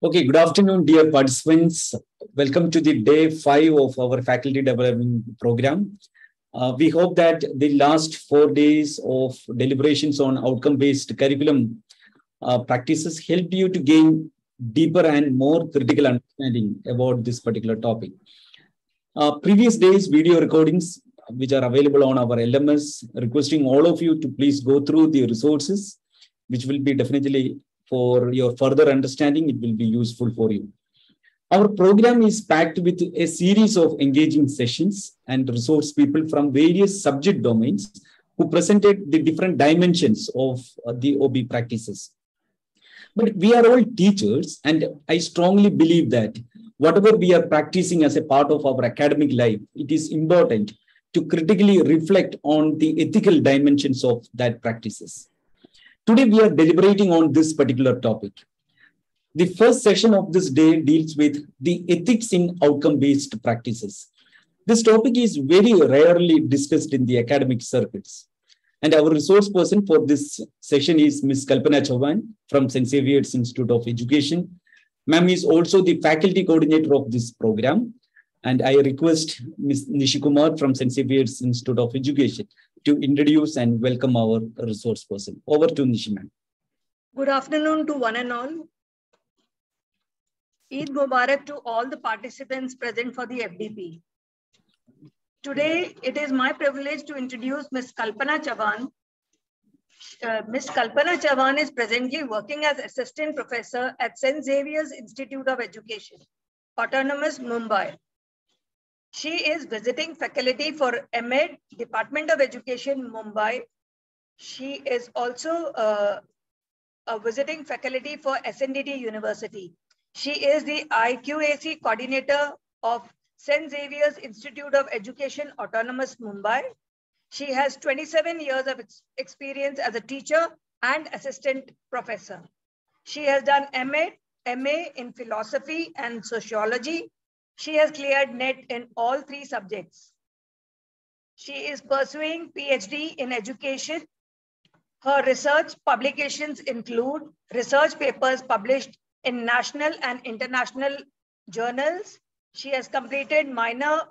Okay, good afternoon, dear participants. Welcome to the day 5 of our faculty development program. We hope that the last 4 days of deliberations on outcome-based curriculum practices helped you to gain deeper and more critical understanding about this particular topic. Previous days video recordings, which are available on our LMS, requesting all of you to please go through the resources, which will be definitely for your further understanding, it will be useful for you. Our program is packed with a series of engaging sessions and resource people from various subject domains who presented the different dimensions of the OB practices. But we are all teachers, and I strongly believe that whatever we are practicing as a part of our academic life, it is important to critically reflect on the ethical dimensions of that practices. Today, we are deliberating on this particular topic. The first session of this day deals with the ethics in outcome-based practices. This topic is very rarely discussed in the academic circuits. And our resource person for this session is Ms.Kalpana Chavan from St.Xavier's Institute of Education. Ma'am is also the faculty coordinator of this program. And I request Ms. Nishikumar from St.Xavier's Institute of Education to introduce and welcome our resource person. Over to Nishi, ma'am. Good afternoon to one and all. Eid Mubarak to all the participants present for the FDP. Today, it is my privilege to introduce Ms. Kalpana Chavan. Ms. Kalpana Chavan is presently working as Assistant Professor at St.Xavier's Institute of Education, Autonomous, Mumbai. She is visiting faculty for ANGAD, Department of Education, Mumbai. She is also a visiting faculty for SNDT University. She is the IQAC coordinator of St.Xavier's Institute of Education, Autonomous, Mumbai. She has 27 years of experience as a teacher and assistant professor. She has done MA in philosophy and sociology. She has cleared NET in all 3 subjects. She is pursuing PhD in education. Her research publications include research papers published in national and international journals. She has completed minor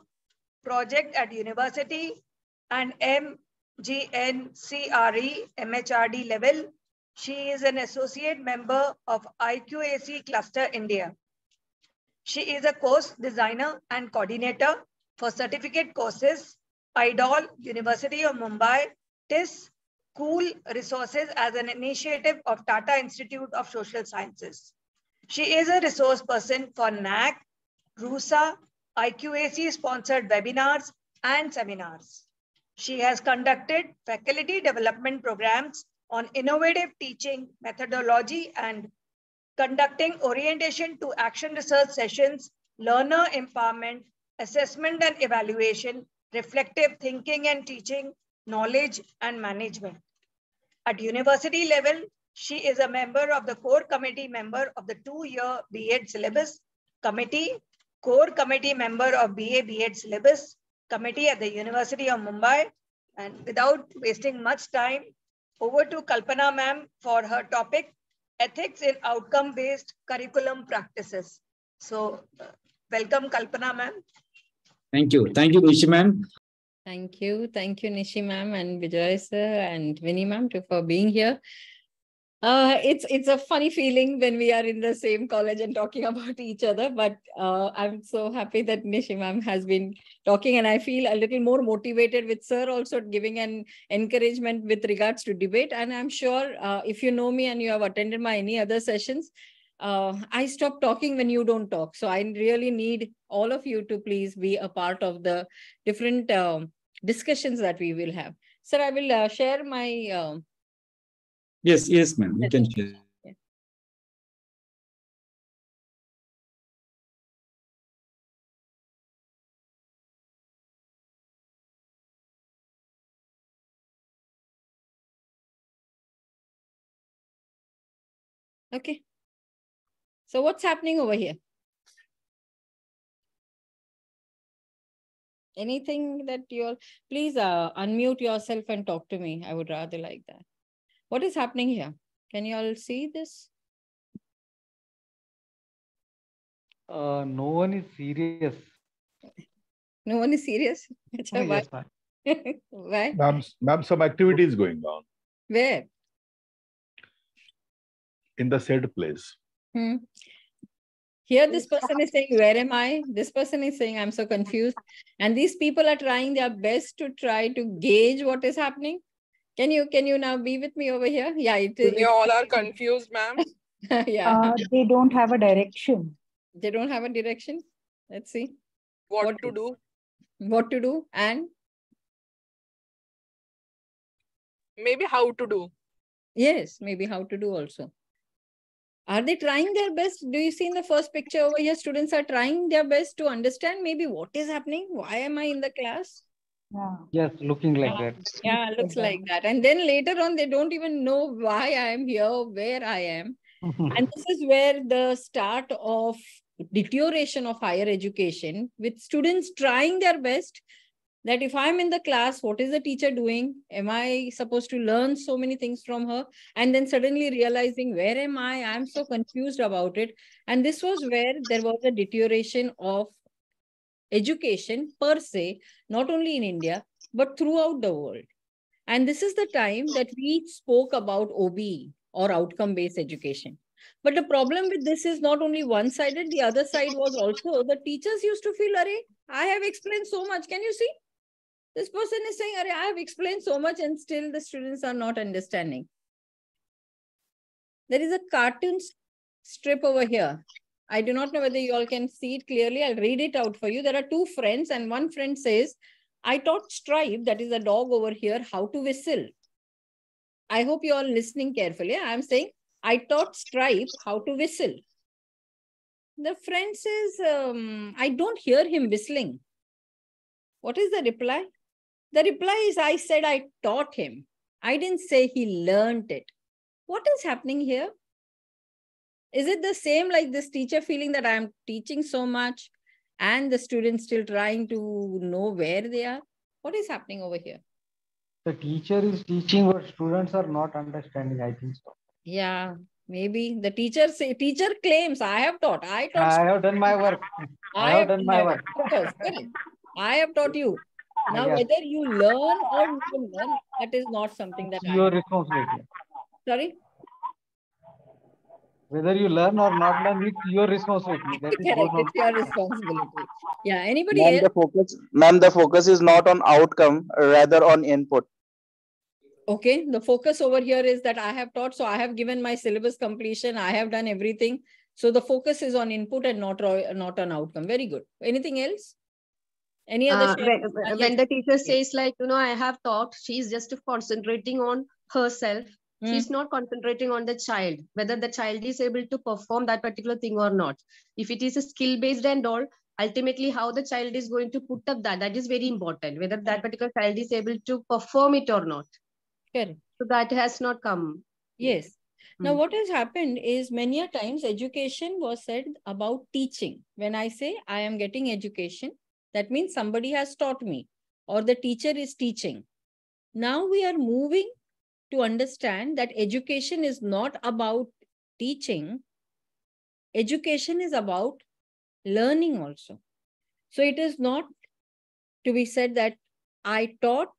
project at university and MGNCRE, MHRD level. She is an associate member of IQAC Cluster India. She is a course designer and coordinator for certificate courses, IDOL, University of Mumbai, TIS, School Resources as an initiative of Tata Institute of Social Sciences. She is a resource person for NAC, RUSA, IQAC-sponsored webinars and seminars. She has conducted faculty development programs on innovative teaching methodology and conducting orientation to action research sessions, learner empowerment, assessment and evaluation, reflective thinking and teaching, knowledge and management. At university level, she is a member of the core committee member of the 2-year VIII syllabus committee, core committee member of VIII syllabus committee at the University of Mumbai. And without wasting much time, over to Kalpana ma'am for her topic, ethics in outcome-based curriculum practices. So welcome Kalpana ma'am. Thank you. Thank you, Nishi ma'am. Thank you. Thank you, Nishi ma'am and Bijoy sir and Vinny ma'am for being here. It's a funny feeling when we are in the same college and talking about each other, but I'm so happy that Nishi ma'am has been talking, and I feel a little more motivated with sir also giving an encouragement with regards to debate. And I'm sure if you know me and you have attended my any other sessions, I stop talking when you don't talk. So I really need all of you to please be a part of the different discussions that we will have. Sir, I will share my... Yes, ma'am. You can share. Yeah. Okay. So what's happening over here? Anything that you're... Please unmute yourself and talk to me. I would rather like that. What is happening here? Can you all see this? No one is serious. No one is serious? Yes, Why? ma'am. Why? Ma'am, some activity is going on Where? in the said place. Here, this person is saying, where am I? This person is saying, I'm so confused. And these people are trying their best to try to gauge what is happening. Can you now be with me over here? Yeah, They all are confused, ma'am. Yeah. They don't have a direction. They don't have a direction. Let's see. What to do? What to do and Maybe how to do. yes, maybe how to do also. Are they trying their best? Do you see in the first picture over here, students are trying their best to understand maybe what is happening? Why am I in the class? Yeah. Yes, looking like that. Yeah, looks like that. And then later on, they don't even know why I am here, where I am. And this is where the start of deterioration of higher education, with students trying their best, that if I'm in the class, what is the teacher doing? Am I supposed to learn so many things from her? And then suddenly realizing, where am I? I'm so confused about it. And this was where there was a deterioration of education per se, not only in India, but throughout the world. And this is the time that we spoke about OBE or outcome-based education. But the problem with this is not only one-sided, the other side was also the teachers used to feel, Arey, I have explained so much. Can you see? This person is saying, Arey, I have explained so much and still the students are not understanding. There is a cartoon strip over here. I do not know whether you all can see it clearly. I'll read it out for you. There are two friends and one friend says, I taught Stripe, that is a dog over here, how to whistle. I hope you all listening carefully. I'm saying, I taught Stripe how to whistle. The friend says, I don't hear him whistling. What is the reply? The reply is, I said I taught him. I didn't say he learned it. What is happening here? Is it the same like this teacher feeling that I'm teaching so much and the students still trying to know where they are? What is happening over here? The teacher is teaching, but students are not understanding, I think so. Yeah, maybe the teacher claims, I have taught. I have done my work. I have done my work. I have taught you. Now, Yes. whether you learn or you don't learn, that is not something that your responsibility. Sorry? Whether you learn or not learn, it's your responsibility. That is correct. It's your responsibility. Yeah. Anybody Ma'am, else? the focus is not on outcome, rather on input. Okay. The focus over here is that I have taught, so I have given my syllabus completion. I have done everything. So the focus is on input and not on outcome. Very good. Anything else? Any other? When the teacher says like, I have taught, she's just concentrating on herself. She's not concentrating on the child, whether the child is able to perform that particular thing or not. If it is a skill-based and all, ultimately how the child is going to put up that is very important, whether that particular child is able to perform it or not. Correct. So that has not come. Yes. Now, what has happened is many a times education was said about teaching. When I say I am getting education, that means somebody has taught me or the teacher is teaching. Now we are moving to understand that education is not about teaching. Education is about learning also. So it is not to be said that I taught,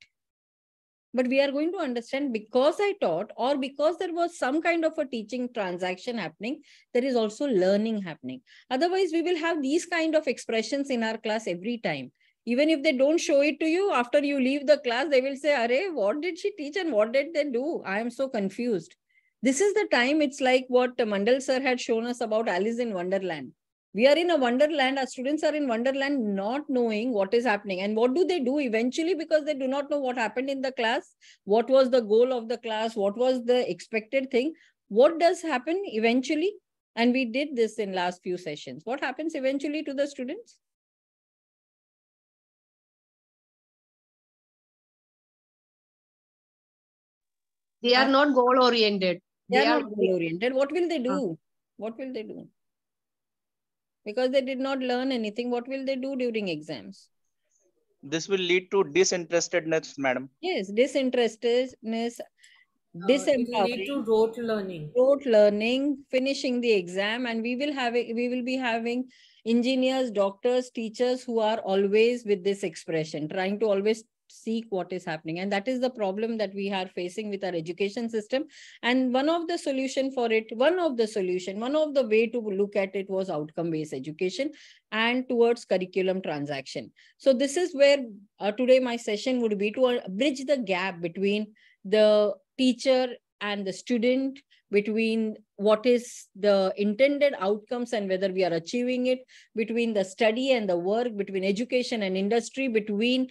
but we are going to understand because I taught or because there was some kind of a teaching transaction happening, there is also learning happening. Otherwise, we will have these kind of expressions in our class every time. Even if they don't show it to you, after you leave the class, they will say, Arey, what did she teach and what did they do? I am so confused. This is the time, it's like what Mandal sir had shown us about Alice in Wonderland. We are in a wonderland, our students are in wonderland not knowing what is happening. And what do they do eventually? Because they do not know what happened in the class, what was the goal of the class, what was the expected thing. What does happen eventually? And we did this in last few sessions. What happens eventually to the students? They are not goal-oriented. They are not goal-oriented. What will they do? What will they do? Because they did not learn anything, what will they do during exams? This will lead to disinterestedness, madam. Yes, disinterestedness, disempowering. It will lead to rote learning. Rote learning, finishing the exam, and we will be having engineers, doctors, teachers who are always with this expression, trying to always seek what is happening. And that is the problem that we are facing with our education system. And one of the solution for it, one of the way to look at it was outcome-based education and towards curriculum transaction. So this is where today my session would be to bridge the gap between the teacher and the student, between what is the intended outcomes and whether we are achieving it, between the study and the work, between education and industry, between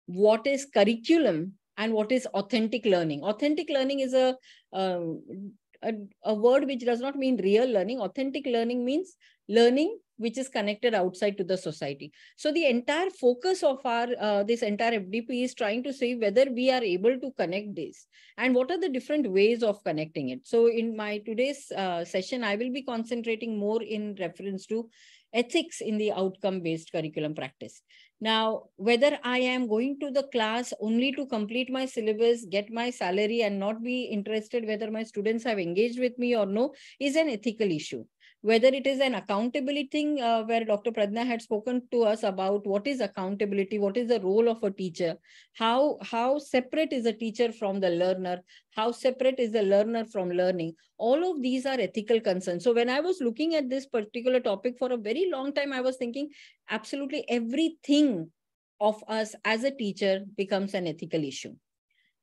what is curriculum and what is authentic learning. Authentic learning is a word which does not mean real learning. Authentic learning means learning which is connected outside to the society. So the entire focus of our this entire FDP is trying to see whether we are able to connect this and what are the different ways of connecting it. So in my today's session, I will be concentrating more in reference to ethics in the outcome-based curriculum practice. Now, whether I am going to the class only to complete my syllabus, get my salary, and not be interested whether my students have engaged with me or no, is an ethical issue. Whether it is an accountability thing where Dr. Pradna had spoken to us about what is accountability, what is the role of a teacher, how separate is a teacher from the learner, how separate is the learner from learning. All of these are ethical concerns. So when I was looking at this particular topic for a very long time, I was thinking absolutely everything of us as a teacher becomes an ethical issue.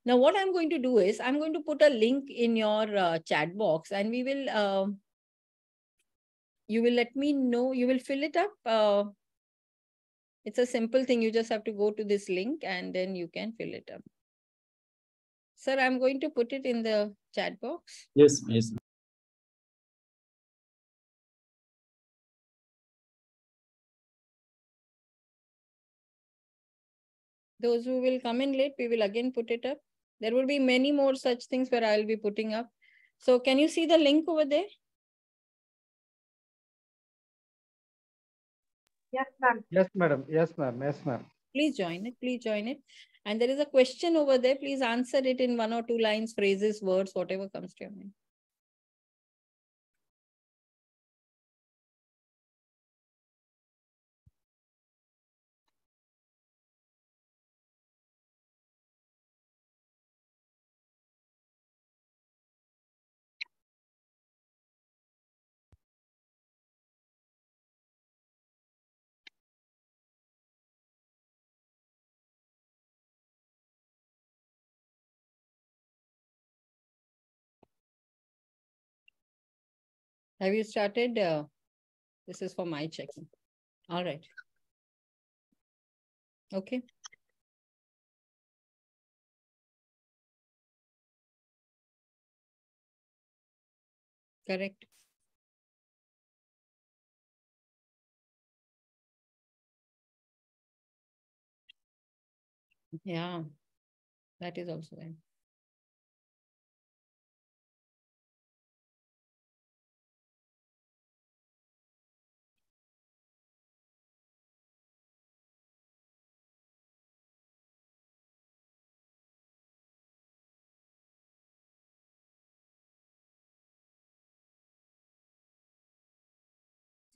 Now, what I'm going to do is I'm going to put a link in your chat box, and we will, you will let me know, you will fill it up. It's a simple thing. You just have to go to this link and then you can fill it up. Sir, I'm going to put it in the chat box. Yes, yes. Those who will come in late, we will again put it up. There will be many more such things where I'll be putting up. So can you see the link over there? Yes, ma'am. Yes, madam. Yes, ma'am. Yes, ma'am. Please join it. Please join it. And there is a question over there. Please answer it in 1 or 2 lines, phrases, words, whatever comes to your mind. Have you started? This is for my checking. All right. Okay. Correct. Yeah, that is also there.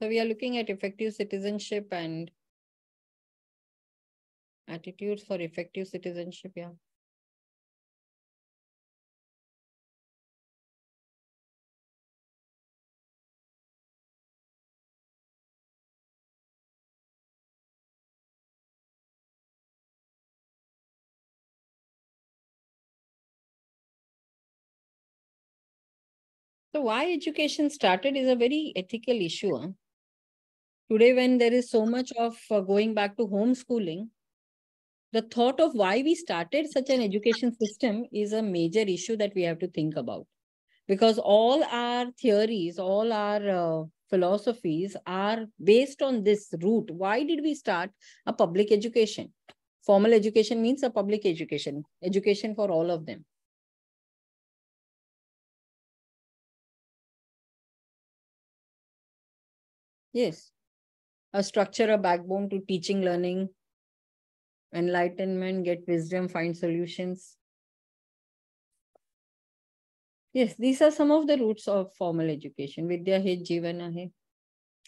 So we are looking at effective citizenship and attitudes for effective citizenship. Yeah. So why education started is a very ethical issue. Huh? Today, when there is so much of going back to homeschooling, the thought of why we started such an education system is a major issue that we have to think about. Because all our theories, all our philosophies are based on this root. Why did we start a public education? Formal education means a public education, education for all of them. Yes. A structure, a backbone to teaching, learning, enlightenment, get wisdom, find solutions. Yes, these are some of the roots of formal education. Vidya hai, Jivana hai.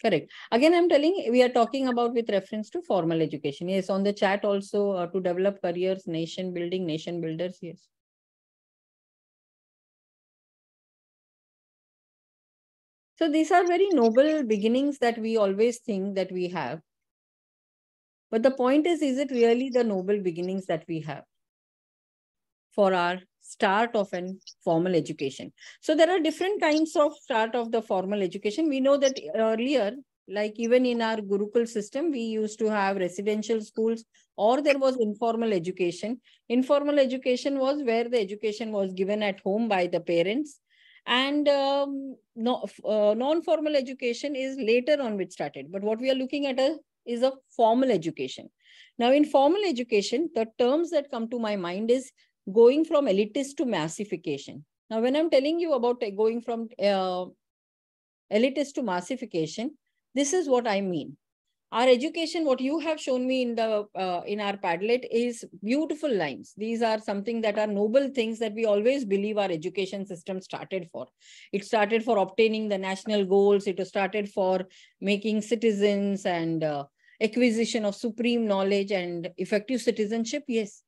Correct. Again, I'm telling, we are talking about with reference to formal education. Yes, on the chat also, to develop careers, nation building, nation builders. Yes. So these are very noble beginnings that we always think that we have. But the point is it really the noble beginnings that we have for our start of an formal education? So there are different kinds of start of the formal education. We know that earlier, like even in our Gurukul system, we used to have residential schools, or there was informal education. Informal education was where the education was given at home by the parents. And non-formal education is later on which started. But what we are looking at is a formal education. Now, in formal education, the terms that come to my mind is going from elitist to massification. Now, when I'm telling you about going from elitist to massification, this is what I mean. Our education, what you have shown me in the in our Padlet, is beautiful lines. These are something that are noble things that we always believe our education system started for. It started for obtaining the national goals. It started for making citizens and acquisition of supreme knowledge and effective citizenship. Yes,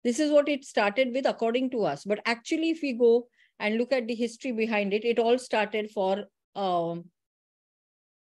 this is what it started with according to us. But actually, if we go and look at the history behind it, it all started for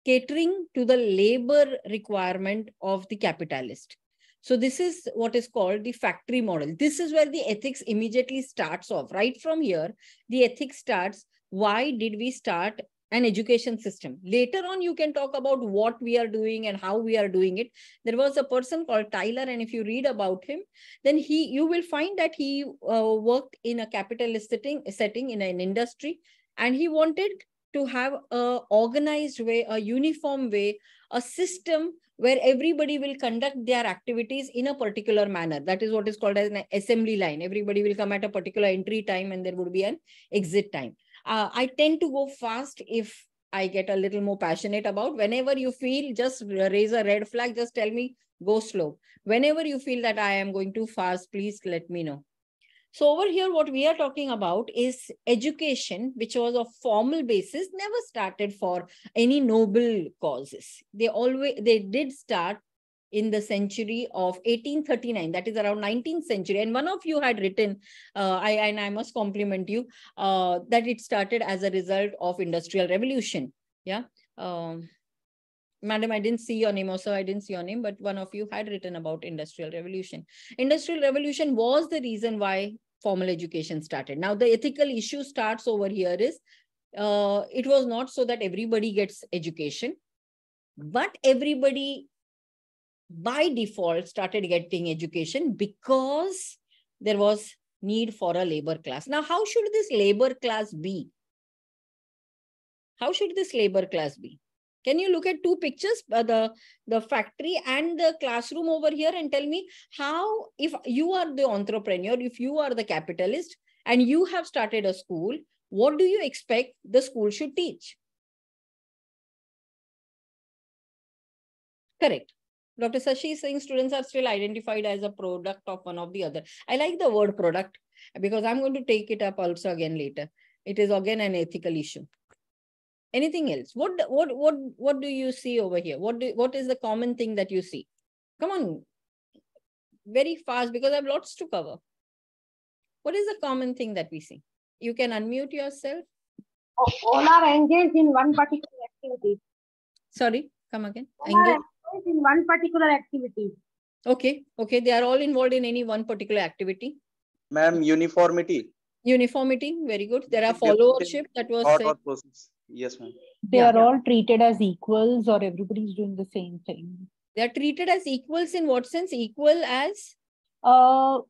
catering to the labor requirement of the capitalist. So this is what is called the factory model. This is where the ethics immediately starts off. Right from here, the ethics starts. Why did we start an education system? Later on, you can talk about what we are doing and how we are doing it. There was a person called Tyler, and if you read about him, then you will find that he worked in a capitalist setting in an industry, and he wanted to have a organized way, a uniform way, a system where everybody will conduct their activities in a particular manner. That is what is called as an assembly line. Everybody will come at a particular entry time and there would be an exit time. I tend to go fast if I get a little more passionate about. Whenever you feel, just raise a red flag, just tell me, go slow. Whenever you feel that I am going too fast, please let me know. So over here, what we are talking about is education, which was of formal basis, never started for any noble causes. They did start in the century of 1839, that is around 19th century. And one of you had written, I must compliment you, that it started as a result of Industrial Revolution. Yeah. Madam, I didn't see your name, also I didn't see your name, but one of you had written about Industrial Revolution. Industrial Revolution was the reason why formal education started. Now, the ethical issue starts over here is, it was not so that everybody gets education, but everybody by default started getting education because there was need for a labor class. Now, how should this labor class be? How should this labor class be? Can you look at two pictures, the factory and the classroom over here, and tell me how, if you are the entrepreneur, if you are the capitalist and you have started a school, what do you expect the school should teach? Correct. Dr. Sashi is saying students are still identified as a product of one of the other. I like the word product because I'm going to take it up also again later. It is again an ethical issue. Anything else? What do you see over here? What is the common thing that you see? Come on, very fast, because I have lots to cover. What is the common thing that we see? You can unmute yourself. All are engaged in one particular activity. Sorry, come again. All are engaged in one particular activity. Okay, they are all involved in any one particular activity. Ma'am, uniformity. Uniformity, very good. There are followership, that was said. Yes, ma'am. They are all treated as equals, or everybody's doing the same thing? They are treated as equals in what sense? Equal as?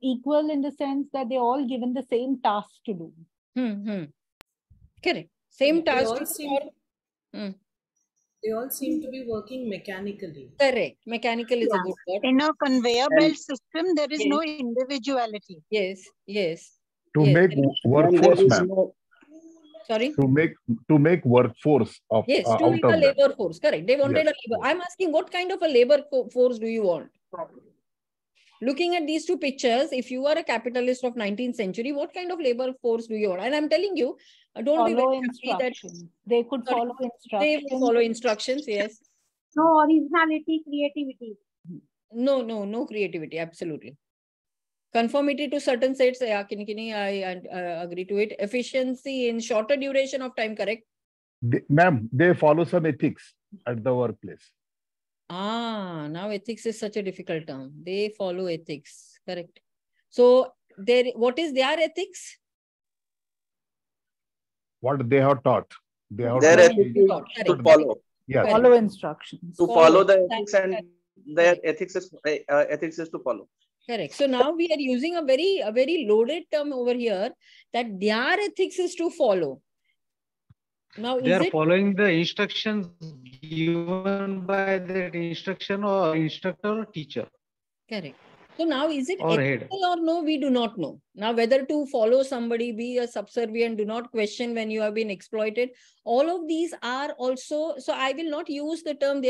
Equal in the sense that they're all given the same task to do. Correct. Same task. They all seem to be working mechanically. Correct. Mechanical is a good word. In a conveyor belt system, there is no individuality. Yes. To make workforce, ma'am. Sorry? To make workforce of to make a labor force. Correct. They wanted a labor. I'm asking, what kind of a labor force do you want? Looking at these two pictures, if you are a capitalist of 19th century, what kind of labor force do you want? And I'm telling you, don't be very happy that they could follow instructions. They will follow instructions, yes. No originality, creativity. No creativity. Absolutely. Conformity to certain sets. Yeah, I agree to it. Efficiency in shorter duration of time. Correct. Ma'am, they follow some ethics at the workplace. Now ethics is such a difficult term. They follow ethics. Correct. So what is their ethics? What they have taught. They have Their taught. ethics is to follow. Yes. Follow instructions. To follow the ethics, and their ethics is to follow. Correct. So now we are using a very loaded term over here, that their ethics is to follow. Now They are following the instructions given by that instruction or instructor or teacher. Correct. So now is it Or head. ethical or no? We do not know. Now whether to follow somebody, be a subservient, do not question when you have been exploited. All of these are also, so I will not use the term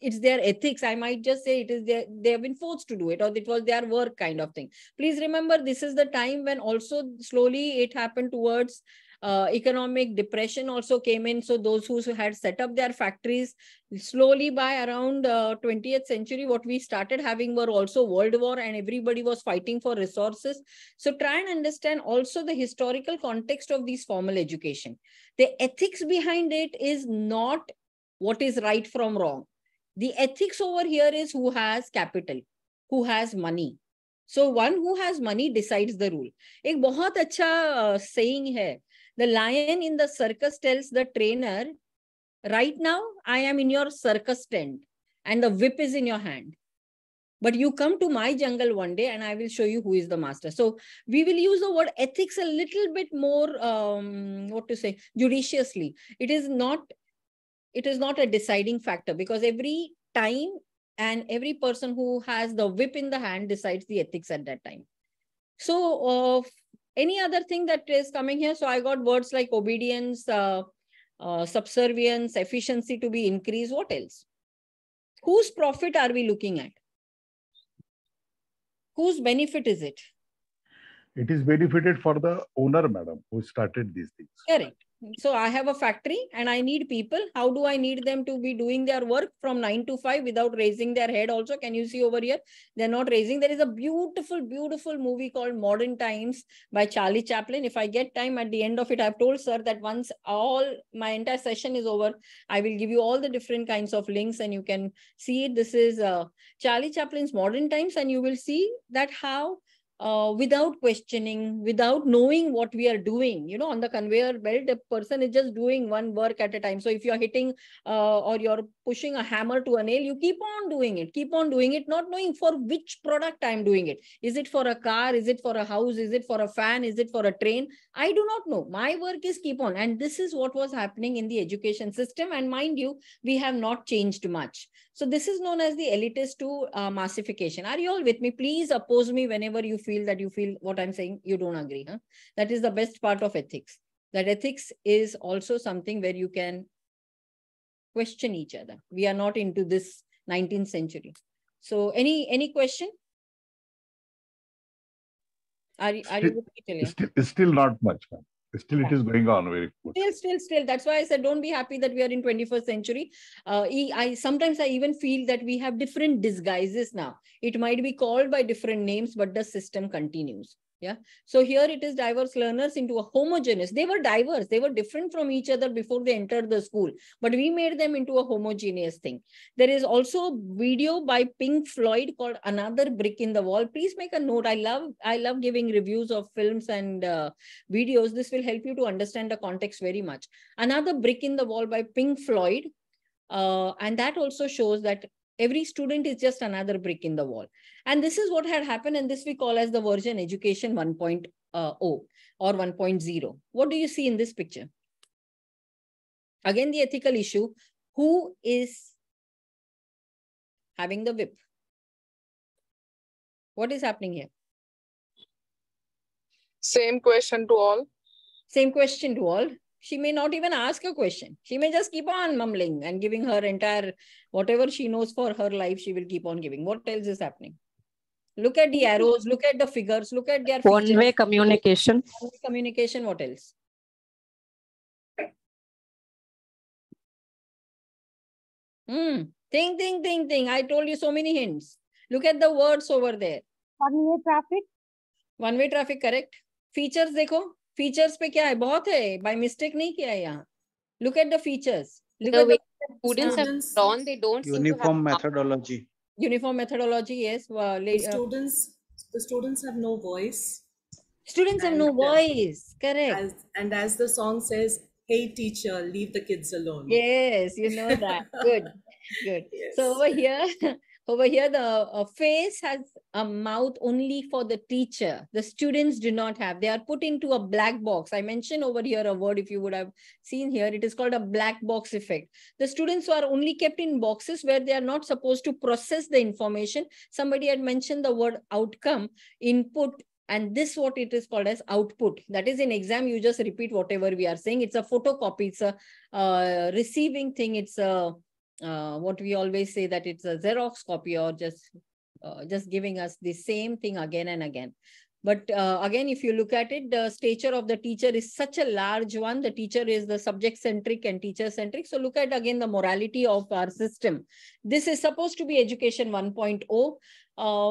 it's their ethics. I might just say they have been forced to do it, or it was their work kind of thing. Please remember, this is the time when also slowly it happened towards economic depression also came in. So those who had set up their factories, slowly by around 20th century, what we started having were also World War, and everybody was fighting for resources. So try and understand also the historical context of these formal education. The ethics behind it is not what is right from wrong. The ethics over here is who has capital, who has money. So one who has money decides the rule. एक बहुत अच्छा saying है. The lion in the circus tells the trainer, right now, I am in your circus tent and the whip is in your hand. But you come to my jungle one day and I will show you who is the master. So we will use the word ethics a little bit more, judiciously. It is not a deciding factor, because every time and every person who has the whip in the hand decides the ethics at that time. So any other thing that is coming here? So I got words like obedience, subservience, efficiency to be increased. What else? Whose profit are we looking at? Whose benefit is it? It is benefited for the owner, madam, who started these things. Correct. So I have a factory and I need people. How do I need them to be doing their work from 9 to 5 without raising their head also? Can you see over here? They're not raising. There is a beautiful, beautiful movie called Modern Times by Charlie Chaplin. If I get time at the end of it, I've told sir that once my entire session is over, I will give you all the different kinds of links and you can see it. This is Charlie Chaplin's Modern Times, and you will see that how without questioning, without knowing what we are doing, on the conveyor belt, a person is just doing one work at a time. So if you're hitting or you're pushing a hammer to a nail, you keep on doing it, not knowing for which product I'm doing it. Is it for a car? Is it for a house? Is it for a fan? Is it for a train? I do not know. My work is keep on. And this is what was happening in the education system. And mind you, we have not changed much. So this is known as the elitist to massification. Are you all with me? Please oppose me whenever you feel what I'm saying, you don't agree. Huh? That is the best part of ethics. That ethics is also something where you can question each other. We are not into this 19th century. So any question? Are you with me? Still not much, ma'am. Still it is going on very good. Still. That's why I said, don't be happy that we are in 21st century. Sometimes I even feel that we have different disguises now. It might be called by different names, but the system continues. Yeah. So here it is diverse learners into a homogeneous. They were diverse. They were different from each other before they entered the school, but we made them into a homogeneous thing. There is also a video by Pink Floyd called Another Brick in the Wall. Please make a note. I love giving reviews of films and videos. This will help you to understand the context very much. Another Brick in the Wall by Pink Floyd. And that also shows that every student is just another brick in the wall. And this is what had happened, and this we call as the version education 1.0 or 1.0. What do you see in this picture? Again, the ethical issue. Who is having the whip? What is happening here? Same question to all. Same question to all. She may not even ask a question. She may just keep on mumbling and giving her entire, whatever she knows for her life, she will keep on giving. What else is happening? Look at the arrows, look at the figures, look at their features. One-way communication. One-way communication, what else? Think. I told you so many hints. Look at the words over there. One-way traffic. One-way traffic, correct. Features देखो. Features पे क्या है? बहुत है. By mistake नहीं किया है यहाँ. Look at the features. Look at way the students have drawn, they don't seem to have Uniform methodology. uniform methodology, yes. The students have no voice. Students have no voice, correct. As the song says, hey teacher, leave the kids alone. Yes, you know that. Good. Yes. So over here, the face has a mouth only for the teacher. The students do not have. They are put into a black box. I mentioned over here a word, if you would have seen here, it is called a black box effect. The students are only kept in boxes where they are not supposed to process the information. Somebody had mentioned the word outcome, input, and this what it is called as output. That is, in exam, you just repeat whatever we are saying. It's a photocopy. It's a receiving thing. It's a what we always say, that it's a Xerox copy, or just giving us the same thing again and again. But again, if you look at it, the stature of the teacher is such a large one. The teacher is the subject-centric and teacher-centric. So look at again the morality of our system. This is supposed to be education 1.0.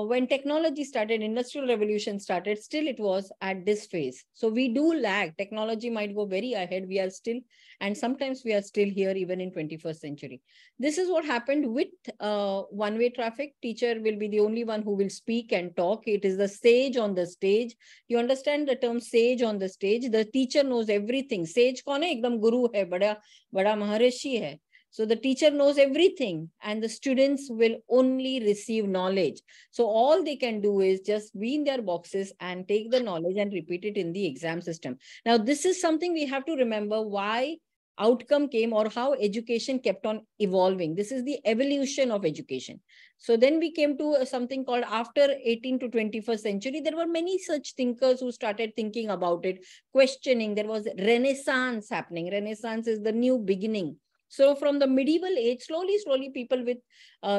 When technology started, industrial revolution started, still it was at this phase. So we do lag. Technology might go very ahead. We are still, and sometimes we are still here even in 21st century. This is what happened with one-way traffic. Teacher will be the only one who will speak and talk. It is the sage on the stage. You understand the term sage on the stage? The teacher knows everything. Sage kaun hai? Ekdam guru hai, bada maharishi hai. So the teacher knows everything and the students will only receive knowledge. So all they can do is just be in their boxes and take the knowledge and repeat it in the exam system. Now, this is something we have to remember, why outcome came or how education kept on evolving. This is the evolution of education. So then we came to something called after 18th to 21st century. There were many such thinkers who started thinking about it, questioning. There was Renaissance happening. Renaissance is the new beginning. So from the medieval age, slowly people with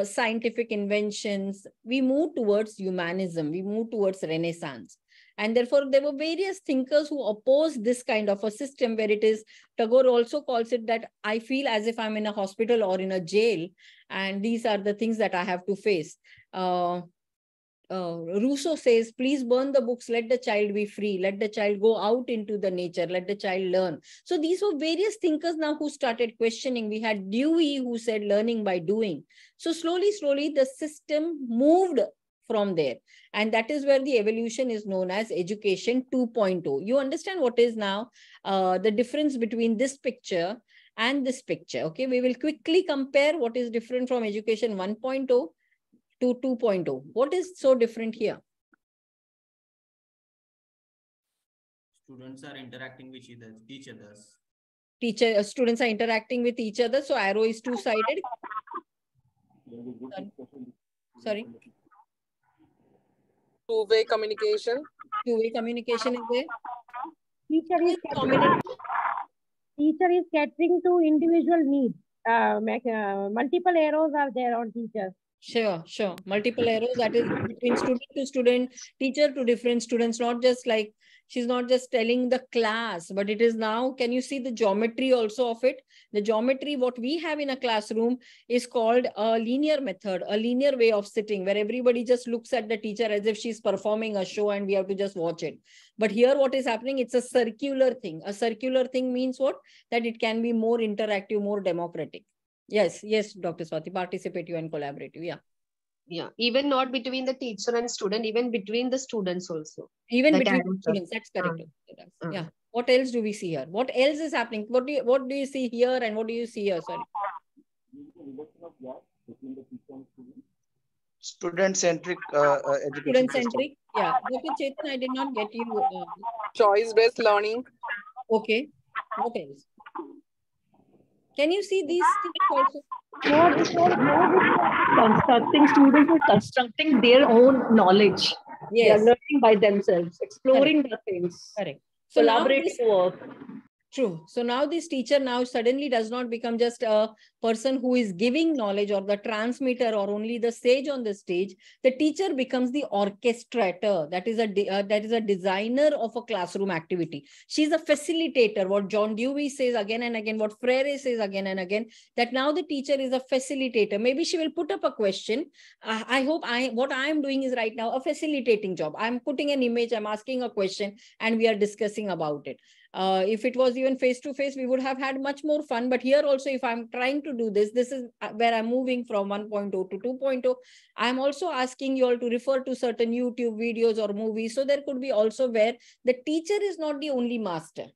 scientific inventions, we move towards humanism, we move towards Renaissance. And therefore, there were various thinkers who opposed this kind of a system where it is, Tagore also calls it that I feel as if I'm in a hospital or in a jail, and these are the things that I have to face. Rousseau says, please burn the books, let the child be free, let the child go out into the nature, let the child learn. So these were various thinkers now who started questioning. We had Dewey who said learning by doing. So slowly the system moved from there. And that is where the evolution is known as education 2.0. You understand what is now the difference between this picture and this picture. Okay, we will quickly compare what is different from education 1.0 to 2.0. What is so different here? Students are interacting with each other. Students are interacting with each other. So arrow is two-sided. Sorry. Two-way communication. Two-way communication is there. Teacher is catering to individual needs. Multiple arrows are there on teachers. Sure. Multiple arrows, that is between student to student, teacher to different students, not just like, she's not just telling the class, but it is now, can you see the geometry also of it? The geometry, what we have in a classroom is called a linear method, a linear way of sitting, where everybody just looks at the teacher as if she's performing a show and we have to just watch it. But here what is happening, it's a circular thing. A circular thing means what? That it can be more interactive, more democratic. Yes, Dr. Swati, participative and collaborative, Yeah, even not between the teacher and student, even between the students also. Even between the students, that's correct. Yeah. What else do we see here? What else is happening? What do you see here and what do you see here? Sorry. Student-centric education. Student-centric, yeah. Dr. Chetan, I did not get you. Choice-based learning. Okay. What else? Can you see these things also? Constructing, students are constructing their own knowledge. Yes. They are learning by themselves, exploring the things. Correct. So collaborative work. True. So now this teacher now suddenly does not become just a person who is giving knowledge or the transmitter or only the sage on the stage. The teacher becomes the orchestrator. That is a designer of a classroom activity. She's a facilitator. What John Dewey says again and again, what Freire says again and again, that now the teacher is a facilitator. Maybe she will put up a question. I hope what I am doing is right now a facilitating job. I'm putting an image, I'm asking a question, and we are discussing about it. If it was even face-to-face, we would have had much more fun. But here also, if I'm trying to do this, this is where I'm moving from 1.0 to 2.0. I'm also asking you all to refer to certain YouTube videos or movies. So there could be also where the teacher is not the only master.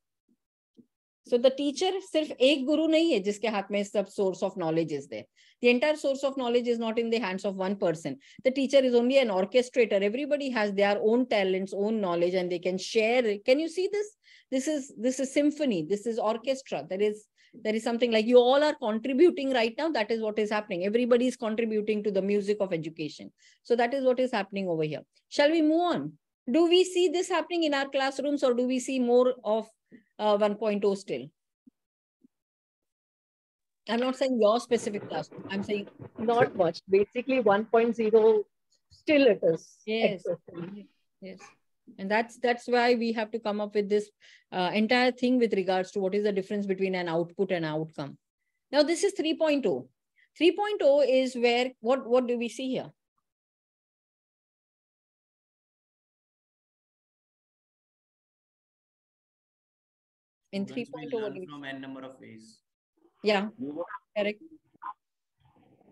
So the teacher sirf ek guru nahi hai jiske haath mein sab source of knowledge is there. The entire source of knowledge is not in the hands of one person. The teacher is only an orchestrator. Everybody has their own talents, own knowledge, and they can share. Can you see this? This is symphony. This is orchestra. There is something like you all are contributing right now. That is what is happening. Everybody is contributing to the music of education. So that is what is happening over here. Shall we move on? Do we see this happening in our classrooms, or do we see more of 1.0 still? I'm not saying your specific classroom. I'm saying not much. Basically 1.0 still it is. Yes. Yes. And that's why we have to come up with this entire thing with regards to what is the difference between an output and outcome. Now this is 3.0. 3.0 is where, what do we see here? In 3.0, from n number of ways. Yeah, correct.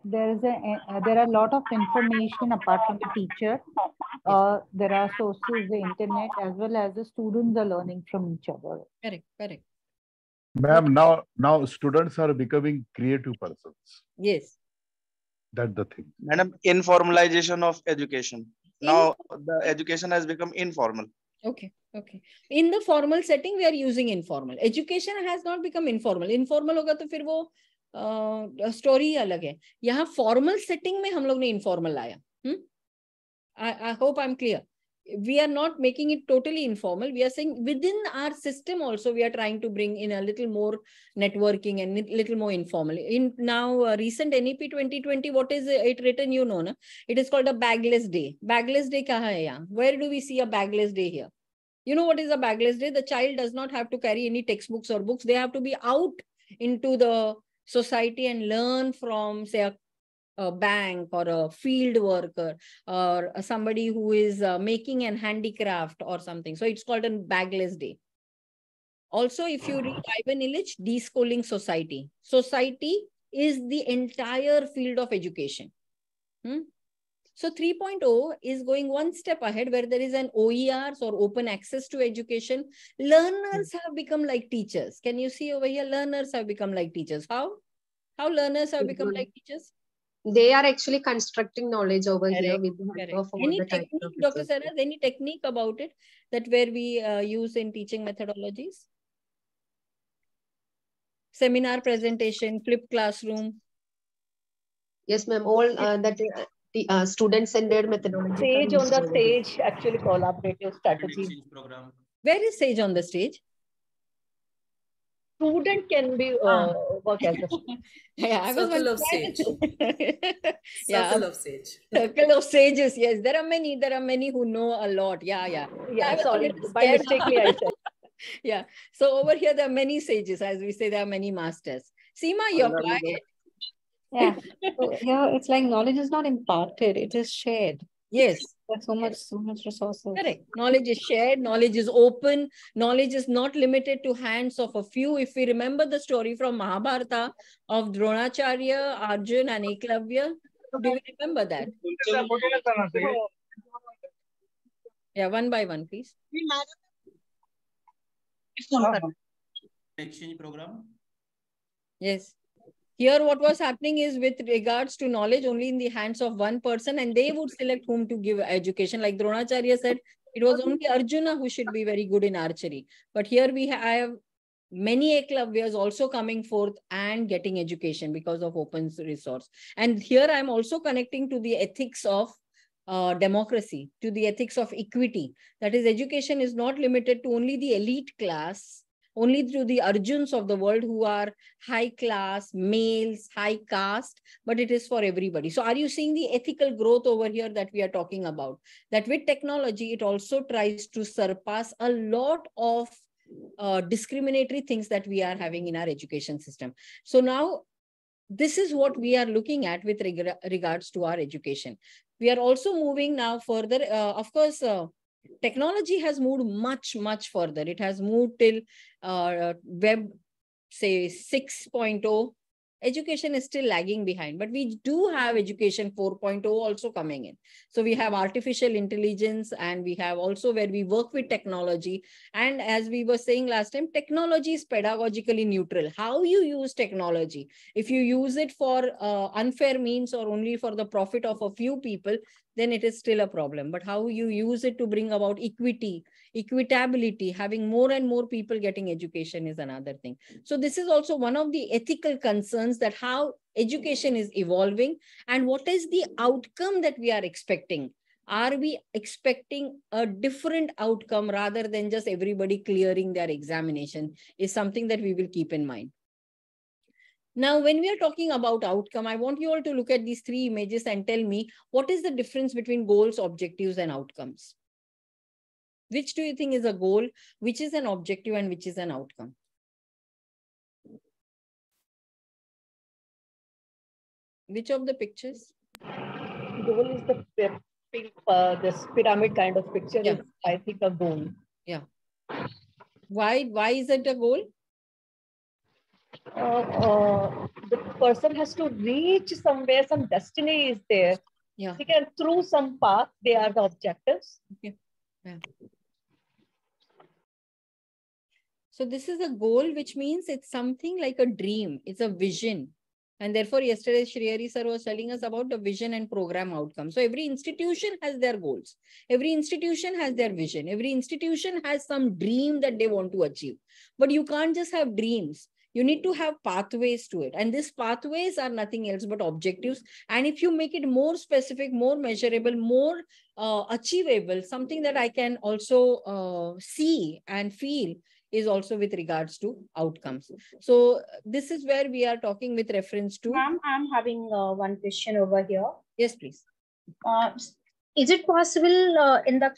There are a lot of information apart from the teacher. There are sources, the internet, as well as the students are learning from each other. Correct, correct. Ma'am, now students are becoming creative persons. Yes. That's the thing. Madam, informalization of education. Now the education has become informal. Okay, okay. In the formal setting, we are using informal. Education has not become informal. Informal होगा तो फिर वो story ही अलग है. यहाँ formal setting में हम लोग ने informal लाया. I hope I'm clear. We are not making it totally informal. We are saying within our system also we are trying to bring in a little more networking and a little more informal. In now recent NEP 2020, what is it written? You know, na? It is called a bagless day. Bagless day kahan hai yahan? Where do we see a bagless day here? You know what is a bagless day? The child does not have to carry any textbooks or books. They have to be out into the society and learn from, say, a bank or a field worker or somebody who is making an handicraft or something. So it's called a bagless day. Also, if you read Ivan Illich, Deschooling Society. Society is the entire field of education. So 3.0 is going one step ahead where there is an OERs or open access to education. Learners have become like teachers. Can you see over here? Learners have become like teachers. How learners have become like teachers? They are actually constructing knowledge over here with the help of all any the technique, types of Dr. Sarah, any technique about it that where we use in teaching methodologies? Seminar presentation, flipped classroom. Yes, ma'am. All that the student-centered methodology. Sage on the stage, actually collaborative strategy. Where is Sage on the stage? Student can be work as a yeah, Circle of Sage. Circle of Sage. Circle of Sages. Yes, there are many who know a lot. Yeah. Sorry, by mistakenly I said. Yeah. So over here there are many sages, as we say, there are many masters. Seema, you're quiet. Yeah. So here it's like knowledge is not imparted; it is shared. Yes. There's so much resources. Correct. Knowledge is shared, knowledge is open, knowledge is not limited to hands of a few. If we remember the story from Mahabharata of Dronacharya, Arjun and Eklavya, do you remember that? Yeah, one by one, please. Exchange program. Yes. Here, what was happening is with regards to knowledge only in the hands of one person, and they would select whom to give education. Like Dronacharya said, it was only Arjuna who should be very good in archery. But here we have many Eklavyas also coming forth and getting education because of open resource. And here I'm also connecting to the ethics of democracy, to the ethics of equity. That is, education is not limited to only the elite class, only through the Arjuns of the world who are high class, males, high caste, but it is for everybody. So are you seeing the ethical growth over here that we are talking about? That with technology, it also tries to surpass a lot of discriminatory things that we are having in our education system. So now, this is what we are looking at with regards to our education. We are also moving now further. Of course, technology has moved much, much further. It has moved till web, say 6.0. Education is still lagging behind, but we do have education 4.0 also coming in. So we have artificial intelligence, and we have also where we work with technology. And as we were saying last time, technology is pedagogically neutral. How you use technology, if you use it for unfair means or only for the profit of a few people, then it is still a problem. But how you use it to bring about equity, equitability, having more and more people getting education is another thing. So this is also one of the ethical concerns, that how education is evolving and what is the outcome that we are expecting. Are we expecting a different outcome rather than just everybody clearing their examination, is something that we will keep in mind. Now, when we are talking about outcome, I want you all to look at these three images and tell me what is the difference between goals, objectives, and outcomes. Which do you think is a goal, which is an objective, and which is an outcome? Which of the pictures? Goal is this pyramid kind of picture. Yeah. Is, I think, a goal. Yeah. Why is it a goal? The person has to reach somewhere, some destiny is there. Yeah. He can through some path, they are the objectives. Okay. Yeah. So this is a goal, which means it's something like a dream. It's a vision. And therefore, yesterday, Shriyari sir was telling us about the vision and program outcome. So every institution has their goals. Every institution has their vision. Every institution has some dream that they want to achieve. But you can't just have dreams. You need to have pathways to it. And these pathways are nothing else but objectives. And if you make it more specific, more measurable, more achievable, something that I can also see and feel, is also with regards to outcomes. So this is where we are talking with reference to. Ma'am, I'm having one question over here. Yes, please. Is it possible in the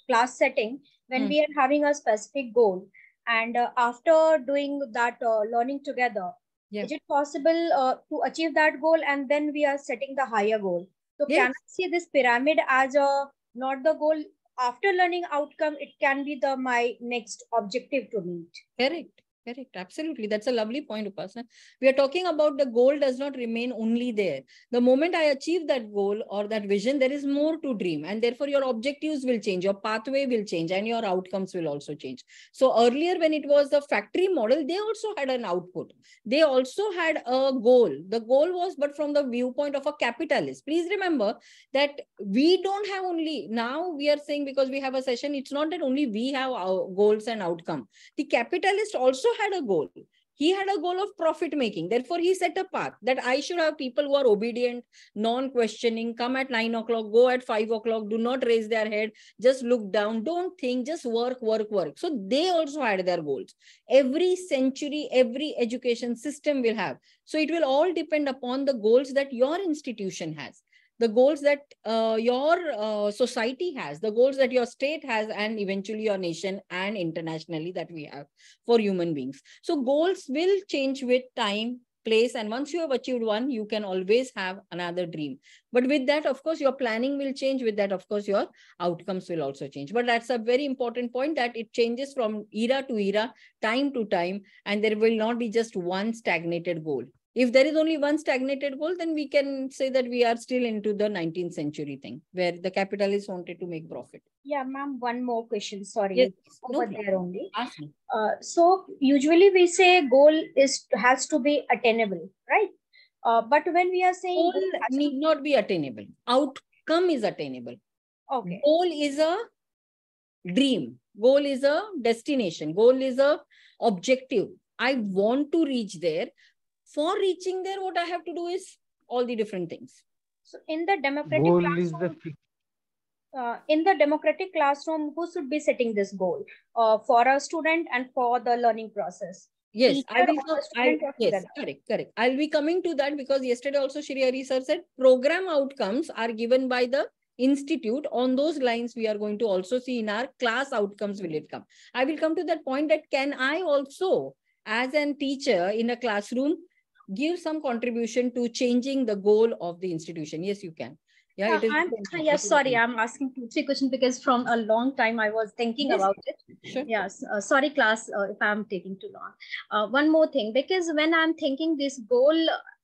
class setting, when we are having a specific goal, and after doing that learning together, is it possible to achieve that goal and then we are setting the higher goal? So can I see this pyramid as not the goal? After learning outcome, it can be my next objective to meet. Correct. Correct. Absolutely. That's a lovely point, Upasana. We are talking about the goal does not remain only there. The moment I achieve that goal or that vision, there is more to dream. And therefore, your objectives will change, your pathway will change, and your outcomes will also change. So earlier, when it was the factory model, they also had an output. They also had a goal. The goal was, but from the viewpoint of a capitalist. Please remember that we don't have only, now we are saying because we have a session, it's not that only we have our goals and outcome. The capitalist also had a goal. He had a goal of profit making. Therefore, he set a path that I should have people who are obedient, non-questioning, come at 9 o'clock, go at 5 o'clock, do not raise their head, just look down, don't think, just work, work, work. So they also had their goals. Every century, every education system will have. So it will all depend upon the goals that your institution has, the goals that your society has, the goals that your state has, and eventually your nation and internationally that we have for human beings. So goals will change with time, place, and once you have achieved one, you can always have another dream. But with that, of course, your planning will change. With that, of course, your outcomes will also change. But that's a very important point, that it changes from era to era, time to time, and there will not be just one stagnated goal. If there is only one stagnated goal, then we can say that we are still into the 19th century thing, where the capitalists wanted to make profit. Yeah, ma'am, one more question. Sorry, yes, over there only. Ask me. So usually we say goal has to be attainable, right? But when we are saying goal need not be attainable, outcome is attainable. Okay. Goal is a dream. Goal is a destination. Goal is a objective. I want to reach there. For reaching there, what I have to do is all the different things. So in the democratic goal classroom, is the in the democratic classroom, who should be setting this goal for a student and for the learning process? Yes, Teacher I will. or student or Yes, together? correct. I'll be coming to that because yesterday also Shri Hari sir said program outcomes are given by the institute. On those lines, we are going to also see in our class outcomes will it come. I will come to that point that can I also, as a teacher in a classroom, give some contribution to changing the goal of the institution? Yes, you can. Yeah, it is. Yes, sorry, I'm asking 2-3 questions because from a long time I was thinking about it. Sure. Yes, sorry class if I'm taking too long. One more thing, because when I'm thinking this goal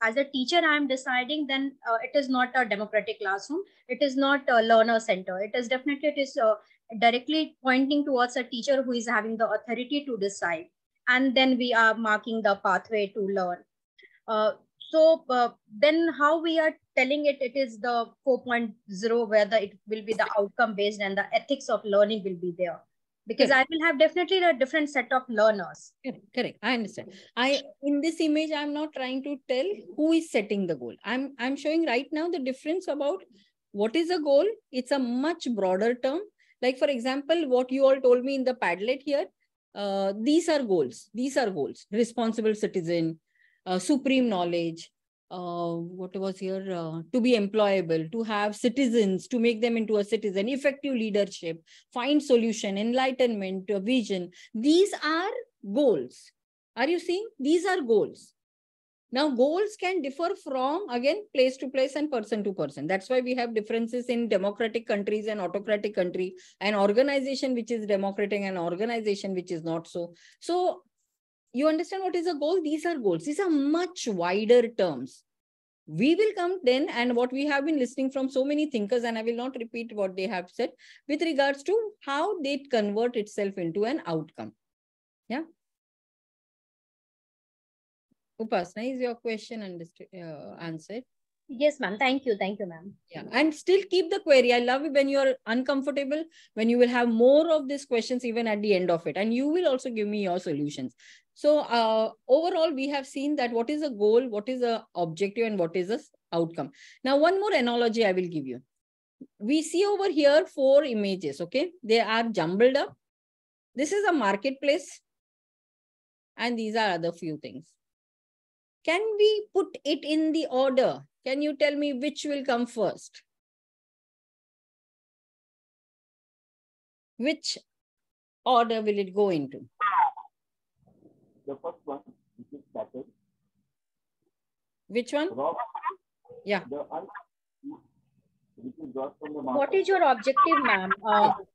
as a teacher, I'm deciding, then it is not a democratic classroom. It is not a learner center. It is definitely, it is directly pointing towards a teacher who is having the authority to decide. And then we are marking the pathway to learn. Then how we are telling it is the 4.0 where it will be the outcome based and the ethics of learning will be there, because I will have definitely a different set of learners. Correct. I understand. In this image, I'm not trying to tell who is setting the goal. I'm showing right now the difference about what is a goal. It's a much broader term. Like for example, what you all told me in the Padlet here, these are goals. These are goals. Responsible citizen, supreme knowledge, what was here, to be employable, to have citizens, to make them into a citizen, effective leadership, find solution, enlightenment, vision. These are goals. Are you seeing? These are goals. Now, goals can differ from, again, place to place and person to person. That's why we have differences in democratic countries and autocratic country, an organization which is democratic and organization which is not so. So, you understand what is a goal? These are goals. These are much wider terms. We will come then, and what we have been listening from so many thinkers, and I will not repeat what they have said with regards to how they convert itself into an outcome. Yeah. Upasana, is your question answered? Yes, ma'am. Thank you. Thank you, ma'am. Yeah. And still keep the query. I love it when you are uncomfortable, when you will have more of these questions even at the end of it. And you will also give me your solutions. So overall, we have seen that what is a goal, what is a objective, and what is a outcome. Now, one more analogy I will give you. We see over here 4 images, okay? They are jumbled up. This is a marketplace. And these are other few things. Can we put it in the order? Can you tell me which will come first? Which order will it go into? The first one, which is pattern. Which one? Yeah. What is your objective, ma'am?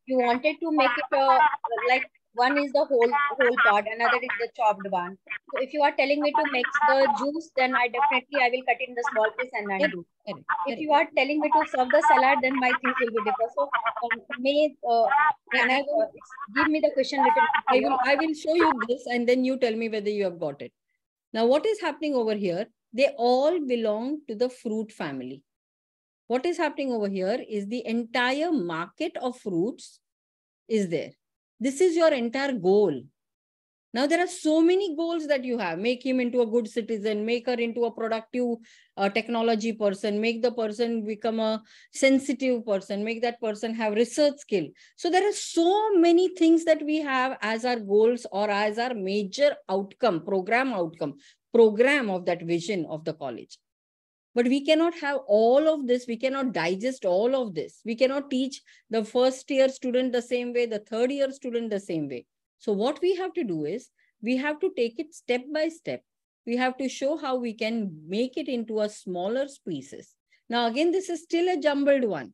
You wanted to make it like one is the whole part, another is the chopped one. So if you are telling me to mix the juice, then I will cut in the small piece and then do. If you are telling me to serve the salad, then my things will be different. So give me the question little. I will show you this and then you tell me whether you have got it. Now, what is happening over here? They all belong to the fruit family. What is happening over here is the entire market of fruits is there. This is your entire goal. Now, there are so many goals that you have. Make him into a good citizen, make her into a productive technology person, make the person become a sensitive person, make that person have research skill. So there are so many things that we have as our goals or as our major outcome, program of that vision of the college. But we cannot have all of this. We cannot digest all of this. We cannot teach the first year student the same way, the third year student the same way. So what we have to do is, we have to take it step by step. We have to show how we can make it into a smaller pieces. Now, again, this is still a jumbled one.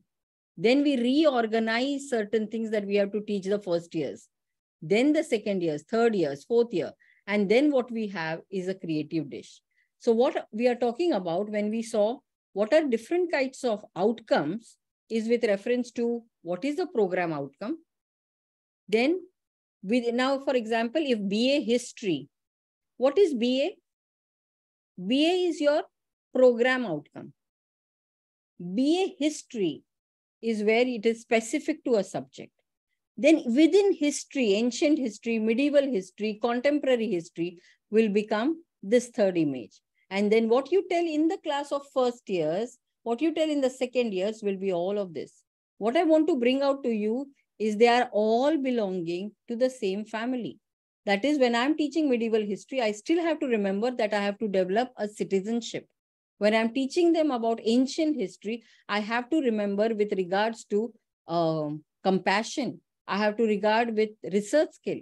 Then we reorganize certain things that we have to teach the first years. Then the second years, third years, fourth year. And then what we have is a creative dish. So what we are talking about when we saw what are different kinds of outcomes is with reference to what is the program outcome. Then now, for example, if BA history, what is BA? BA is your program outcome. BA history is where it is specific to a subject. Then within history, ancient history, medieval history, contemporary history will become this third image. And then what you tell in the class of first years, what you tell in the second years will be all of this. What I want to bring out to you is they are all belonging to the same family. That is, when I'm teaching medieval history, I still have to remember that I have to develop a citizenship. When I'm teaching them about ancient history, I have to remember with regards to compassion. I have to regard with research skill.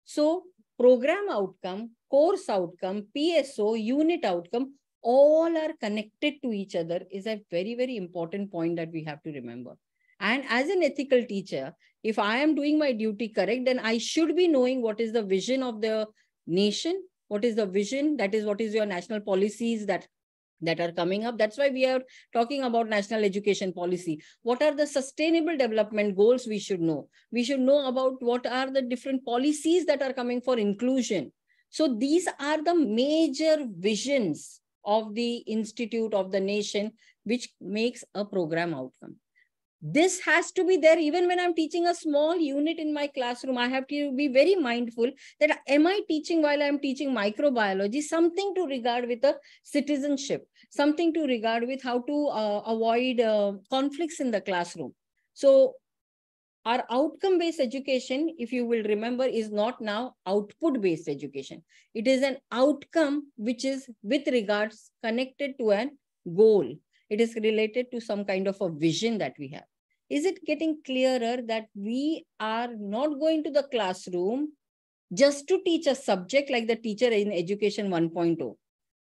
So program outcome, course outcome, PSO, unit outcome, all are connected to each other is a very, very important point that we have to remember. And as an ethical teacher, if I am doing my duty correct, then I should be knowing what is the vision of the nation, what is the vision, that is what is your national policies that are coming up. That's why we are talking about national education policy. What are the sustainable development goals we should know? We should know about what are the different policies that are coming for inclusion. So these are the major visions of the institute, of the nation, which makes a program outcome. This has to be there even when I'm teaching a small unit in my classroom. I have to be very mindful that am I teaching, while I'm teaching microbiology, something to regard with a citizenship, something to regard with how to avoid conflicts in the classroom. So our outcome-based education, if you will remember, is not now output-based education. It is an outcome which is with regards connected to an goal. It is related to some kind of a vision that we have. Is it getting clearer that we are not going to the classroom just to teach a subject like the teacher in Education 1.0?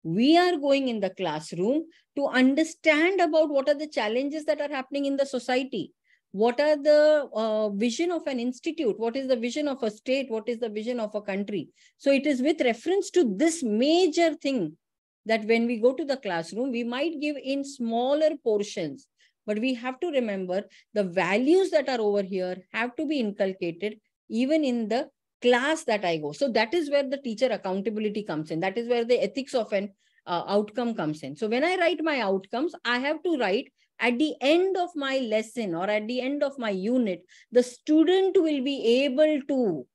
We are going in the classroom to understand about what are the challenges that are happening in the society. What are the vision of an institute? What is the vision of a state? What is the vision of a country? So it is with reference to this major thing that when we go to the classroom, we might give in smaller portions, but we have to remember the values that are over here have to be inculcated even in the class that I go. So that is where the teacher accountability comes in. That is where the ethics of an outcome comes in. So when I write my outcomes, I have to write at the end of my lesson or at the end of my unit, the student will be able to.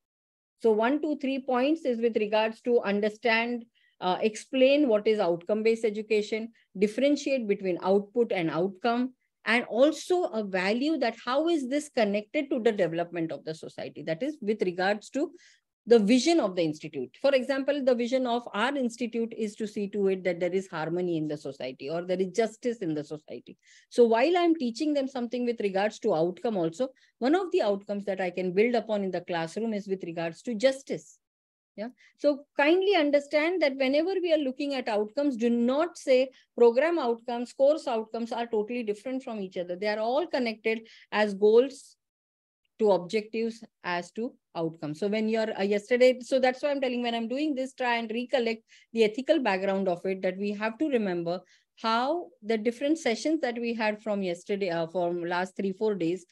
So 1, 2, 3 points is with regards to understand, explain what is outcome-based education, differentiate between output and outcome, and also a value that how is this connected to the development of the society. That is with regards to the vision of the institute. For example, the vision of our institute is to see to it that there is harmony in the society or there is justice in the society. So while I'm teaching them something with regards to outcome also, one of the outcomes that I can build upon in the classroom is with regards to justice. Yeah. So kindly understand that whenever we are looking at outcomes, do not say program outcomes, course outcomes are totally different from each other. They are all connected as goals to objectives as to outcomes. So when you're yesterday, so that's why I'm telling, when I'm doing this, try and recollect the ethical background of it, that we have to remember how the different sessions that we had from yesterday, from last 3-4 days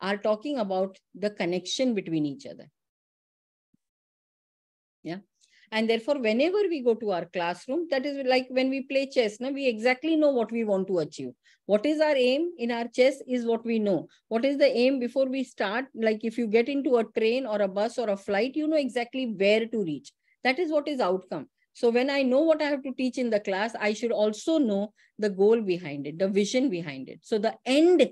are talking about the connection between each other. Yeah. And therefore, whenever we go to our classroom, that is like when we play chess, now we exactly know what we want to achieve. What is our aim in our chess is what we know. What is the aim before we start? Like if you get into a train or a bus or a flight, you know exactly where to reach. That is what is outcome. So when I know what I have to teach in the class, I should also know the goal behind it, the vision behind it. So the end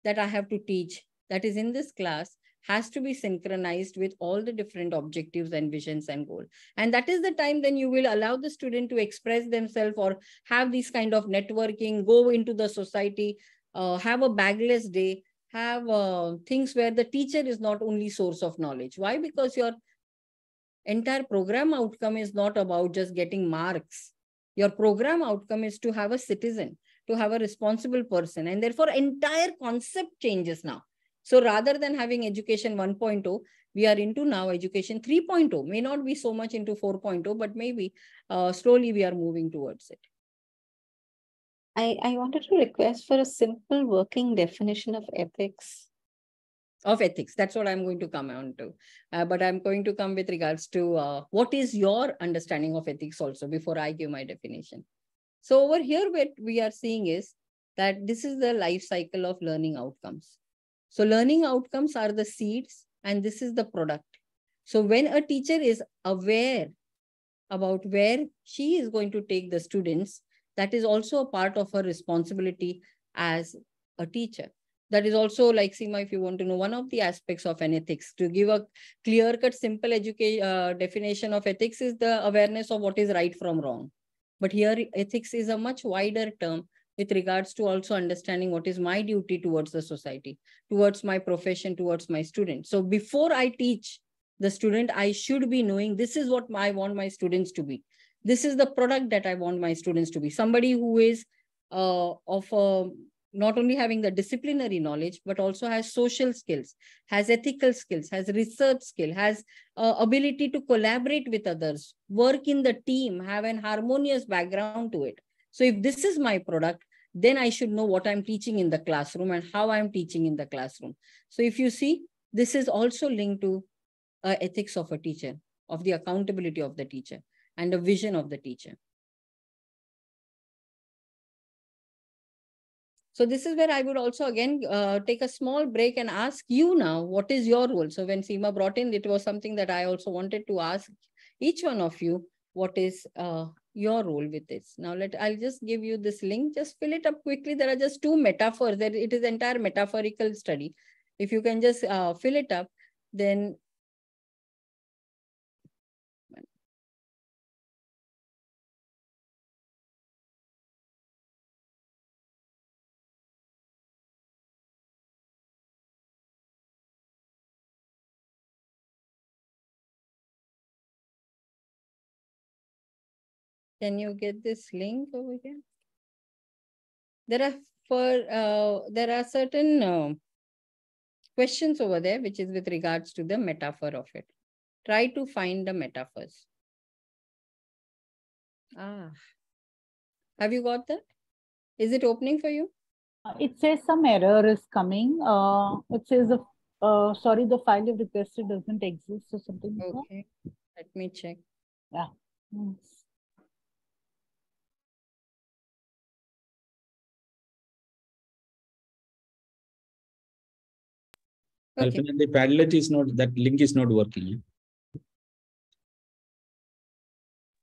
that I have to teach, that is in this class, has to be synchronized with all the different objectives and visions and goals. And that is the time then you will allow the student to express themselves or have this kind of networking, go into the society, have a bagless day, have things where the teacher is not only source of knowledge. Why? Because your entire program outcome is not about just getting marks. Your program outcome is to have a citizen, to have a responsible person. And therefore, entire concept changes now. So rather than having education 1.0, we are into now education 3.0. May not be so much into 4.0, but maybe slowly we are moving towards it. I wanted to request for a simple working definition of ethics. Of ethics, that's what I'm going to come on to. But I'm going to come with regards to what is your understanding of ethics also before I give my definition. So over here, what we are seeing is that this is the life cycle of learning outcomes. So learning outcomes are the seeds and this is the product. So when a teacher is aware about where she is going to take the students, that is also a part of her responsibility as a teacher. That is also like, Seema, if you want to know, one of the aspects of an ethics. To give a clear-cut, simple definition of ethics is the awareness of what is right from wrong. But here, ethics is a much wider term with regards to also understanding what is my duty towards the society, towards my profession, towards my student. So before I teach the student, I should be knowing this is what I want my students to be. This is the product that I want my students to be. Somebody who is not only having the disciplinary knowledge, but also has social skills, has ethical skills, has research skill, has ability to collaborate with others, work in the team, have an harmonious background to it. So if this is my product, then I should know what I'm teaching in the classroom and how I'm teaching in the classroom. So if you see, this is also linked to ethics of a teacher, of the accountability of the teacher and the vision of the teacher. So this is where I would also again take a small break and ask you now, what is your role? So when Seema brought in, it was something that I also wanted to ask each one of you, what is your role with this? Now I'll just give you this link, just fill it up quickly. There are just two metaphors, that it is entire metaphorical study. If you can just fill it up, then can you get this link over here? There are certain questions over there, which is with regards to the metaphor of it. Try to find the metaphors. Have you got that? Is it opening for you? It says some error is coming. It says, sorry, the file you've requested doesn't exist or something. Okay, let me check. Yeah. Okay. The Padlet is not, that link is not working.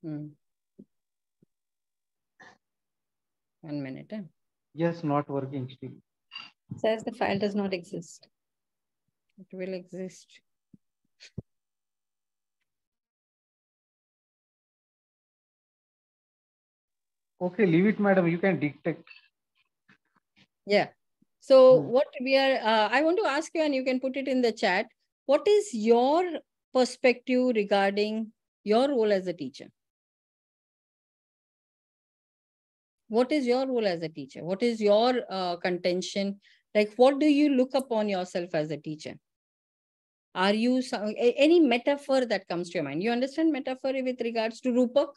1 minute. Yes, not working still. Says the file does not exist. It will exist. Okay, leave it, madam. You can dictate. Yeah. So what we are, I want to ask you, and you can put it in the chat. What is your perspective regarding your role as a teacher? What is your role as a teacher? What is your contention? Like, what do you look upon yourself as a teacher? Are you any metaphor that comes to your mind? You understand metaphor with regards to Rupak?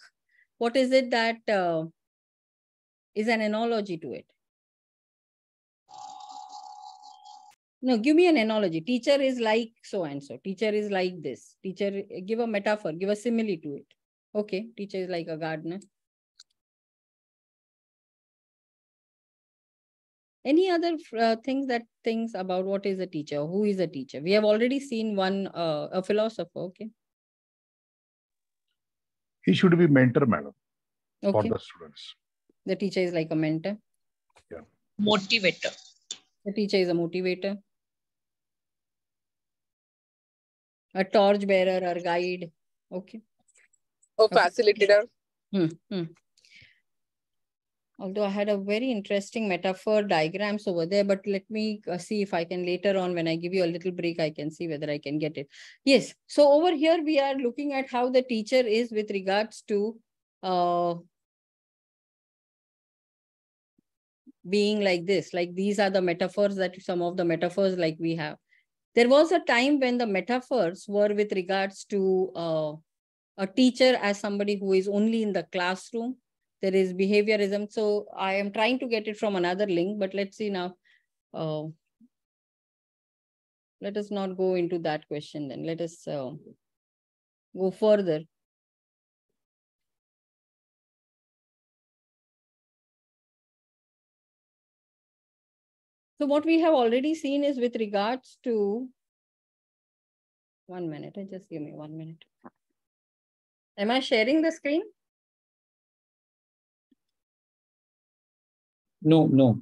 What is it that is an analogy to it? No, give me an analogy. Teacher is like so and so. Teacher is like this. Teacher, give a metaphor, give a simile to it. Okay, teacher is like a gardener. Any other things about what is a teacher? Who is a teacher? We have already seen one, a philosopher. Okay. He should be mentor, madam, okay. for the students. The teacher is like a mentor. Yeah. Motivator. The teacher is a motivator. A torch bearer or guide. Okay. A facilitator. Although I had a very interesting metaphor diagrams over there, but let me see if I can later on, when I give you a little break, I can see whether I can get it. Yes. So over here, we are looking at how the teacher is with regards to being like this. Like these are the metaphors, that some of the metaphors like we have. There was a time when the metaphors were with regards to a teacher as somebody who is only in the classroom. There is behaviorism. So I am trying to get it from another link, but let's see now. Let us not go into that question then. Let us go further. So what we have already seen is with regards to, 1 minute, just give me 1 minute. Am I sharing the screen? No.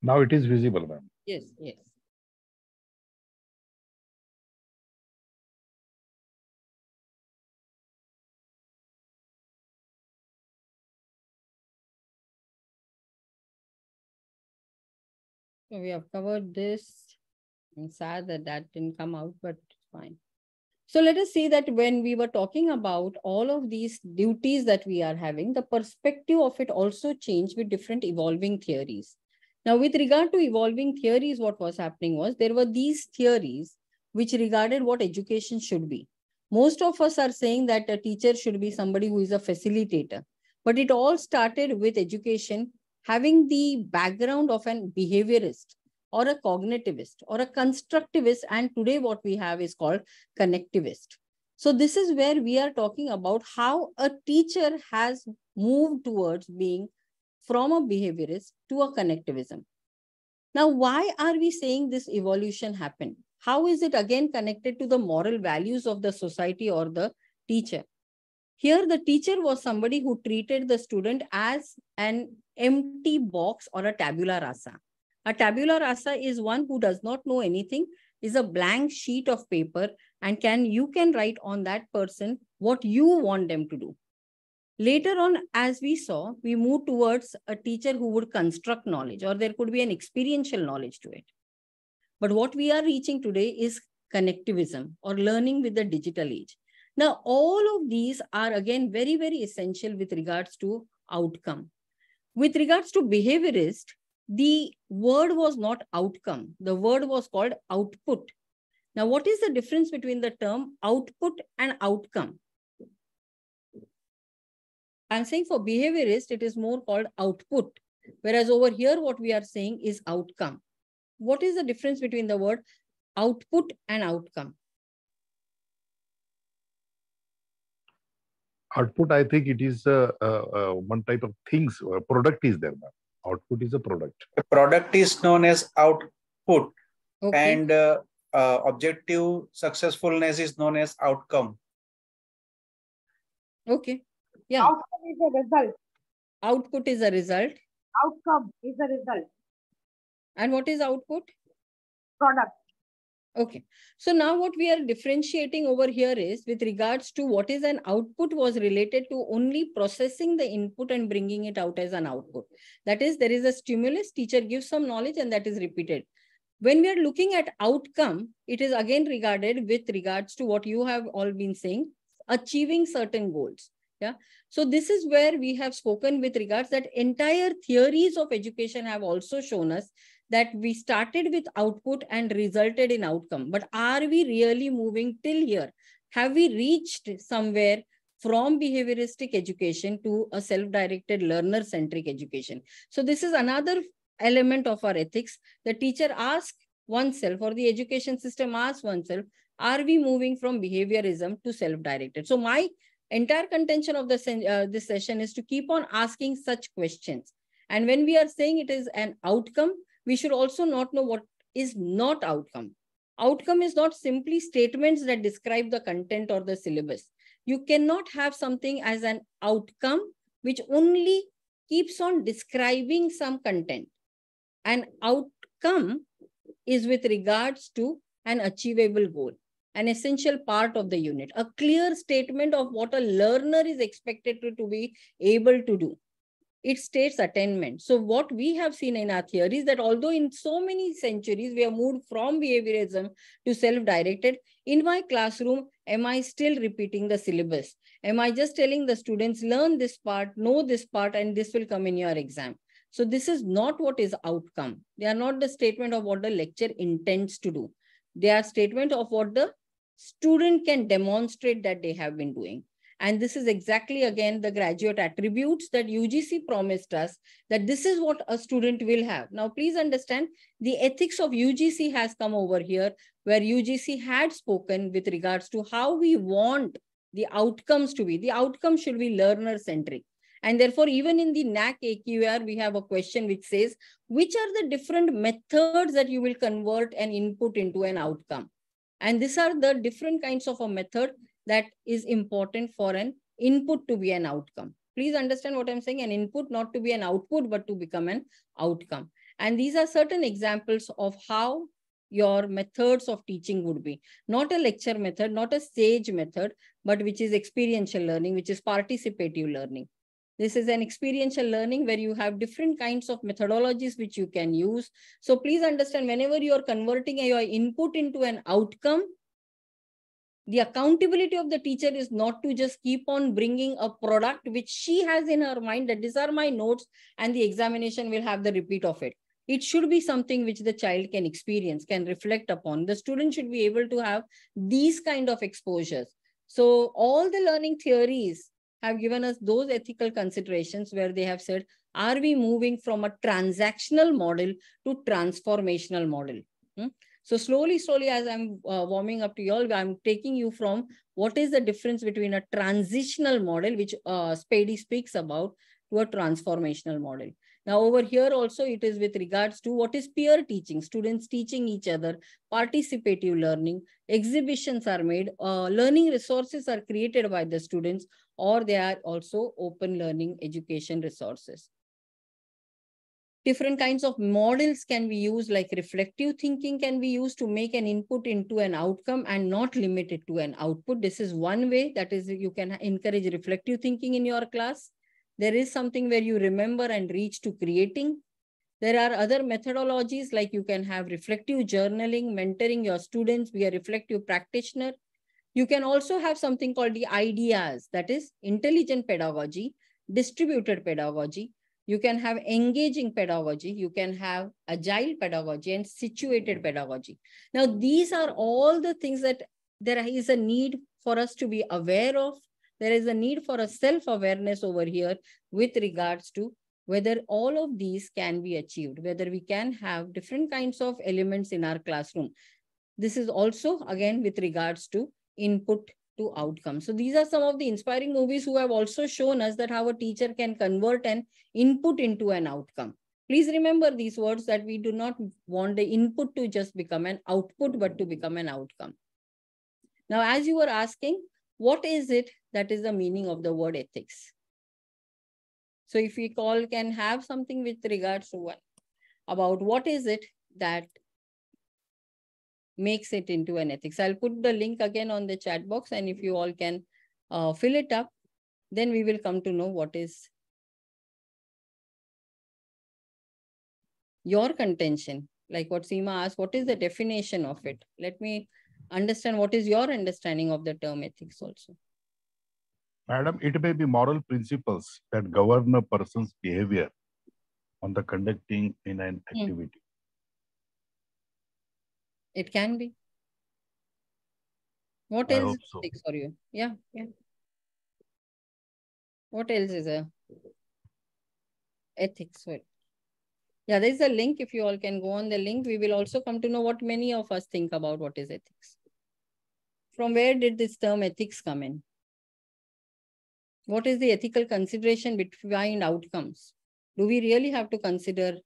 Now it is visible, ma'am. Yes, yes. So we have covered this. I'm sad that that didn't come out, but fine. So let us see that when we were talking about all of these duties that we are having, the perspective of it also changed with different evolving theories. Now, with regard to evolving theories, what was happening was there were these theories which regarded what education should be. Most of us are saying that a teacher should be somebody who is a facilitator, but it all started with education having the background of an behaviorist or a cognitivist or a constructivist, and today what we have is called connectivist. So this is where we are talking about how a teacher has moved towards being from a behaviorist to a connectivism. Now, why are we saying this evolution happened? How is it again connected to the moral values of the society or the teacher? Here, the teacher was somebody who treated the student as an empty box or a tabula rasa. A tabula rasa is one who does not know anything, is a blank sheet of paper, and you can write on that person what you want them to do. Later on, as we saw, we move towards a teacher who would construct knowledge, or there could be an experiential knowledge to it. But what we are reaching today is connectivism or learning with the digital age. Now, all of these are again very, very essential with regards to outcome. With regards to behaviorist, the word was not outcome. The word was called output. Now, what is the difference between the term output and outcome? I'm saying for behaviorist, it is more called output. Whereas over here, what we are saying is outcome. What is the difference between the word output and outcome? Output, I think it is one type of things. Product is there, ma'am. Output is a product. The product is known as output, okay. And objective successfulness is known as outcome. Okay. Yeah. Outcome is a result. Output is a result. Outcome is a result. And what is output? Product. Okay. So now what we are differentiating over here is with regards to what is an output was related to only processing the input and bringing it out as an output. That is, there is a stimulus, teacher gives some knowledge and that is repeated. When we are looking at outcome, it is again regarded with regards to what you have all been saying, achieving certain goals. Yeah. So this is where we have spoken with regards that entire theories of education have also shown us that we started with output and resulted in outcome. But are we really moving till here? Have we reached somewhere from behavioristic education to a self-directed learner-centric education? So this is another element of our ethics. The teacher asks oneself, or the education system asks oneself, are we moving from behaviorism to self-directed? So my entire contention of this session is to keep on asking such questions. And when we are saying it is an outcome, we should also not know what is not outcome. Outcome is not simply statements that describe the content or the syllabus. You cannot have something as an outcome which only keeps on describing some content. An outcome is with regards to an achievable goal, an essential part of the unit, a clear statement of what a learner is expected to be able to do. It states attainment. So what we have seen in our theory is that although in so many centuries we have moved from behaviorism to self-directed, in my classroom, am I still repeating the syllabus? Am I just telling the students, learn this part, know this part, and this will come in your exam? So this is not what is outcome. They are not the statement of what the lecture intends to do. They are statement of what the student can demonstrate that they have been doing. And this is exactly, again, the graduate attributes that UGC promised us, that this is what a student will have. Now, please understand, the ethics of UGC has come over here, where UGC had spoken with regards to how we want the outcomes to be. The outcome should be learner-centric. And therefore, even in the NAC AQR, we have a question which says, which are the different methods that you will convert an input into an outcome? And these are the different kinds of a method that is important for an input to be an outcome. Please understand what I'm saying, an input not to be an output, but to become an outcome. And these are certain examples of how your methods of teaching would be. Not a lecture method, not a sage method, but which is experiential learning, which is participative learning. This is an experiential learning where you have different kinds of methodologies which you can use. So please understand, whenever you are converting your input into an outcome, the accountability of the teacher is not to just keep on bringing a product which she has in her mind that these are my notes and the examination will have the repeat of it. It should be something which the child can experience, can reflect upon. The student should be able to have these kind of exposures. So all the learning theories have given us those ethical considerations where they have said, are we moving from a transactional model to transformational model? So slowly, as I'm warming up to you all, I'm taking you from what is the difference between a transitional model, which Spady speaks about, to a transformational model. Now over here also, it is with regards to what is peer teaching, students teaching each other, participative learning, exhibitions are made, learning resources are created by the students, or they are also open learning education resources. Different kinds of models can be used, like reflective thinking can be used to make an input into an outcome and not limit it to an output. This is one way, that is, you can encourage reflective thinking in your class. There is something where you remember and reach to creating. There are other methodologies, like you can have reflective journaling, mentoring your students, be a reflective practitioner. You can also have something called the ideas, that is intelligent pedagogy, distributed pedagogy. You can have engaging pedagogy, you can have agile pedagogy, and situated pedagogy. Now, these are all the things that there is a need for us to be aware of. There is a need for a self-awareness over here with regards to whether all of these can be achieved, whether we can have different kinds of elements in our classroom. This is also, again, with regards to input to outcome. So these are some of the inspiring movies who have also shown us that how a teacher can convert an input into an outcome. Please remember these words, that we do not want the input to just become an output, but to become an outcome. Now, as you were asking, what is it that is the meaning of the word ethics? So if we can have something with regards to about what is it that makes it into an ethics. I'll put the link again on the chat box, and if you all can fill it up, then we will come to know what is your contention. Like what Seema asked, what is the definition of it? Let me understand what is your understanding of the term ethics also. Madam, it may be moral principles that govern a person's behavior on the conducting in an activity. It can be. What else is ethics for you? Yeah. What else is a ethics for? Yeah, there's a link. If you all can go on the link, we will also come to know what many of us think about what is ethics. From where did this term ethics come in? What is the ethical consideration behind outcomes? Do we really have to consider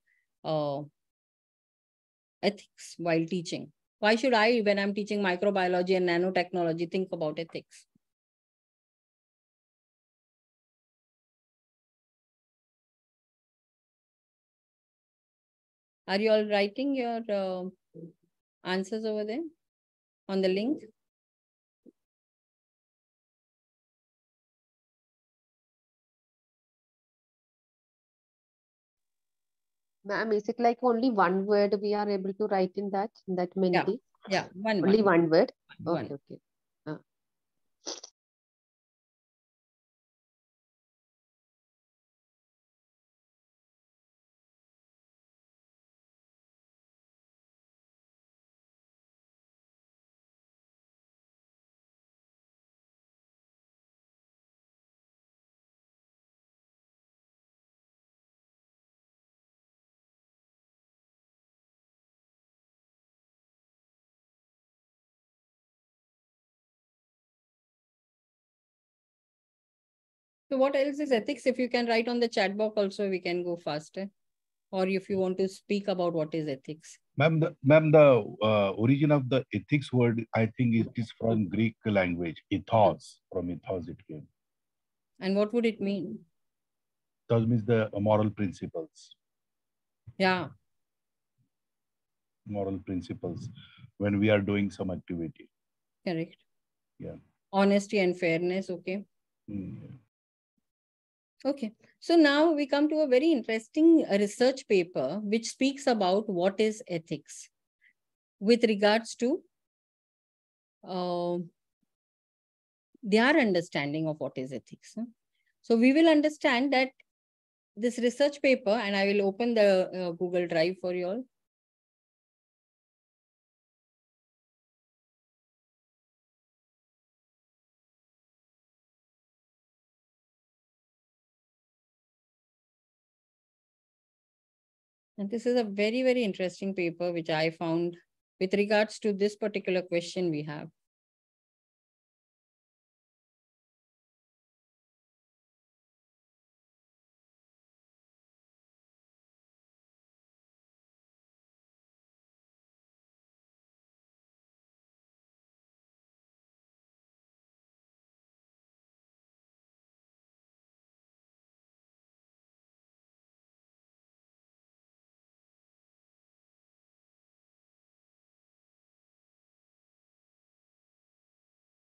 ethics while teaching? Why should I, when I'm teaching microbiology and nanotechnology, think about ethics? Are you all writing your answers over there on the link? Ma'am, is it like only one word we are able to write in that many? Yeah, only one word. One. Okay. So what else is ethics? If you can write on the chat box also, we can go faster. Or if you want to speak about what is ethics. Ma'am, the origin of the ethics word, I think it is from Greek language, ethos. From ethos it came. And what would it mean? Ethos means the moral principles. Yeah. moral principles when we are doing some activity. Correct. Yeah. Honesty and fairness. Okay. Mm. Okay. So now we come to a very interesting research paper which speaks about what is ethics with regards to their understanding of what is ethics. So we will understand that this research paper, and I will open the Google Drive for you all. And this is a very, very interesting paper which I found with regards to this particular question we have.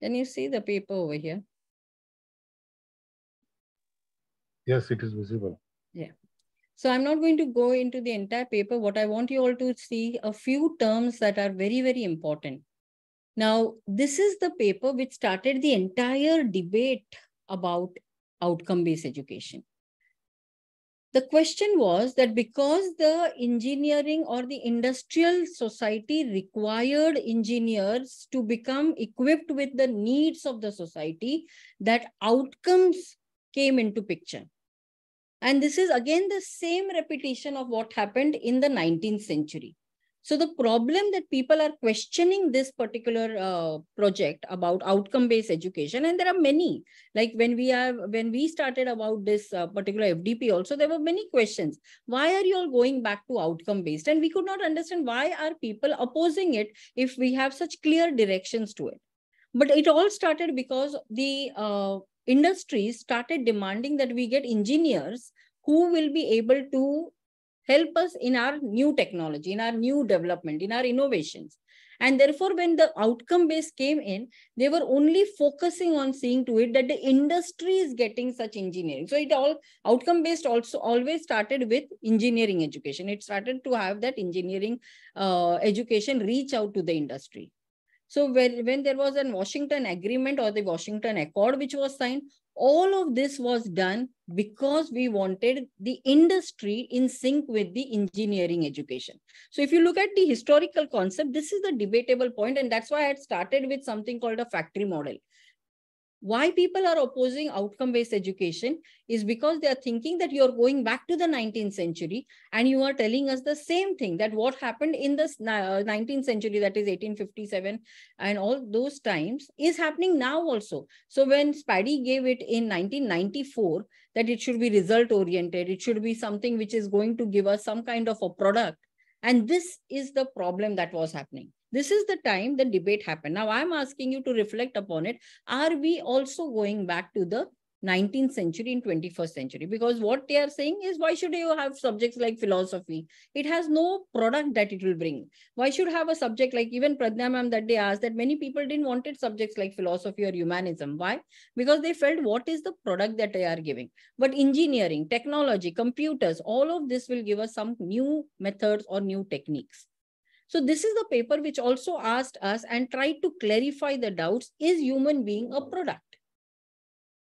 Can you see the paper over here? Yes, it is visible. Yeah. So I'm not going to go into the entire paper. What I want you all to see a few terms that are very, very important. Now, this is the paper which started the entire debate about outcome-based education. The question was that because the engineering or the industrial society required engineers to become equipped with the needs of the society, that outcomes came into picture. And this is again the same repetition of what happened in the 19th century. So the problem that people are questioning this particular project about outcome-based education, and there are many, like when we started about this particular FDP also, there were many questions. Why are you all going back to outcome-based? And we could not understand why are people opposing it if we have such clear directions to it. But it all started because the industries started demanding that we get engineers who will be able to help us in our new technology, in our new development, in our innovations. And therefore, when the outcome-based came in, they were only focusing on seeing to it that the industry is getting such engineering. So it all outcome-based also always started with engineering education. It started to have that engineering education reach out to the industry. So when there was a Washington Agreement or the Washington Accord which was signed, all of this was done because we wanted the industry in sync with the engineering education. So if you look at the historical concept, this is the debatable point, and that's why I had started with something called a factory model. Why people are opposing outcome-based education is because they are thinking that you're going back to the 19th century and you are telling us the same thing, that what happened in the 19th century, that is 1857 and all those times, is happening now also. So when Spady gave it in 1994, that it should be result-oriented, it should be something which is going to give us some kind of a product. And this is the problem that was happening. This is the time the debate happened. Now, I'm asking you to reflect upon it. Are we also going back to the 19th century in 21st century? Because what they are saying is, why should you have subjects like philosophy? It has no product that it will bring. Why should have a subject like, even Pradnya ma'am that they asked, that many people didn't wanted subjects like philosophy or humanism. Why? Because they felt, what is the product that they are giving? But engineering, technology, computers, all of this will give us some new methods or new techniques. So this is the paper which also asked us and tried to clarify the doubts, is human being a product?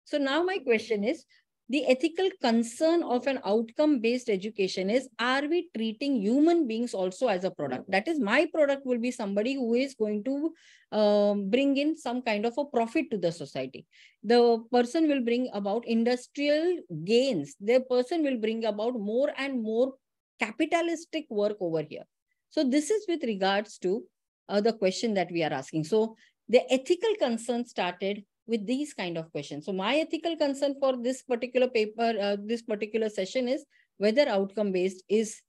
So now my question is, the ethical concern of an outcome-based education is, are we treating human beings also as a product? That is, my product will be somebody who is going to bring in some kind of a profit to the society. The person will bring about industrial gains. The person will bring about more and more capitalistic work over here. So this is with regards to the question that we are asking. So the ethical concern started with these kind of questions. So my ethical concern for this particular paper, this particular session is whether outcome-based is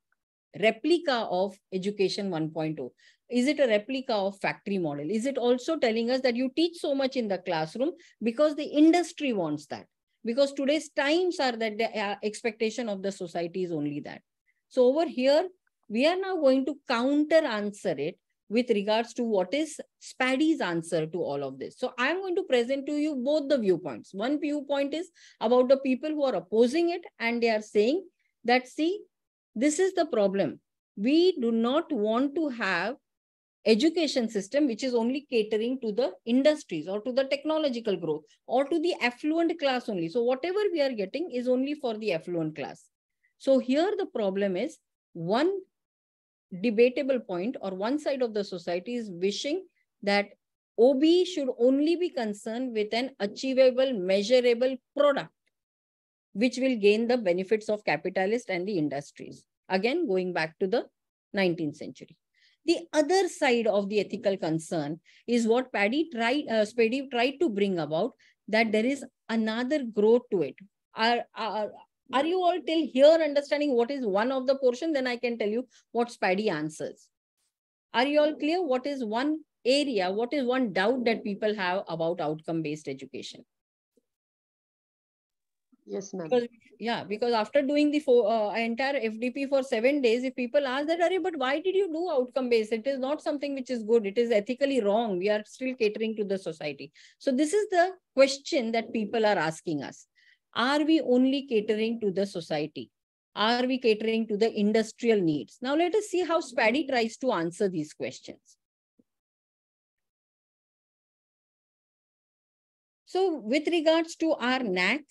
replica of education 1.0. Is it a replica of factory model? Is it also telling us that you teach so much in the classroom because the industry wants that? Because today's times are that the expectation of the society is only that. So over here, we are now going to counter answer it with regards to what is SPADI's answer to all of this. So I'm going to present to you both the viewpoints. One viewpoint is about the people who are opposing it, and they are saying that, see, this is the problem. We do not want to have education system which is only catering to the industries or to the technological growth or to the affluent class only. So whatever we are getting is only for the affluent class. So here the problem is, one debatable point or one side of the society is wishing that OB should only be concerned with an achievable, measurable product which will gain the benefits of capitalists and the industries. Again, going back to the 19th century. The other side of the ethical concern is what SPADI tried to bring about, that there is another growth to it. Are you all till here understanding what is one of the portion? Then I can tell you what SPADI answers. Are you all clear? What is one area? What is one doubt that people have about outcome-based education? Yes, ma'am. Because after doing the entire FDP for 7 days, if people ask that, but why did you do outcome-based? It is not something which is good. It is ethically wrong. We are still catering to the society. So this is the question that people are asking us. Are we only catering to the society? Are we catering to the industrial needs? Now let us see how SPADI tries to answer these questions. So with regards to our NAC,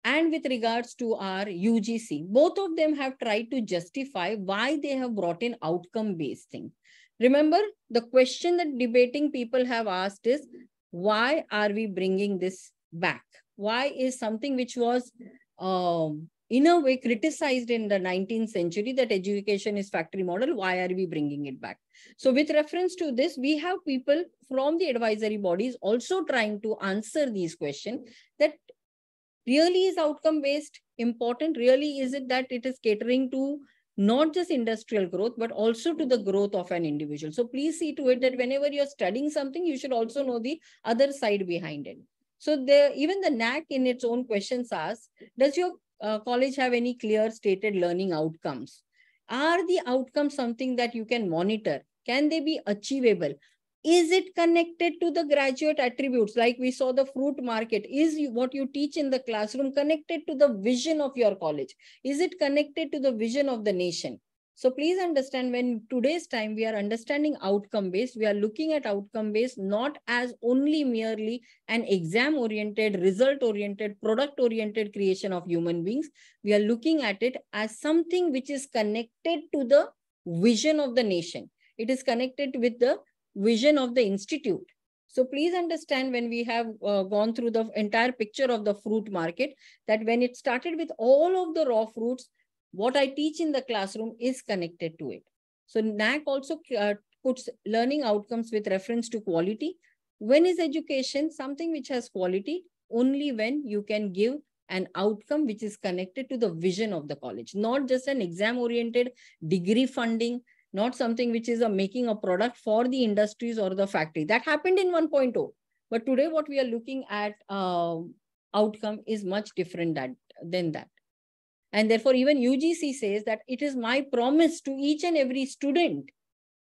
and with regards to our UGC, both of them have tried to justify why they have brought in outcome-based thing. Remember, the question that debating people have asked is, why are we bringing this back? Why is something which was, in a way, criticized in the 19th century, that education is factory model, why are we bringing it back? So with reference to this, we have people from the advisory bodies also trying to answer these questions, that really is outcome-based important? Really is it that it is catering to not just industrial growth, but also to the growth of an individual? So please see to it that whenever you're studying something, you should also know the other side behind it. So even the NAC in its own questions asks, does your college have any clear stated learning outcomes? Are the outcomes something that you can monitor? Can they be achievable? Is it connected to the graduate attributes? Like we saw the fruit market. Is what you teach in the classroom connected to the vision of your college? Is it connected to the vision of the nation? So please understand, when today's time we are understanding outcome-based, we are looking at outcome-based not as only merely an exam-oriented, result-oriented, product-oriented creation of human beings. We are looking at it as something which is connected to the vision of the nation. It is connected with the vision of the institute. So please understand, when we have gone through the entire picture of the fruit market, that when it started with all of the raw fruits, what I teach in the classroom is connected to it. So NAC also puts learning outcomes with reference to quality. When is education something which has quality? Only when you can give an outcome which is connected to the vision of the college, not just an exam-oriented degree funding, not something which is making a product for the industries or the factory. That happened in 1.0. But today what we are looking at outcome is much different than that. And therefore even UGC says that it is my promise to each and every student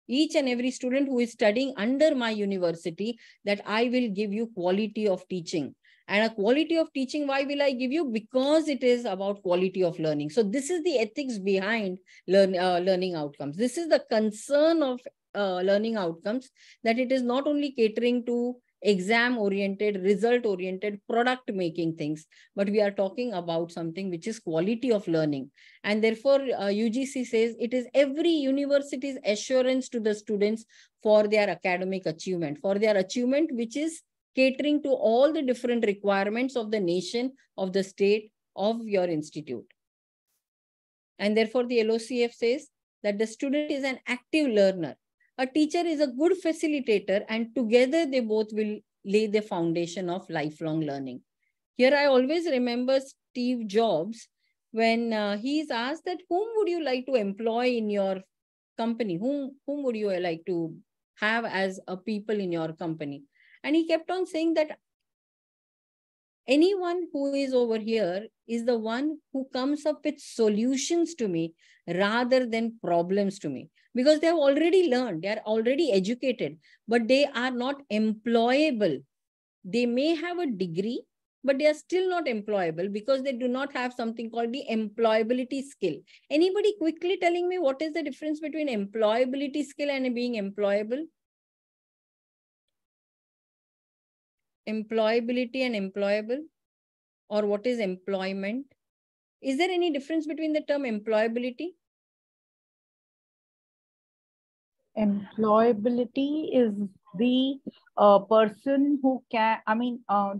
who is studying under my university, that I will give you quality of teaching. And a quality of teaching, why will I give you? Because it is about quality of learning. So this is the ethics behind learning outcomes. This is the concern of learning outcomes, that it is not only catering to exam-oriented, result-oriented, product-making things, but we are talking about something which is quality of learning. And therefore, UGC says it is every university's assurance to the students for their academic achievement, which is catering to all the different requirements of the nation, of the state, of your institute. And therefore, the LOCF says that the student is an active learner. A teacher is a good facilitator, and together they both will lay the foundation of lifelong learning. Here I always remember Steve Jobs when he is asked that whom would you like to employ in your company? Whom would you like to have as a people in your company? And he kept on saying that Anyone who is over here is the one who comes up with solutions to me rather than problems to me, because they have already learned, they are already educated, but they are not employable. They may have a degree, but they are still not employable because they do not have something called the employability skill. Anybody quickly telling me what is the difference between employability skill and being employable? Employability and employable, or what is employment? Is there any difference between the term employability? Employability is the person who can,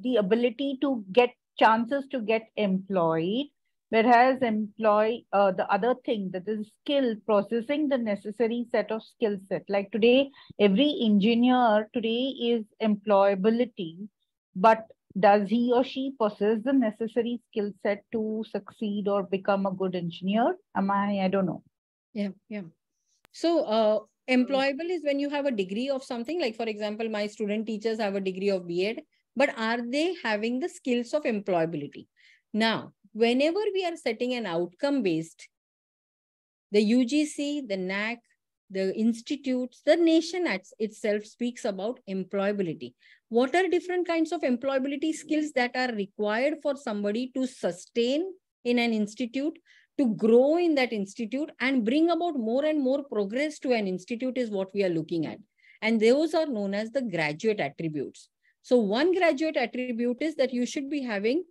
the ability to get chances to get employed, whereas the other thing, that is skill, processing the necessary set of skill set. Like today, every engineer today is employability, but does he or she possess the necessary skill set to succeed or become a good engineer? I don't know. Yeah, yeah. So employable is when you have a degree of something. Like, for example, my student teachers have a degree of VIII, but are they having the skills of employability? Now, whenever we are setting an outcome-based, the UGC, the NAC, the institutes, the nation itself speaks about employability. What are different kinds of employability skills that are required for somebody to sustain in an institute, to grow in that institute and bring about more and more progress to an institute is what we are looking at. And those are known as the graduate attributes. So one graduate attribute is that you should be having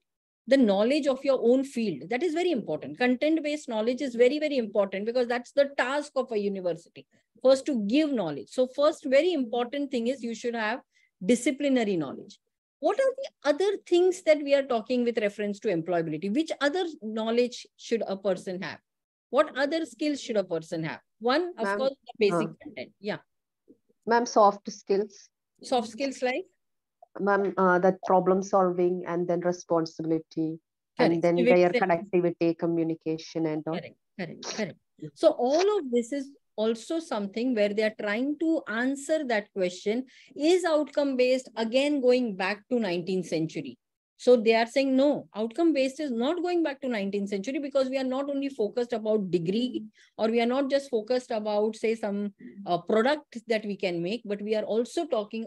the knowledge of your own field. That is very important. Content-based knowledge is very, very important because that's the task of a university. First, to give knowledge. So first, very important thing is you should have disciplinary knowledge. What are the other things that we are talking with reference to employability? Which other knowledge should a person have? What other skills should a person have? One, of course, the basic content. Yeah. Ma'am, soft skills. Soft skills like? Ma'am, that problem solving and then responsibility. Correct. And then Civic their sense. connectivity, communication and all. Correct. So all of this is also something where they are trying to answer that question, is outcome based again going back to 19th century? So they are saying no, outcome based is not going back to 19th century because we are not only focused about degree, or we are not just focused about, say, some product that we can make, but we are also talking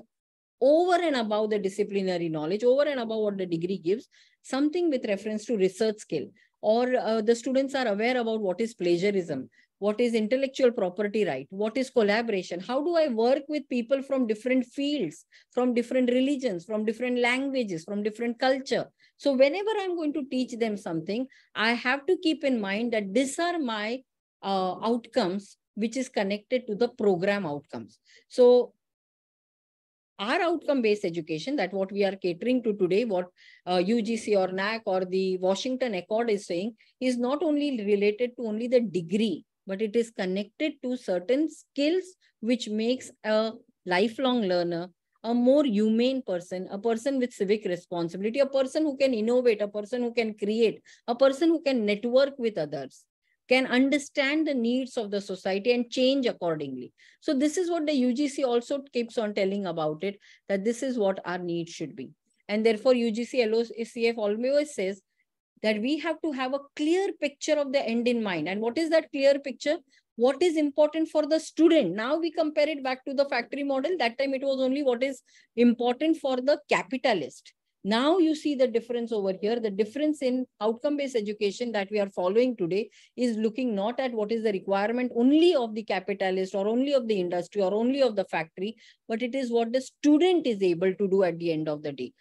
over and above the disciplinary knowledge, over and above what the degree gives, something with reference to research skill. Or the students are aware about what is plagiarism, what is intellectual property right, what is collaboration, how do I work with people from different fields, from different religions, from different languages, from different culture. So whenever I'm going to teach them something, I have to keep in mind that these are my outcomes, which is connected to the program outcomes. So our outcome-based education, that what we are catering to today, what UGC or NAC or the Washington Accord is saying, is not only related to only the degree, but it is connected to certain skills which makes a lifelong learner, a more humane person, a person with civic responsibility, a person who can innovate, a person who can create, a person who can network with others, can understand the needs of the society and change accordingly. So this is what the UGC also keeps on telling about it, that this is what our needs should be. And therefore UGC LOCF always says that we have to have a clear picture of the end in mind. And what is that clear picture? What is important for the student? Now we compare it back to the factory model. That time it was only what is important for the capitalist. Now you see the difference over here. The difference in outcome-based education that we are following today is looking not at what is the requirement only of the capitalist or only of the industry or only of the factory, but it is what the student is able to do at the end of the day.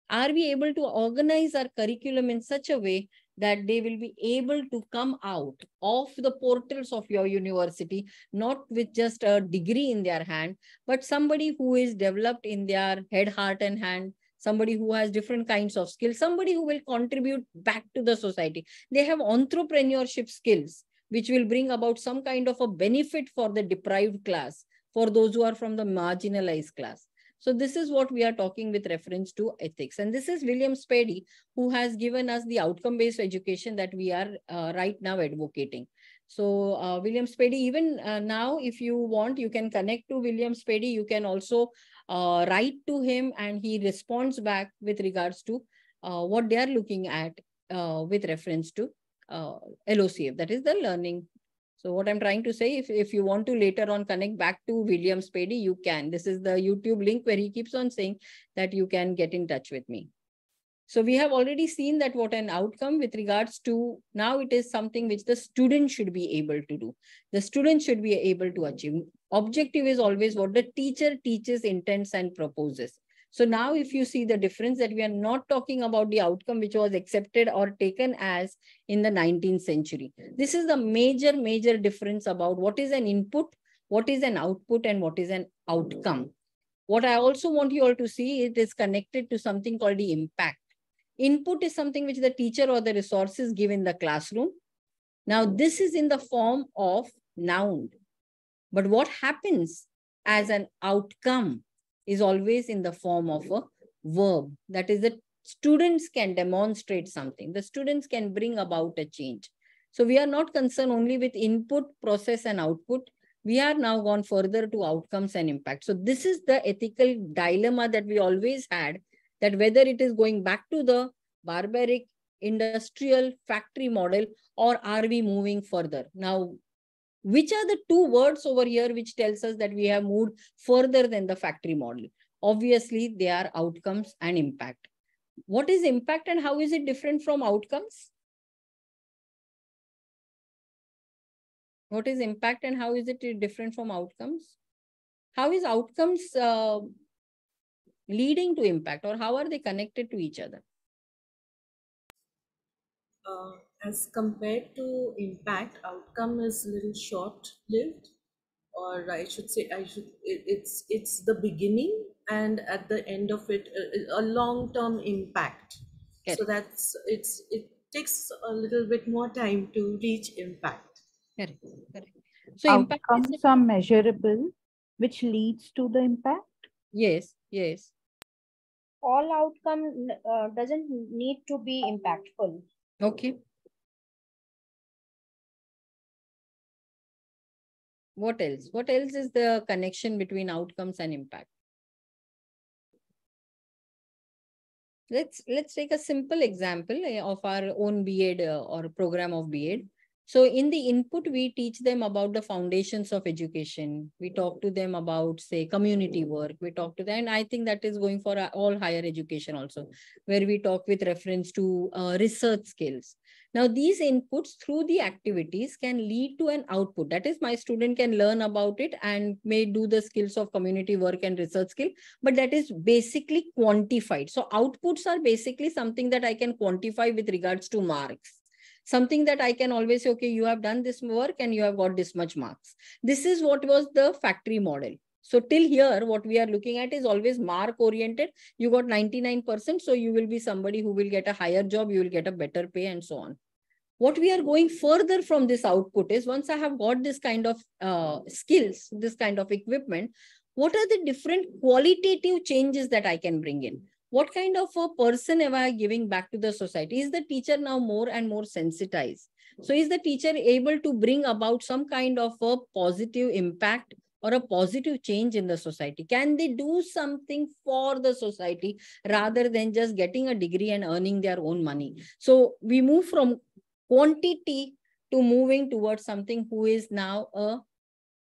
Are we able to organize our curriculum in such a way that they will be able to come out of the portals of your university, not with just a degree in their hand, but somebody who is developed in their head, heart, and hand, somebody who has different kinds of skills, somebody who will contribute back to the society. They have entrepreneurship skills, which will bring about some kind of a benefit for the deprived class, for those who are from the marginalized class. So this is what we are talking with reference to ethics. And this is William Spady, who has given us the outcome-based education that we are right now advocating. So William Spady, even now, if you want, you can connect to William Spady. You can also write to him and he responds back with regards to what they are looking at with reference to LOCF, that is the learning. So what I'm trying to say, if you want to later on connect back to William Spady, you can. This is the YouTube link where he keeps on saying that you can get in touch with me. So we have already seen that what an outcome with regards to, now it is something which the student should be able to do. The student should be able to achieve. Objective is always what the teacher teaches, intends and proposes. So now if you see the difference, that we are not talking about the outcome which was accepted or taken as in the 19th century. This is the major difference about what is an input, what is an output and what is an outcome. What I also want you all to see, it is connected to something called the impact. Input is something which the teacher or the resources give in the classroom. Now this is in the form of noun. But what happens as an outcome is always in the form of a verb. That is, the students can demonstrate something. The students can bring about a change. So we are not concerned only with input, process and output. We are now gone further to outcomes and impact. So this is the ethical dilemma that we always had, that whether it is going back to the barbaric industrial factory model or are we moving further? Now, which are the two words over here which tells us that we have moved further than the factory model? Obviously, they are outcomes and impact. What is impact and how is it different from outcomes? What is impact and how is it different from outcomes? How is outcomes leading to impact, or how are they connected to each other? As compared to impact, outcome is a little short-lived, or I should say, it's the beginning and at the end of it, a long-term impact. Correct. So it takes a little bit more time to reach impact. Correct. So outcomes are measurable, which leads to the impact. Yes. All outcome doesn't need to be impactful. Okay. What else? What else is the connection between outcomes and impact? Let's take a simple example of our own B.Ed or program of B.Ed. So in the input, we teach them about the foundations of education. We talk to them about, say, community work. We talk to them, and I think that is going for all higher education also, where we talk with reference to research skills. Now, these inputs through the activities can lead to an output. That is, my student can learn about it and may do the skills of community work and research skill, but that is basically quantified. So outputs are basically something that I can quantify with regards to marks. Something that I can always say, okay, you have done this work and you have got this much marks. This is what was the factory model. So till here, what we are looking at is always mark oriented. You got 99%, so you will be somebody who will get a higher job, you will get a better pay and so on. What we are going further from this output is, once I have got this kind of skills, this kind of equipment, what are the different qualitative changes that I can bring in? What kind of a person am I giving back to the society? Is the teacher now more and more sensitized? So is the teacher able to bring about some kind of a positive impact or a positive change in the society? Can they do something for the society rather than just getting a degree and earning their own money? So we move from quantity to moving towards something who is now a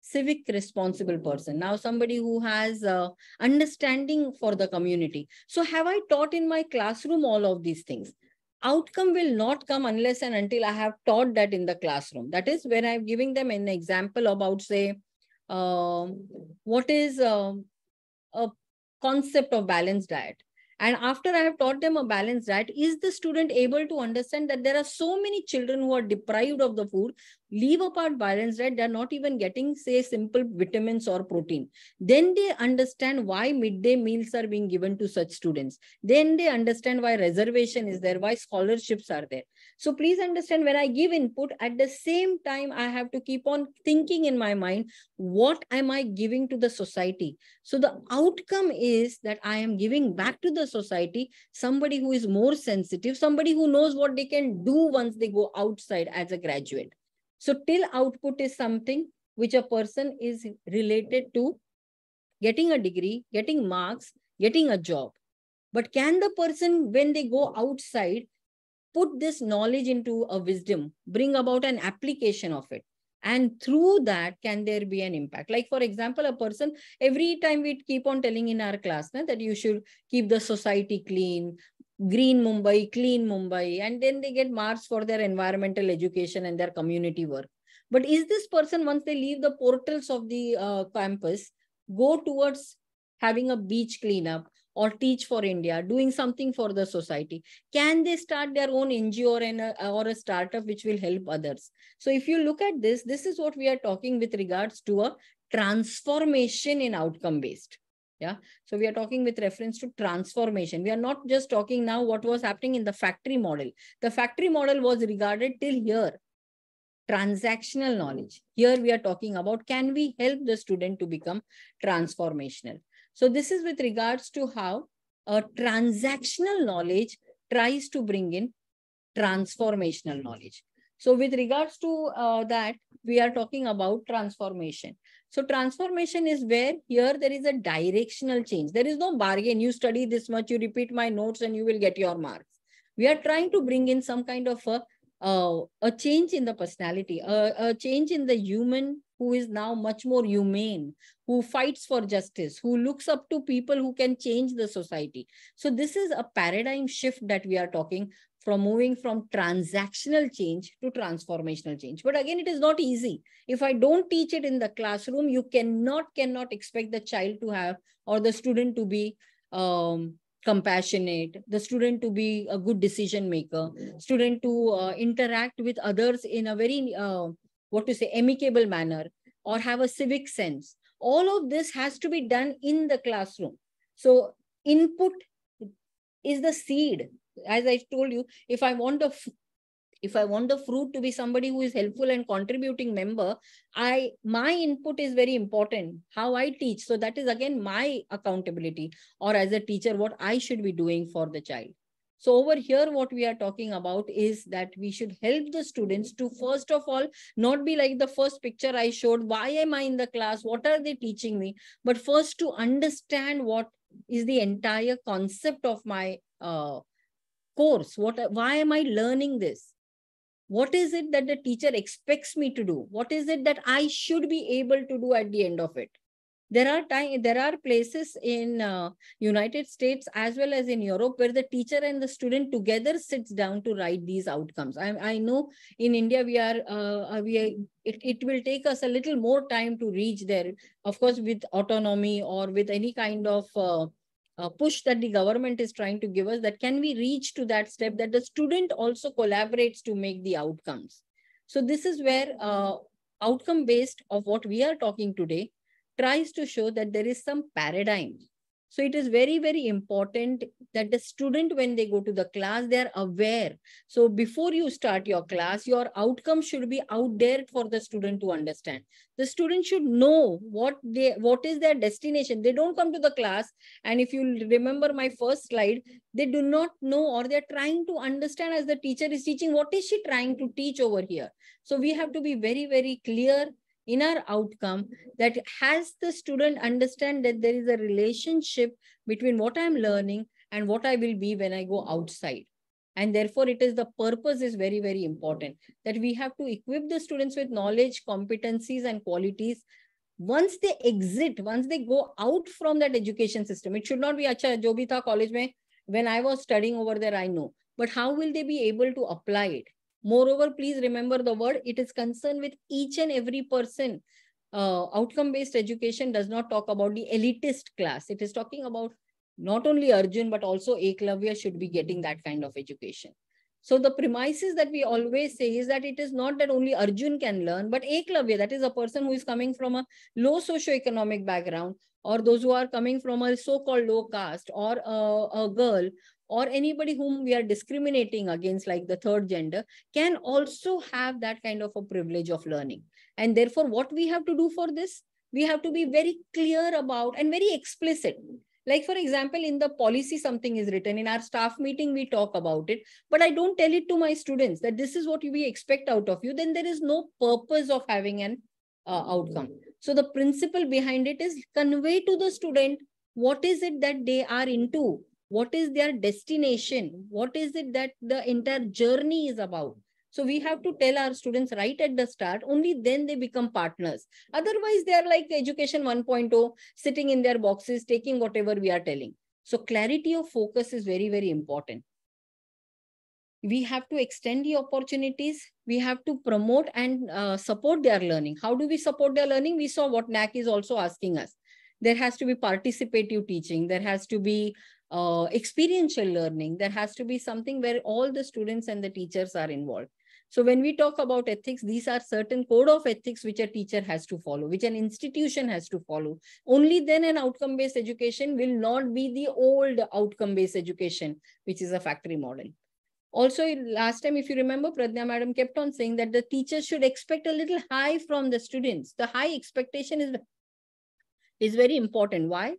civic responsible person, now somebody who has understanding for the community. So have I taught in my classroom all of these things? Outcome will not come unless and until I have taught that in the classroom. That is when I'm giving them an example about, say, what is a concept of balanced diet. And after I have taught them a balanced diet, is the student able to understand that there are so many children who are deprived of the food? Leave apart balanced diet, they are not even getting, say, simple vitamins or protein. Then they understand why midday meals are being given to such students. Then they understand why reservation is there, why scholarships are there. So please understand, when I give input, at the same time, I have to keep on thinking in my mind, what am I giving to the society? So the outcome is that I am giving back to the society somebody who is more sensitive, somebody who knows what they can do once they go outside as a graduate. So till output is something which a person is related to getting a degree, getting marks, getting a job. But can the person, when they go outside, put this knowledge into a wisdom, bring about an application of it? And through that, can there be an impact? Like, for example, a person, every time we keep on telling in our class that you should keep the society clean, green Mumbai, clean Mumbai, and then they get marks for their environmental education and their community work. But is this person, once they leave the portals of the campus, go towards having a beach cleanup or Teach for India, doing something for the society? Can they start their own NGO or a startup which will help others? So if you look at this, this is what we are talking with regards to a transformation in outcome-based. Yeah. So we are talking with reference to transformation. We are not just talking now what was happening in the factory model. The factory model was regarded till here, transactional knowledge. Here we are talking about, can we help the student to become transformational? So this is with regards to how a transactional knowledge tries to bring in transformational knowledge. So with regards to that, we are talking about transformation. So transformation is where here there is a directional change. There is no bargain. You study this much, you repeat my notes and you will get your marks. We are trying to bring in some kind of a change in the personality, a change in the human who is now much more humane, who fights for justice, who looks up to people who can change the society. So this is a paradigm shift that we are talking from, moving from transactional change to transformational change. But again, it is not easy. If I don't teach it in the classroom, you cannot expect the child to have, or the student to be compassionate, the student to be a good decision maker, student to interact with others in a very, amicable manner, or have a civic sense. All of this has to be done in the classroom. So input is the seed. As I told you, if I want the fruit to be somebody who is helpful and contributing member, my input is very important, how I teach. So that is again my accountability, or as a teacher, what I should be doing for the child. So over here, what we are talking about is that we should help the students to, first of all, not be like the first picture I showed, why am I in the class, what are they teaching me, but first to understand what is the entire concept of my course. Why am I learning this? What is it that the teacher expects me to do? What is it that I should be able to do at the end of it? There are places in United States as well as in Europe where the teacher and the student together sits down to write these outcomes. I know in India it will take us a little more time to reach there. Of course, with autonomy or with any kind of push that the government is trying to give us, that can we reach to that step that the student also collaborates to make the outcomes. So this is where outcome based of what we are talking today tries to show that there is some paradigm. So it is very, very important that the student, when they go to the class, they are aware. So before you start your class, your outcome should be out there for the student to understand. The student should know what is their destination. They don't come to the class, and if you remember my first slide, they do not know, or they're trying to understand as the teacher is teaching, what is she trying to teach over here. So we have to be very, very clear in our outcome, that has the student understand that there is a relationship between what I'm learning and what I will be when I go outside. And therefore, the purpose is very, very important, that we have to equip the students with knowledge, competencies, and qualities. Once they exit, once they go out from that education system, it should not be, acha, jo bhi tha college mein, when I was studying over there, I know. But how will they be able to apply it? Moreover, please remember the word, it is concerned with each and every person. Outcome-based education does not talk about the elitist class. It is talking about not only Arjun, but also Eklavya should be getting that kind of education. So the premises that we always say is that it is not that only Arjun can learn, but Eklavya, that is a person who is coming from a low socioeconomic background, or those who are coming from a so-called low caste, or a girl, or anybody whom we are discriminating against, like the third gender, can also have that kind of a privilege of learning. And therefore, what we have to do for this, we have to be very clear about and very explicit. Like, for example, in the policy, something is written. In our staff meeting, we talk about it, but I don't tell it to my students that this is what we expect out of you. Then there is no purpose of having an outcome. So the principle behind it is convey to the student what is it that they are into, What is their destination? What is it that the entire journey is about? So we have to tell our students right at the start, only then they become partners. Otherwise, they are like education 1.0, sitting in their boxes, taking whatever we are telling. So clarity of focus is very, very important. We have to extend the opportunities. We have to promote and support their learning. How do we support their learning? We saw what NAC is also asking us. There has to be participative teaching. There has to be experiential learning. There has to be something where all the students and the teachers are involved. So when we talk about ethics, these are certain code of ethics which a teacher has to follow, which an institution has to follow. Only then an outcome-based education will not be the old outcome-based education, which is a factory model. Also, last time, if you remember, Pradnya madam kept on saying that the teachers should expect a little high from the students. The high expectation is very important. Why?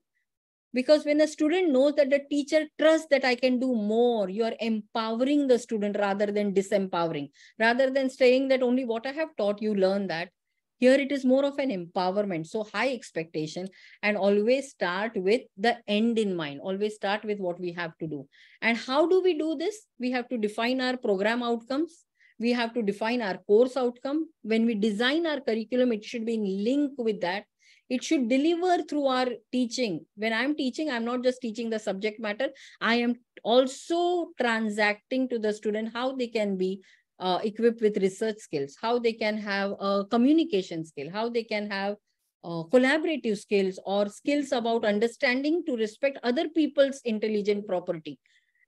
Because when a student knows that the teacher trusts that I can do more, you are empowering the student rather than disempowering. Rather than saying that only what I have taught you, learn that. Here it is more of an empowerment. So high expectation, and always start with the end in mind. Always start with what we have to do. And how do we do this? We have to define our program outcomes. We have to define our course outcome. When we design our curriculum, it should be in link with that. It should deliver through our teaching. When I'm teaching, I'm not just teaching the subject matter. I am also transacting to the student how they can be equipped with research skills, how they can have a communication skill, how they can have collaborative skills or skills about understanding to respect other people's intelligent property.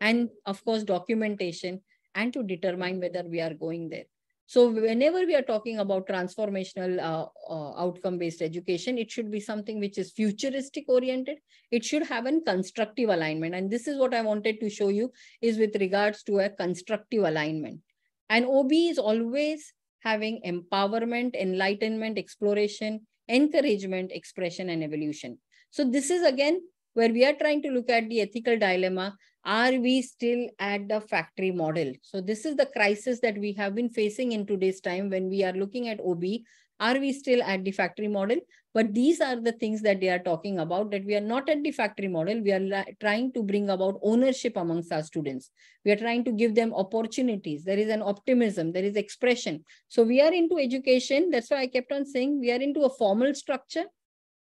And of course, documentation, and to determine whether we are going there. So whenever we are talking about transformational outcome-based education, it should be something which is futuristic oriented. It should have a constructive alignment. And this is what I wanted to show you is with regards to a constructive alignment. And OB is always having empowerment, enlightenment, exploration, encouragement, expression, and evolution. So this is again where we are trying to look at the ethical dilemma. Are we still at the factory model? So this is the crisis that we have been facing in today's time when we are looking at OB. Are we still at the factory model? But these are the things that they are talking about, that we are not at the factory model. We are trying to bring about ownership amongst our students. We are trying to give them opportunities. There is an optimism, there is expression. So we are into education. That's why I kept on saying we are into a formal structure,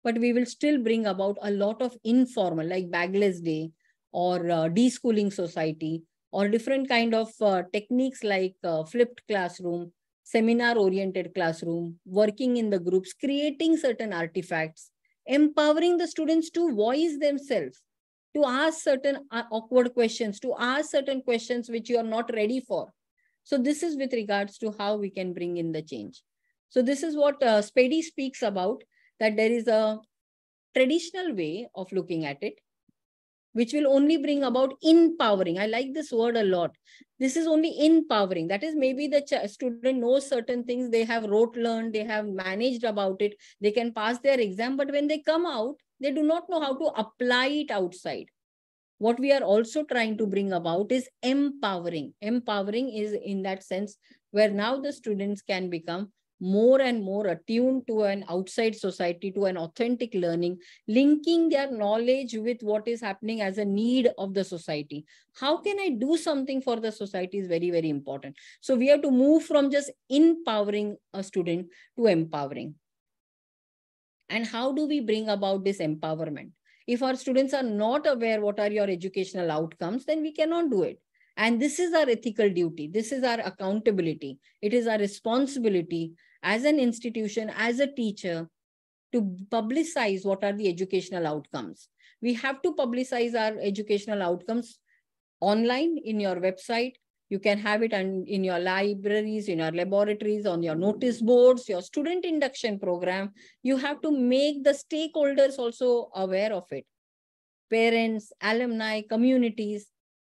but we will still bring about a lot of informal, like Bagless Day, or de-schooling society, or different kind of techniques like flipped classroom, seminar-oriented classroom, working in the groups, creating certain artifacts, empowering the students to voice themselves, to ask certain awkward questions, to ask certain questions which you are not ready for. So this is with regards to how we can bring in the change. So this is what Spady speaks about, that there is a traditional way of looking at it, which will only bring about empowering. I like this word a lot. This is only empowering. That is, maybe the student knows certain things, they have rote learned, they have managed about it, they can pass their exam, but when they come out, they do not know how to apply it outside. What we are also trying to bring about is empowering. Empowering is in that sense where now the students can become more and more attuned to an outside society, to an authentic learning, linking their knowledge with what is happening as a need of the society. How can I do something for the society is very, very important. So we have to move from just empowering a student to empowering. And how do we bring about this empowerment? If our students are not aware what are your educational outcomes, then we cannot do it. And this is our ethical duty. This is our accountability. It is our responsibility as an institution, as a teacher, to publicize what are the educational outcomes. We have to publicize our educational outcomes online in your website. You can have it in your libraries, in your laboratories, on your notice boards, your student induction program. You have to make the stakeholders also aware of it. Parents, alumni, communities.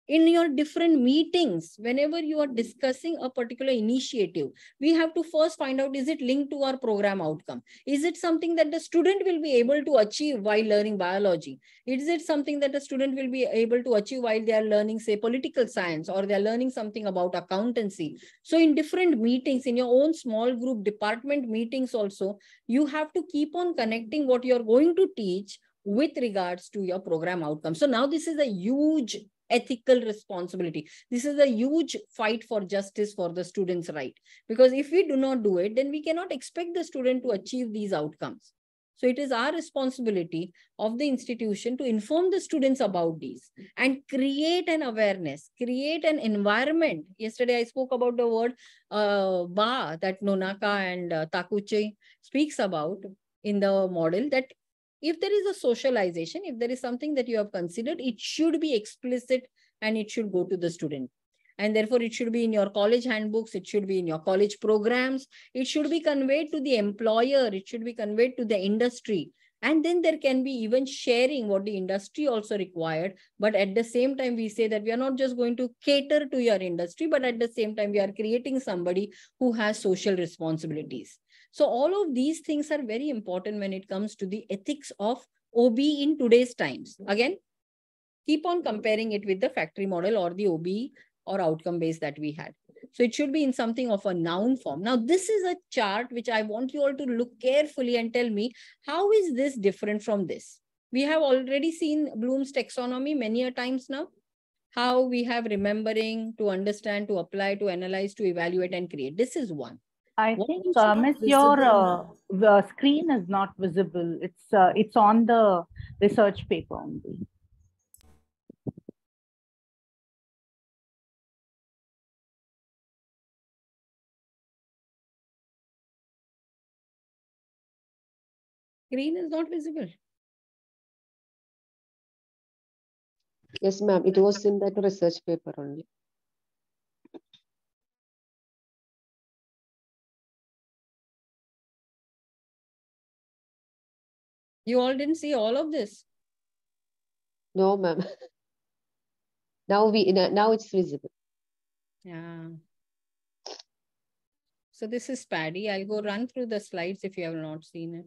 In your different meetings, whenever you are discussing a particular initiative, we have to first find out, is it linked to our program outcome? Is it something that the student will be able to achieve while learning biology? Is it something that the student will be able to achieve while they are learning, say, political science, or they are learning something about accountancy? So in different meetings, in your own small group department meetings also, you have to keep on connecting what you're going to teach with regards to your program outcome. So now this is a huge ethical responsibility. This is a huge fight for justice for the student's right. Because if we do not do it, then we cannot expect the student to achieve these outcomes. So it is our responsibility of the institution to inform the students about these and create an awareness, create an environment. Yesterday I spoke about the word ba that Nonaka and Takuchi speaks about in the model, that if there is a socialization, if there is something that you have considered, it should be explicit and it should go to the student. And therefore, it should be in your college handbooks, it should be in your college programs, it should be conveyed to the employer, it should be conveyed to the industry. And then there can be even sharing what the industry also required. But at the same time, we say that we are not just going to cater to your industry, but at the same time, we are creating somebody who has social responsibilities. So all of these things are very important when it comes to the ethics of OB in today's times. Again, keep on comparing it with the factory model or the OB or outcome base that we had. So it should be in something of a noun form. Now, this is a chart which I want you all to look carefully and tell me, how is this different from this? We have already seen Bloom's taxonomy many a times now. How we have remembering, to understand, to apply, to analyze, to evaluate and create. This is one. I think, Miss, your screen is not visible. It's on the research paper only. Screen is not visible. Yes, ma'am. It was in that research paper only. You all didn't see all of this? No, ma'am. Now it's visible. Yeah. So this is Paddy. I'll go run through the slides if you have not seen it.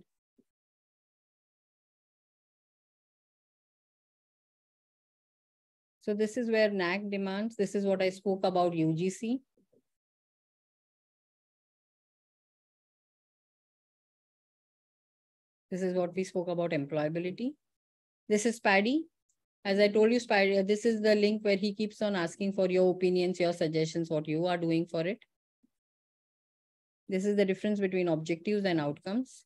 So this is where NAC demands. This is what I spoke about UGC. This is what we spoke about employability. This is Paddy. As I told you, Paddy, this is the link where he keeps on asking for your opinions, your suggestions, what you are doing for it. This is the difference between objectives and outcomes.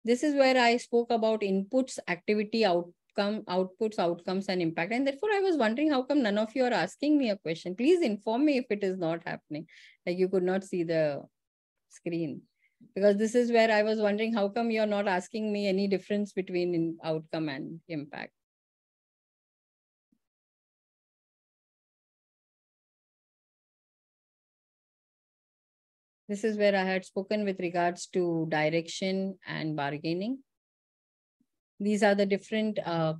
This is where I spoke about inputs, activity, outcome, outputs, outcomes, and impact. And therefore, I was wondering how come none of you are asking me a question. Please inform me if it is not happening. Like you could not see the screen. Because this is where I was wondering how come you're not asking me any difference between outcome and impact. This is where I had spoken with regards to direction and bargaining. These are the different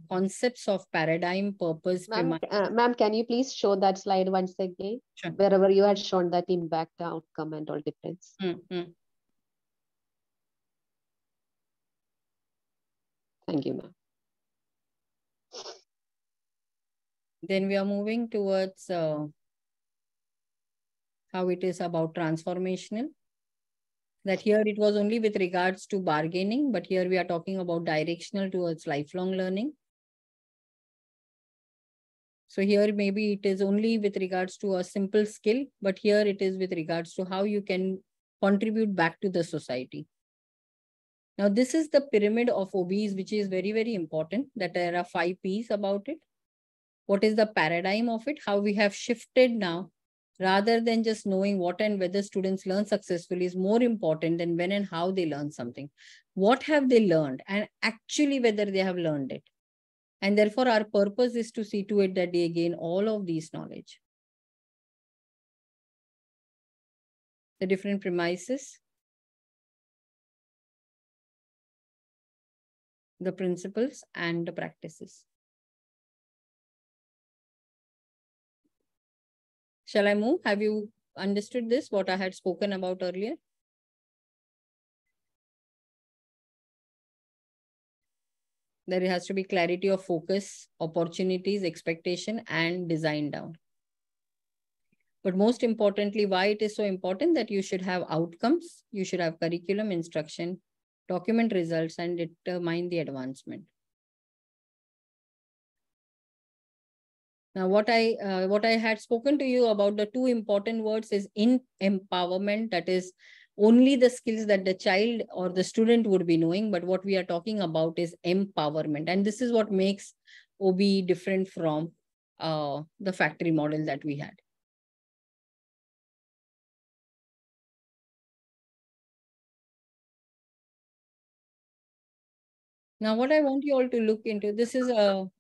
concepts of paradigm, purpose. Ma'am, can you please show that slide once again? Sure. Wherever you had shown that impact, outcome, and all difference. Thank you, ma'am. Then we are moving towards how it is about transformational. That here it was only with regards to bargaining, but here we are talking about directional towards lifelong learning. So here maybe it is only with regards to a simple skill, but here it is with regards to how you can contribute back to the society. Now this is the pyramid of OBs, which is very, very important, that there are 5 Ps about it. What is the paradigm of it? How we have shifted now. Rather than just knowing what and whether students learn successfully is more important than when and how they learn something. What have they learned and actually whether they have learned it. And therefore our purpose is to see to it that they gain all of these knowledge. The different premises, the principles and the practices. Shall I move? Have you understood this, what I had spoken about earlier? There has to be clarity of focus, opportunities, expectation, and design down. But most importantly, why it is so important that you should have outcomes, you should have curriculum, instruction, document results, and determine the advancement. Now, what I had spoken to you about, the two important words is in empowerment, that is only the skills that the child or the student would be knowing, but what we are talking about is empowerment. And this is what makes OB different from the factory model that we had. Now, what I want you all to look into, this is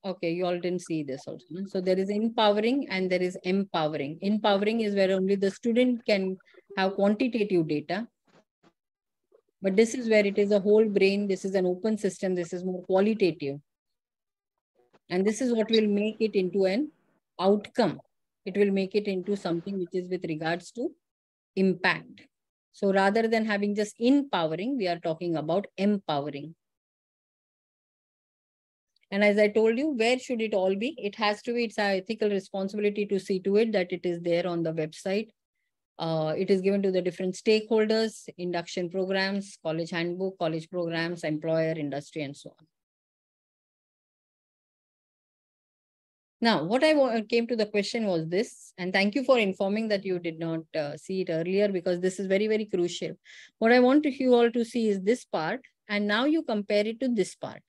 okay, you all didn't see this also. So there is empowering and there is empowering. Empowering is where only the student can have quantitative data. But this is where it is a whole brain. This is an open system. This is more qualitative. And this is what will make it into an outcome. It will make it into something which is with regards to impact. So rather than having just empowering, we are talking about empowering. And as I told you, where should it all be? It has to be, it's our ethical responsibility to see to it that it is there on the website. It is given to the different stakeholders, induction programs, college handbook, college programs, employer, industry, and so on. Now, what I came to the question was this, and thank you for informing that you did not see it earlier, because this is very, very crucial. What I want you all to see is this part, and now you compare it to this part.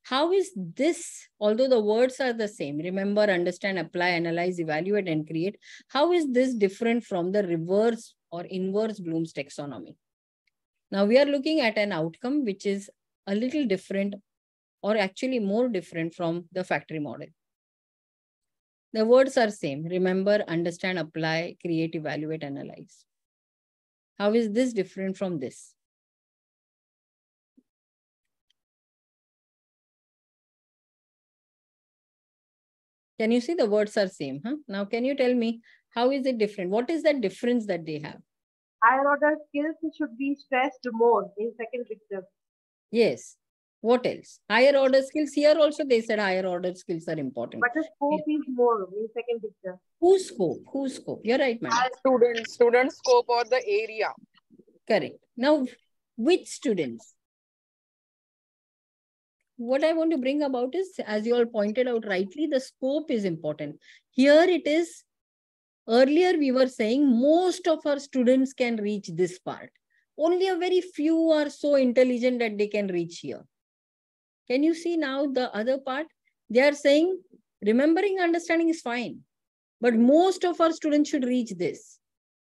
How is this, although the words are the same, remember, understand, apply, analyze, evaluate, and create, how is this different from the reverse or inverse Bloom's taxonomy? Now we are looking at an outcome which is a little different, or actually more different from the factory model. The words are same, remember, understand, apply, create, evaluate, analyze. How is this different from this? Can you see the words are same? Huh? Now, can you tell me, how is it different? What is the difference that they have? Higher order skills should be stressed more in second picture. Yes. What else? Higher order skills. Here also they said higher order skills are important. But the scope is more in second picture. Whose scope? Whose scope? You're right, madam. Student scope or the area. Correct. Now, which students? What I want to bring about is, as you all pointed out rightly, the scope is important. Here it is, earlier we were saying most of our students can reach this part. Only a very few are so intelligent that they can reach here. Can you see now the other part? They are saying remembering, understanding is fine, but most of our students should reach this.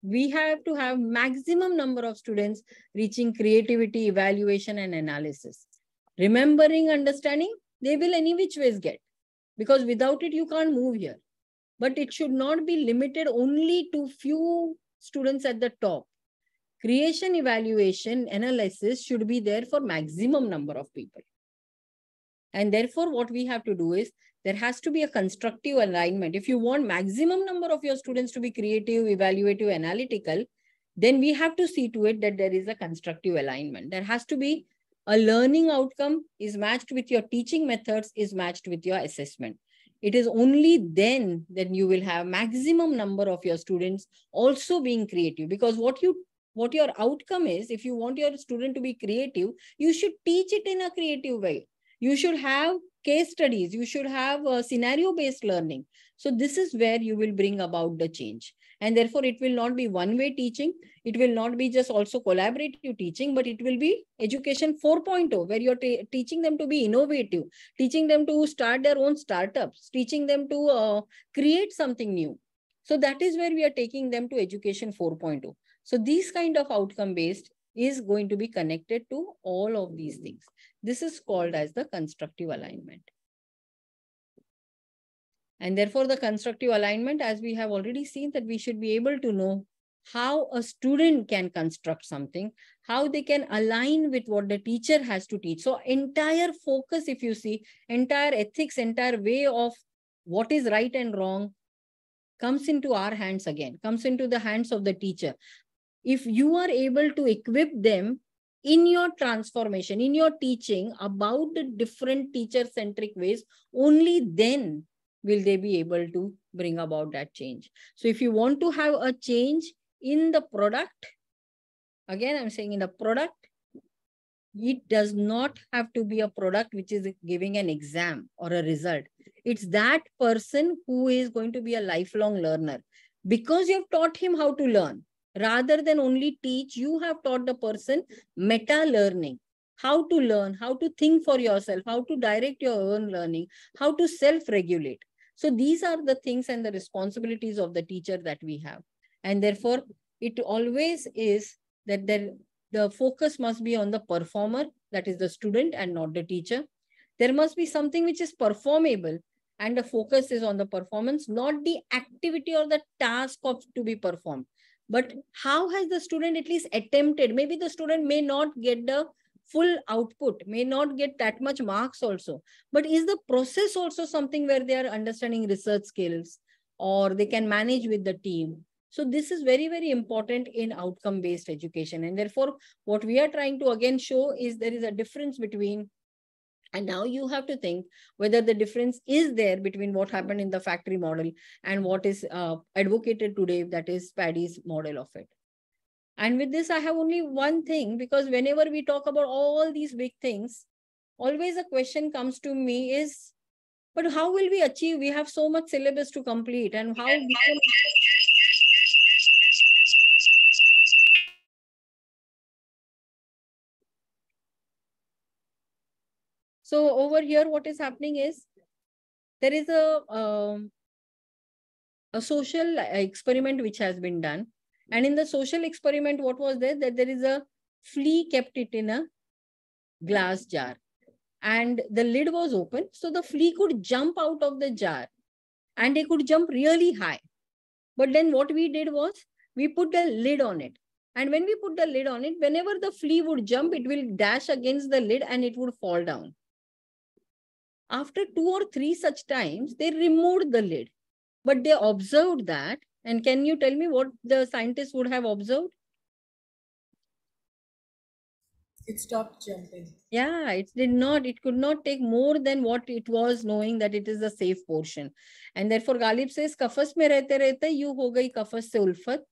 We have to have maximum number of students reaching creativity, evaluation, and analysis. Remembering, understanding, they will any which ways get, because without it, you can't move here. But it should not be limited only to few students at the top. Creation, evaluation, analysis should be there for maximum number of people. And therefore, what we have to do is, there has to be a constructive alignment. If you want maximum number of your students to be creative, evaluative, analytical, then we have to see to it that there is a constructive alignment. There has to be a learning outcome is matched with your teaching methods, is matched with your assessment. It is only then that you will have maximum number of your students also being creative. Because what your outcome is, if you want your student to be creative, you should teach it in a creative way. You should have case studies. You should have scenario-based learning. So this is where you will bring about the change. And therefore, it will not be one-way teaching. It will not be just also collaborative teaching, but it will be education 4.0, where you're teaching them to be innovative, teaching them to start their own startups, teaching them to create something new. So that is where we are taking them to education 4.0. So these kind of outcome-based is going to be connected to all of these things. This is called as the constructive alignment. And therefore, the constructive alignment, as we have already seen, that we should be able to know how a student can construct something, how they can align with what the teacher has to teach. So entire focus, if you see, entire ethics, entire way of what is right and wrong comes into our hands again, comes into the hands of the teacher. If you are able to equip them in your transformation, in your teaching about the different teacher-centric ways, only then will they be able to bring about that change. So if you want to have a change in the product, again, I'm saying in the product, It does not have to be a product which is giving an exam or a result. It's that person who is going to be a lifelong learner because you've taught him how to learn. Rather than only teach, you have taught the person meta learning, how to learn, how to think for yourself, how to direct your own learning, how to self-regulate. So these are the things and the responsibilities of the teacher that we have. And therefore, it always is that the focus must be on the performer, that is the student, and not the teacher. There must be something which is performable, and the focus is on the performance, not the activity or the task of to be performed. But how has the student at least attempted? Maybe the student may not get the full output, may not get that much marks also. But is the process also something where they are understanding research skills or they can manage with the team? So this is very, very important in outcome-based education. And therefore, what we are trying to again show is there is a difference between, and now you have to think whether the difference is there between what happened in the factory model and what is advocated today, that is Paddy's model of it. And with this, I have only one thing, because whenever we talk about all these big things, always a question comes to me is, but how will we achieve? We have so much syllabus to complete, and how we can... So over here, what is happening is there is a social experiment which has been done. And in the social experiment, what was there? That there is a flea kept it in a glass jar. And the lid was open. So the flea could jump out of the jar. And they could jump really high. But then what we did was, we put the lid on it. And when we put the lid on it, whenever the flea would jump, it will dash against the lid and it would fall down. After 2 or 3 such times, they removed the lid. But they observed that. And can you tell me what the scientists would have observed? It stopped jumping. Yeah, it did not. It could not take more than what it was, knowing that it is a safe portion. And therefore, Ghalib says, कफस में रहते रहते यूं हो गई कफस से उल्फत,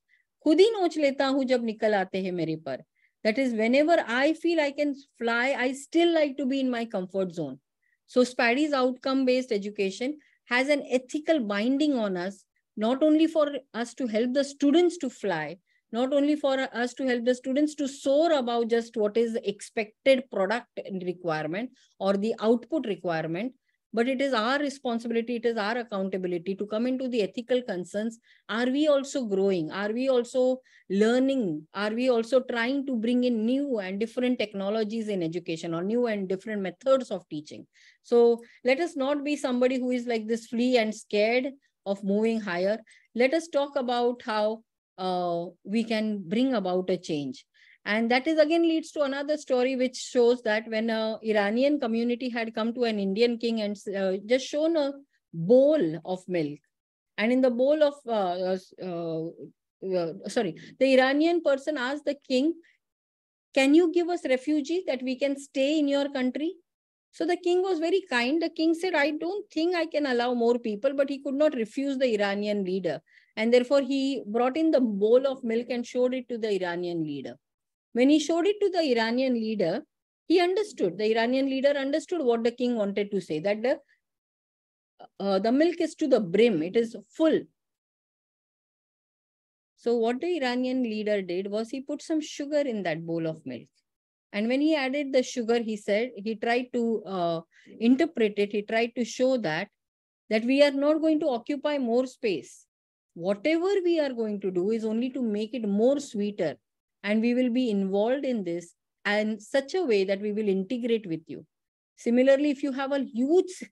खुद ही नोच लेता हूं जब निकल आते हैं मेरे पर. That is, whenever I feel I can fly, I still like to be in my comfort zone. So Spaddy's outcome-based education has an ethical binding on us, not only for us to help the students to fly, not only for us to help the students to soar above just what is the expected product requirement or the output requirement, but it is our responsibility, it is our accountability to come into the ethical concerns. Are we also growing? Are we also learning? Are we also trying to bring in new and different technologies in education or new and different methods of teaching? So let us not be somebody who is like this flea and scared of moving higher. Let us talk about how we can bring about a change. And that is again leads to another story which shows that when an Iranian community had come to an Indian king and just shown a bowl of milk. And in the bowl of, the Iranian person asked the king, can you give us refugee that we can stay in your country? So the king was very kind. The king said, I don't think I can allow more people, but he could not refuse the Iranian leader. And therefore, he brought in the bowl of milk and showed it to the Iranian leader. When he showed it to the Iranian leader, he understood. The Iranian leader understood what the king wanted to say, that the milk is to the brim. It is full. So what the Iranian leader did was he put some sugar in that bowl of milk. And when he added the sugar, he said, he tried to interpret it. He tried to show that we are not going to occupy more space. Whatever we are going to do is only to make it more sweeter. And we will be involved in this in such a way that we will integrate with you. Similarly, if you have a huge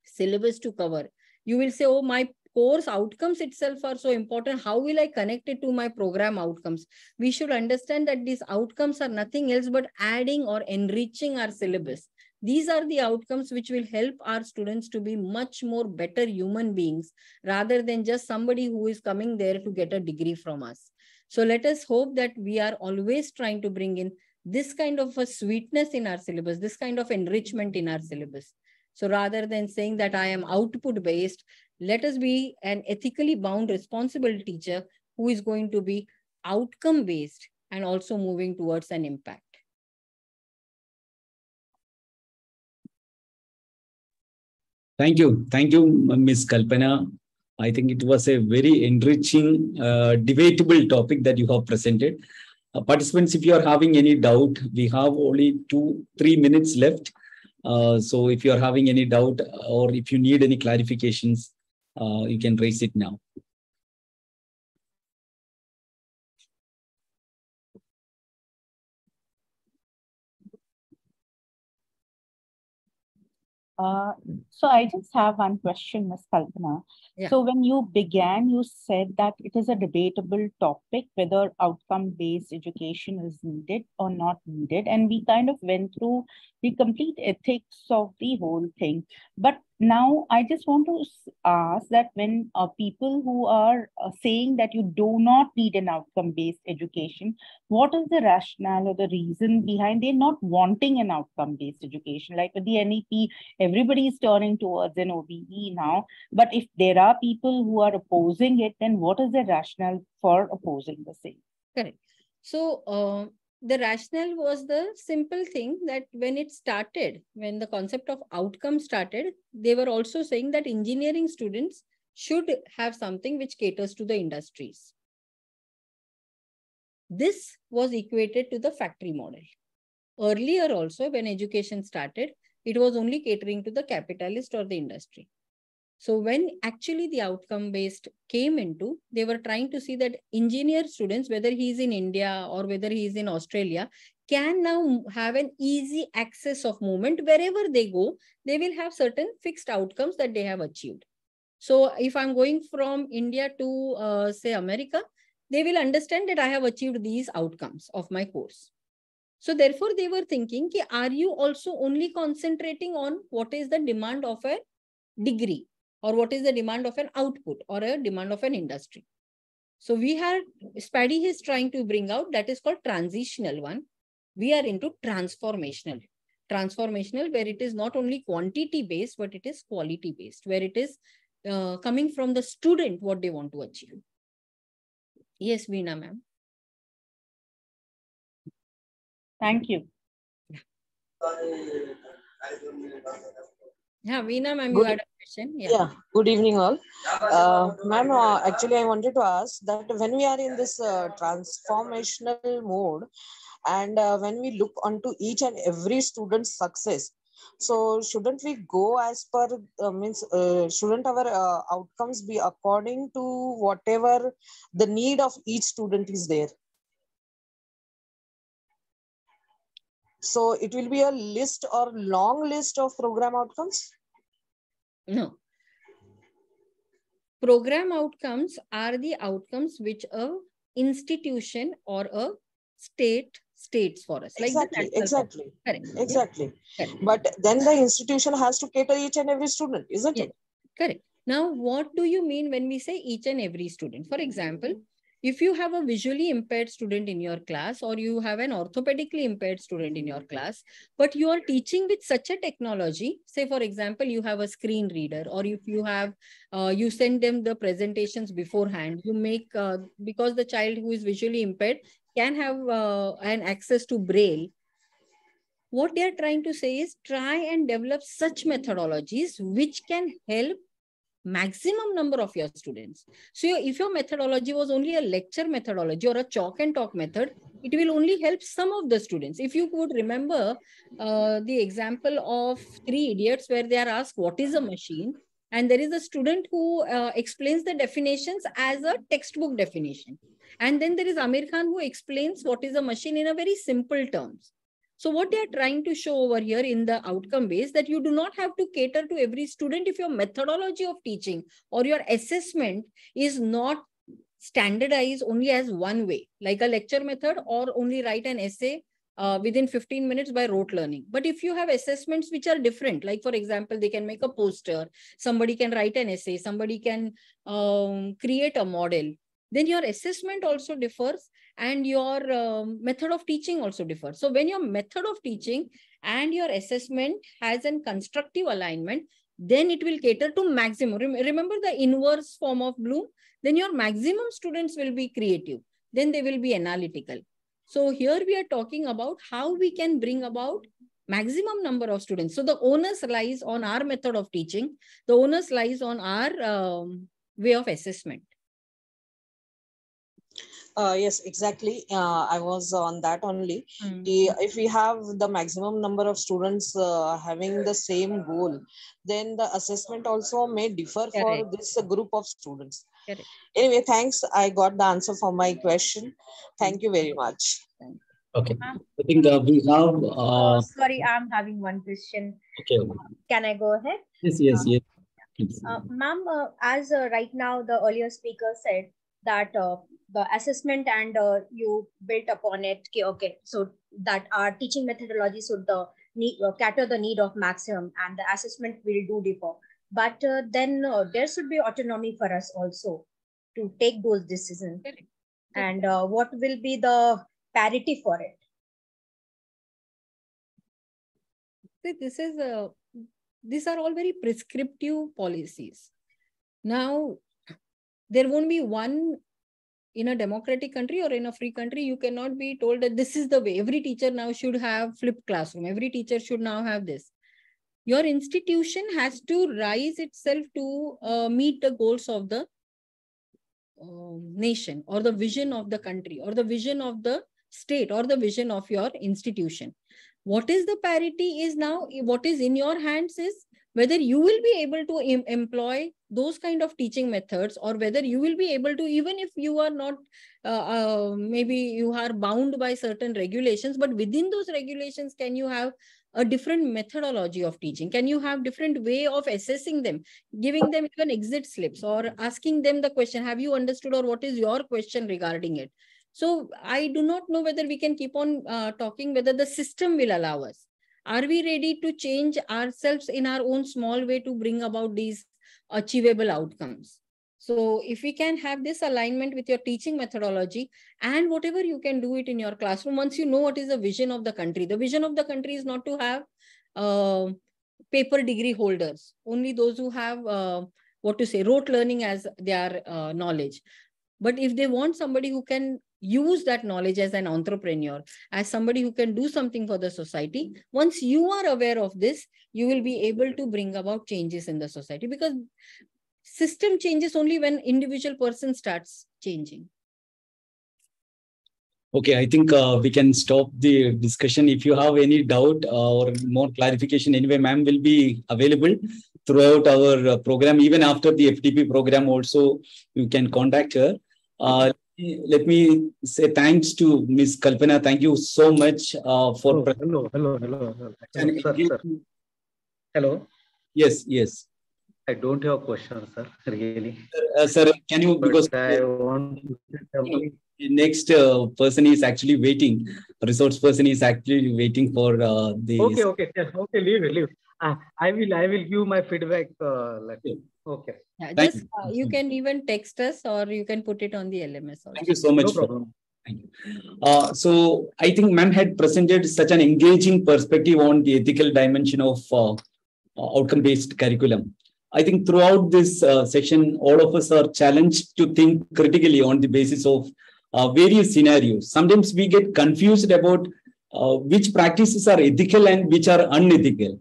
syllabus to cover, you will say, oh, my course outcomes itself are so important. How will I connect it to my program outcomes? We should understand that these outcomes are nothing else but adding or enriching our syllabus. These are the outcomes which will help our students to be much more better human beings rather than just somebody who is coming there to get a degree from us. So let us hope that we are always trying to bring in this kind of a sweetness in our syllabus, this kind of enrichment in our syllabus. So rather than saying that I am output based, let us be an ethically bound, responsible teacher who is going to be outcome based and also moving towards an impact. Thank you. Thank you, Ms. Kalpana. I think it was a very enriching, debatable topic that you have presented. Participants, if you are having any doubt, we have only 2-3 minutes left. So if you are having any doubt or if you need any clarifications, you can raise it now. So I just have one question, Ms. Kalpana. Yeah. So when you began, you said that it is a debatable topic whether outcome-based education is needed or not needed. And we kind of went through the complete ethics of the whole thing. But now I just want to ask that when people who are saying that you do not need an outcome-based education, what is the rationale or the reason behind they're not wanting an outcome-based education? Like with the NEP, everybody is turning towards an OBE now. But if there are people who are opposing it, then what is the rationale for opposing the same? Correct. So the rationale was the simple thing that when it started, when the concept of outcome started, they were also saying that engineering students should have something which caters to the industries. This was equated to the factory model. Earlier also, when education started, it was only catering to the capitalist or the industry. So when actually the outcome-based came into, they were trying to see that engineer students, whether he is in India or whether he is in Australia, can now have an easy access of movement. Wherever they go, they will have certain fixed outcomes that they have achieved. So if I'm going from India to, say, America, they will understand that I have achieved these outcomes of my course. So therefore, they were thinking, are you also only concentrating on what is the demand of a degree? Or what is the demand of an output or a demand of an industry? So we had, Spady is trying to bring out, that is called transitional one. We are into transformational. Transformational, where it is not only quantity based, but it is quality based, where it is coming from the student, what they want to achieve. Yes, Veena ma'am. Thank you. Yeah, Veena ma'am, you had a question. Yeah, good evening all. Ma'am, actually I wanted to ask that when we are in this transformational mode and when we look onto each and every student's success, so shouldn't we go as per, shouldn't our outcomes be according to whatever the need of each student is there? So it will be a list or long list of program outcomes? No. Program outcomes are the outcomes which a institution or a state states for us. Exactly, exactly. Correct. Exactly. Correct. But then the institution has to cater each and every student, isn't it? Correct. Now, what do you mean when we say each and every student? For example, if you have a visually impaired student in your class or you have an orthopedically impaired student in your class, but you are teaching with such a technology, say for example, you have a screen reader, or if you have, you send them the presentations beforehand, you make, because the child who is visually impaired can have an access to Braille. What they are trying to say is try and develop such methodologies which can help maximum number of your students. So if your methodology was only a lecture methodology or a chalk and talk method, it will only help some of the students. If you could remember the example of Three Idiots, where they are asked what is a machine, and there is a student who explains the definitions as a textbook definition. And then there is Amir Khan who explains what is a machine in a very simple terms. So what they are trying to show over here in the outcome base, that you do not have to cater to every student if your methodology of teaching or your assessment is not standardized only as one way, like a lecture method or only write an essay within 15 minutes by rote learning. But if you have assessments which are different, like for example, they can make a poster, somebody can write an essay, somebody can create a model, then your assessment also differs and your method of teaching also differs. So when your method of teaching and your assessment has a constructive alignment, then it will cater to maximum. Remember the inverse form of Bloom? Then your maximum students will be creative. Then they will be analytical. So here we are talking about how we can bring about maximum number of students. So the onus lies on our method of teaching. The onus lies on our way of assessment. Yes, exactly. I was on that only. If we have the maximum number of students having the same goal, then the assessment also may differ for this group of students. Anyway, thanks. I got the answer for my question. Thank you very much. Okay. I think we have... sorry, I'm having one question. Okay. Can I go ahead? Yes. Ma'am, as right now the earlier speaker said that the assessment and you built upon it. Okay, so that our teaching methodology should cater the need of maximum, and the assessment will do differ. But then there should be autonomy for us also to take those decisions. And what will be the parity for it? See, these are all very prescriptive policies. Now, there won't be one in a democratic country or in a free country. You cannot be told that this is the way. Every teacher now should have flipped classroom. Every teacher should now have this. Your institution has to rise itself to meet the goals of the nation, or the vision of the country, or the vision of the state, or the vision of your institution. What is the parity is now, what is in your hands is whether you will be able to employ those kind of teaching methods, or whether you will be able to, even if you are not, maybe you are bound by certain regulations, but within those regulations, can you have a different methodology of teaching? Can you have different way of assessing them, giving them even exit slips, or asking them the question, have you understood, or what is your question regarding it? So I do not know whether we can keep on talking whether the system will allow us. Are we ready to change ourselves in our own small way to bring about these achievable outcomes? So if we can have this alignment with your teaching methodology, and whatever you can do it in your classroom, once you know what is the vision of the country. The vision of the country is not to have paper degree holders, only those who have rote learning as their knowledge. But if they want somebody who can use that knowledge as an entrepreneur, as somebody who can do something for the society, once you are aware of this, you will be able to bring about changes in the society, because system changes only when individual person starts changing. Okay, I think we can stop the discussion. If you have any doubt or more clarification, anyway, ma'am will be available throughout our program. Even after the FTP program also, you can contact her. Let me say thanks to Ms. Kalpana. Thank you so much for... Hello, sir. Hello. Yes. I don't have a question, sir, really. Sir, can you, because I want to next person is actually waiting. Resource person is actually waiting for the... Okay, leave. I will give my feedback. Okay. Yeah, just you can even text us, or you can put it on the LMS also. Thank you so much. No problem. Thank you. So I think ma'am had presented such an engaging perspective on the ethical dimension of outcome-based curriculum. I think throughout this session, all of us are challenged to think critically on the basis of various scenarios. Sometimes we get confused about which practices are ethical and which are unethical.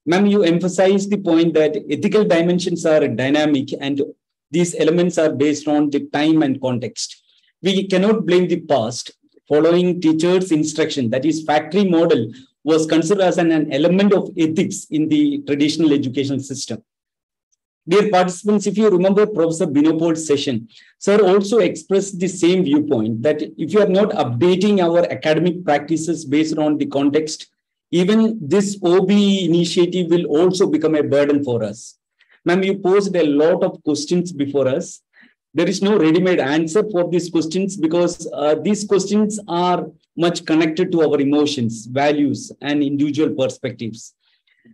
Ma'am, you emphasize the point that ethical dimensions are dynamic and these elements are based on the time and context. We cannot blame the past. Following teachers' instruction, that is factory model, was considered as an element of ethics in the traditional educational system. Dear participants, if you remember Professor Binopol's session, sir also expressed the same viewpoint that if you are not updating our academic practices based on the context, even this OB initiative will also become a burden for us. Ma'am, you posed a lot of questions before us. There is no ready-made answer for these questions because these questions are much connected to our emotions, values, and individual perspectives.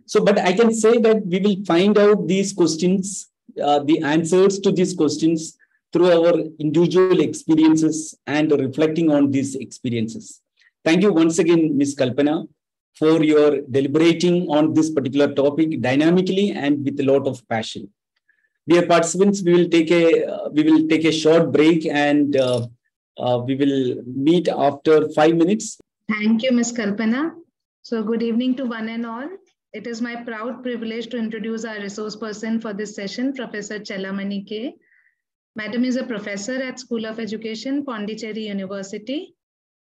So, but I can say that we will find out these questions, the answers to these questions through our individual experiences and reflecting on these experiences. Thank you once again, Ms. Kalpana, for your deliberating on this particular topic dynamically and with a lot of passion. Dear participants, we will take a short break and we will meet after 5 minutes. Thank you, Ms. Kalpana. So good evening to one and all. It is my proud privilege to introduce our resource person for this session, Professor Chellamani.K. Madam is a professor at School of Education, Pondicherry University,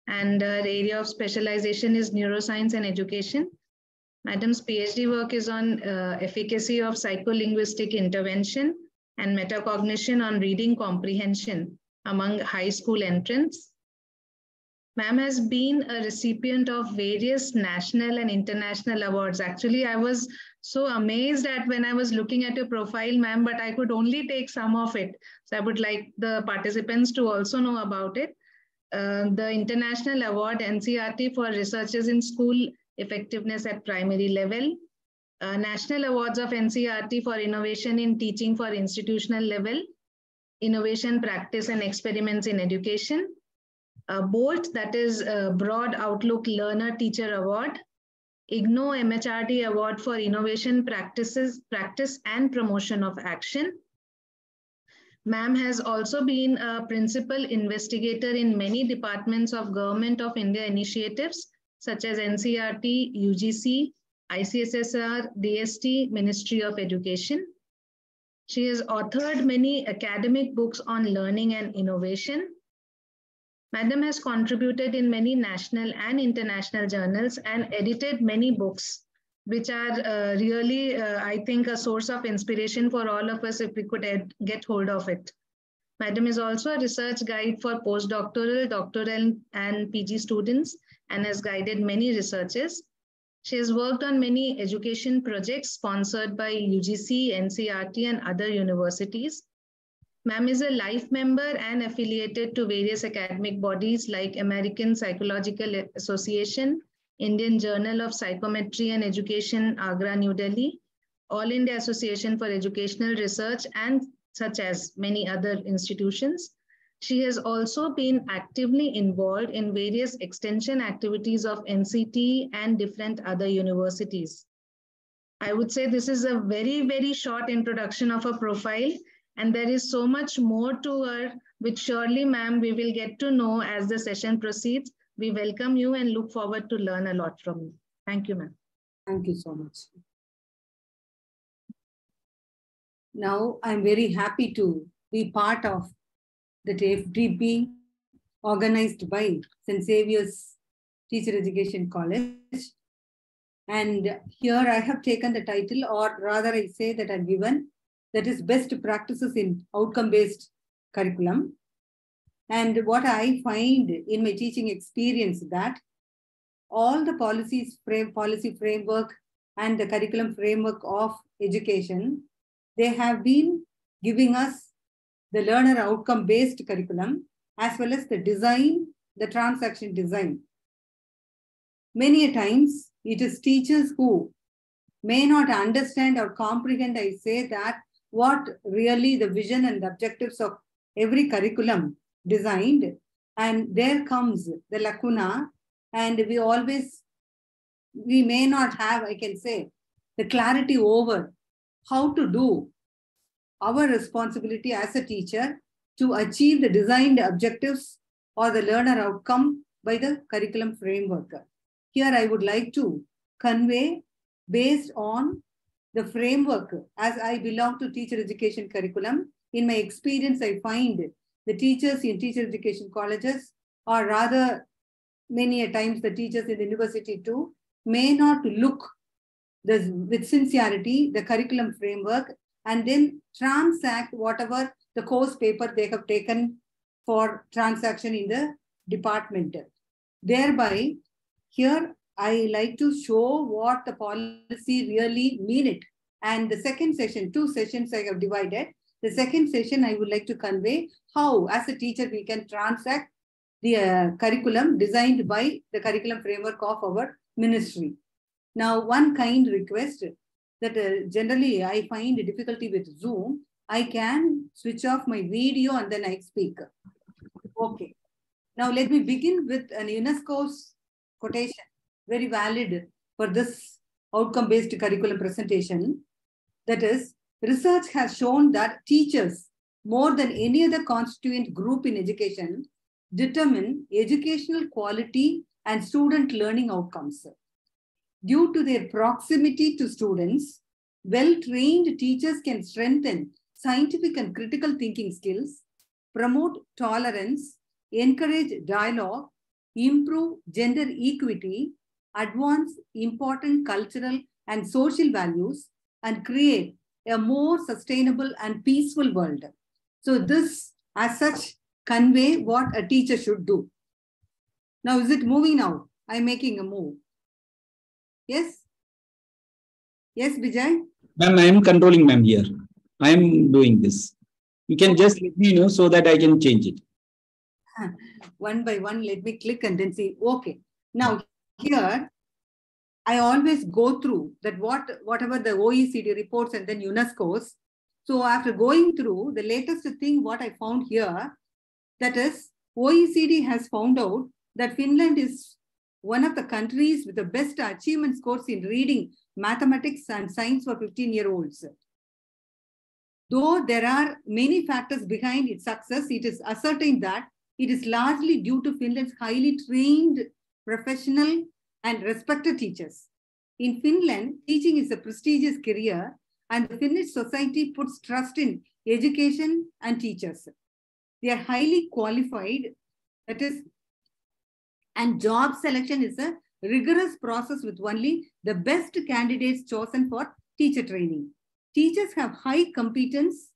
and her area of specialization is neuroscience and education. Madam's PhD work is on efficacy of psycholinguistic intervention and metacognition on reading comprehension among high school entrants. Ma'am has been a recipient of various national and international awards. Actually, I was so amazed at when I was looking at your profile, ma'am, but I could only take some of it. So I would like the participants to also know about it. The International Award NCERT for Researchers in School Effectiveness at Primary Level. National Awards of NCERT for Innovation in Teaching for Institutional Level. Innovation, Practice and Experiments in Education. BOLT, that is Broad Outlook Learner Teacher Award, IGNO MHRD Award for Innovation Practice and Promotion of Action. Ma'am has also been a principal investigator in many departments of Government of India initiatives such as NCERT, UGC, ICSSR, DST, Ministry of Education. She has authored many academic books on learning and innovation. Madam has contributed in many national and international journals and edited many books, which are really, I think, a source of inspiration for all of us if we could get hold of it. Madam is also a research guide for postdoctoral, doctoral, and PG students and has guided many researches. She has worked on many education projects sponsored by UGC, NCERT, and other universities. Ma'am is a life member and affiliated to various academic bodies like American Psychological Association, Indian Journal of Psychometry and Education, Agra, New Delhi, All India Association for Educational Research, and such as many other institutions. She has also been actively involved in various extension activities of NCT and different other universities. I would say this is a very, very short introduction of her profile. And there is so much more to her, which surely, ma'am, we will get to know as the session proceeds. We welcome you and look forward to learn a lot from you. Thank you, ma'am. Thank you so much. Now, I'm very happy to be part of the FDP organized by St.Xavier's Teacher Education College. And here I have taken the title, or rather I say that I've given, that is best practices in outcome-based curriculum. And what I find in my teaching experience that all the policy framework and the curriculum framework of education, they have been giving us the learner outcome-based curriculum as well as the design, the transaction design. Many a times it is teachers who may not understand or comprehend, I say that, what really the vision and the objectives of every curriculum designed. And there comes the lacuna, and we may not have, I can say, the clarity over how to do our responsibility as a teacher to achieve the designed objectives or the learner outcome by the curriculum framework. Here I would like to convey based on the framework. As I belong to teacher education curriculum, in my experience, I find the teachers in teacher education colleges, or rather many a times the teachers in the university too, may not look with sincerity the curriculum framework and then transact whatever the course paper they have taken for transaction in the department. Thereby, here I like to show what the policy really mean it. And the second session, 2 sessions I have divided. The second session I would like to convey how as a teacher we can transact the curriculum designed by the curriculum framework of our ministry. Now, one kind request that generally I find difficulty with Zoom, I can switch off my video and then I speak. Okay. Now let me begin with an UNESCO's quotation, very valid for this outcome-based curriculum presentation. That is, research has shown that teachers, more than any other constituent group in education, determine educational quality and student learning outcomes. Due to their proximity to students, well-trained teachers can strengthen scientific and critical thinking skills, promote tolerance, encourage dialogue, improve gender equity, advance important cultural and social values, and create a more sustainable and peaceful world. So this, as such, convey what a teacher should do. Now, is it moving now? I'm making a move. Yes? Yes, Bijay? Ma'am, I am controlling, ma'am, here. I am doing this. You can just let me know so that I can change it. One by one, let me click and then see. Okay. Now, here, I always go through that whatever the OECD reports and then UNESCO's. So after going through, the latest thing what I found here, that is OECD has found out that Finland is one of the countries with the best achievement scores in reading, mathematics and science for 15-year-olds. Though there are many factors behind its success, it is ascertained that it is largely due to Finland's highly trained, professional and respected teachers. In Finland, teaching is a prestigious career and the Finnish society puts trust in education and teachers. They are highly qualified, that is, and job selection is a rigorous process with only the best candidates chosen for teacher training. Teachers have high competence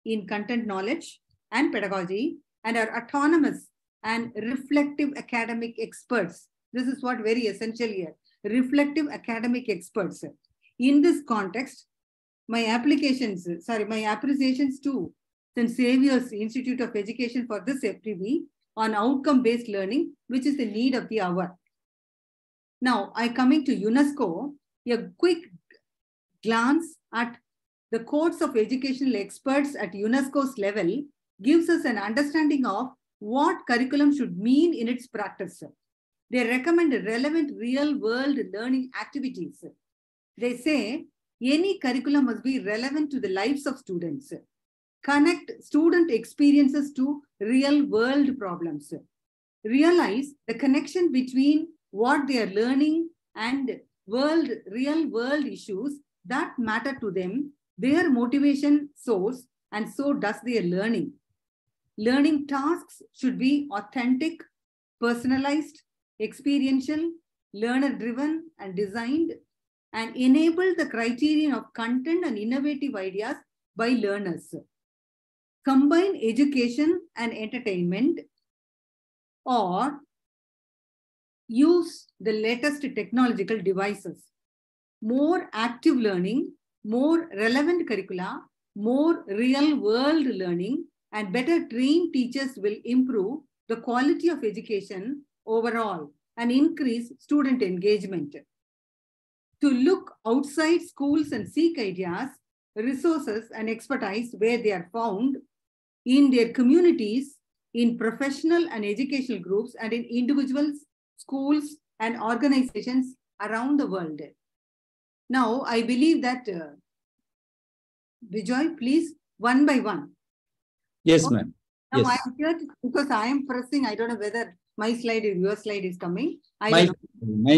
in content knowledge and pedagogy and are autonomous and reflective academic experts. This is what very essential here. Reflective academic experts. In this context, my appreciations to St.Xavier's Institute of Education for this FTB on outcome-based learning, which is the need of the hour. Now, coming to UNESCO, a quick glance at the codes of educational experts at UNESCO's level gives us an understanding of what curriculum should mean in its practice. They recommend relevant real-world learning activities. They say any curriculum must be relevant to the lives of students. Connect student experiences to real-world problems. Realize the connection between what they are learning and real-world issues that matter to them, their motivation source, and so does their learning. Learning tasks should be authentic, personalized, experiential, learner-driven, and designed, and enable the criterion of content and innovative ideas by learners. Combine education and entertainment, or use the latest technological devices. More active learning, more relevant curricula, more real-world learning, and better trained teachers will improve the quality of education overall and increase student engagement. To look outside schools and seek ideas, resources, and expertise where they are found in their communities, in professional and educational groups, and in individuals, schools, and organizations around the world. Now, I believe that, Bijoy, please, one by one. Yes, ma'am. Now, yes. I'm here because I am pressing, I don't know whether my slide or your slide is coming. My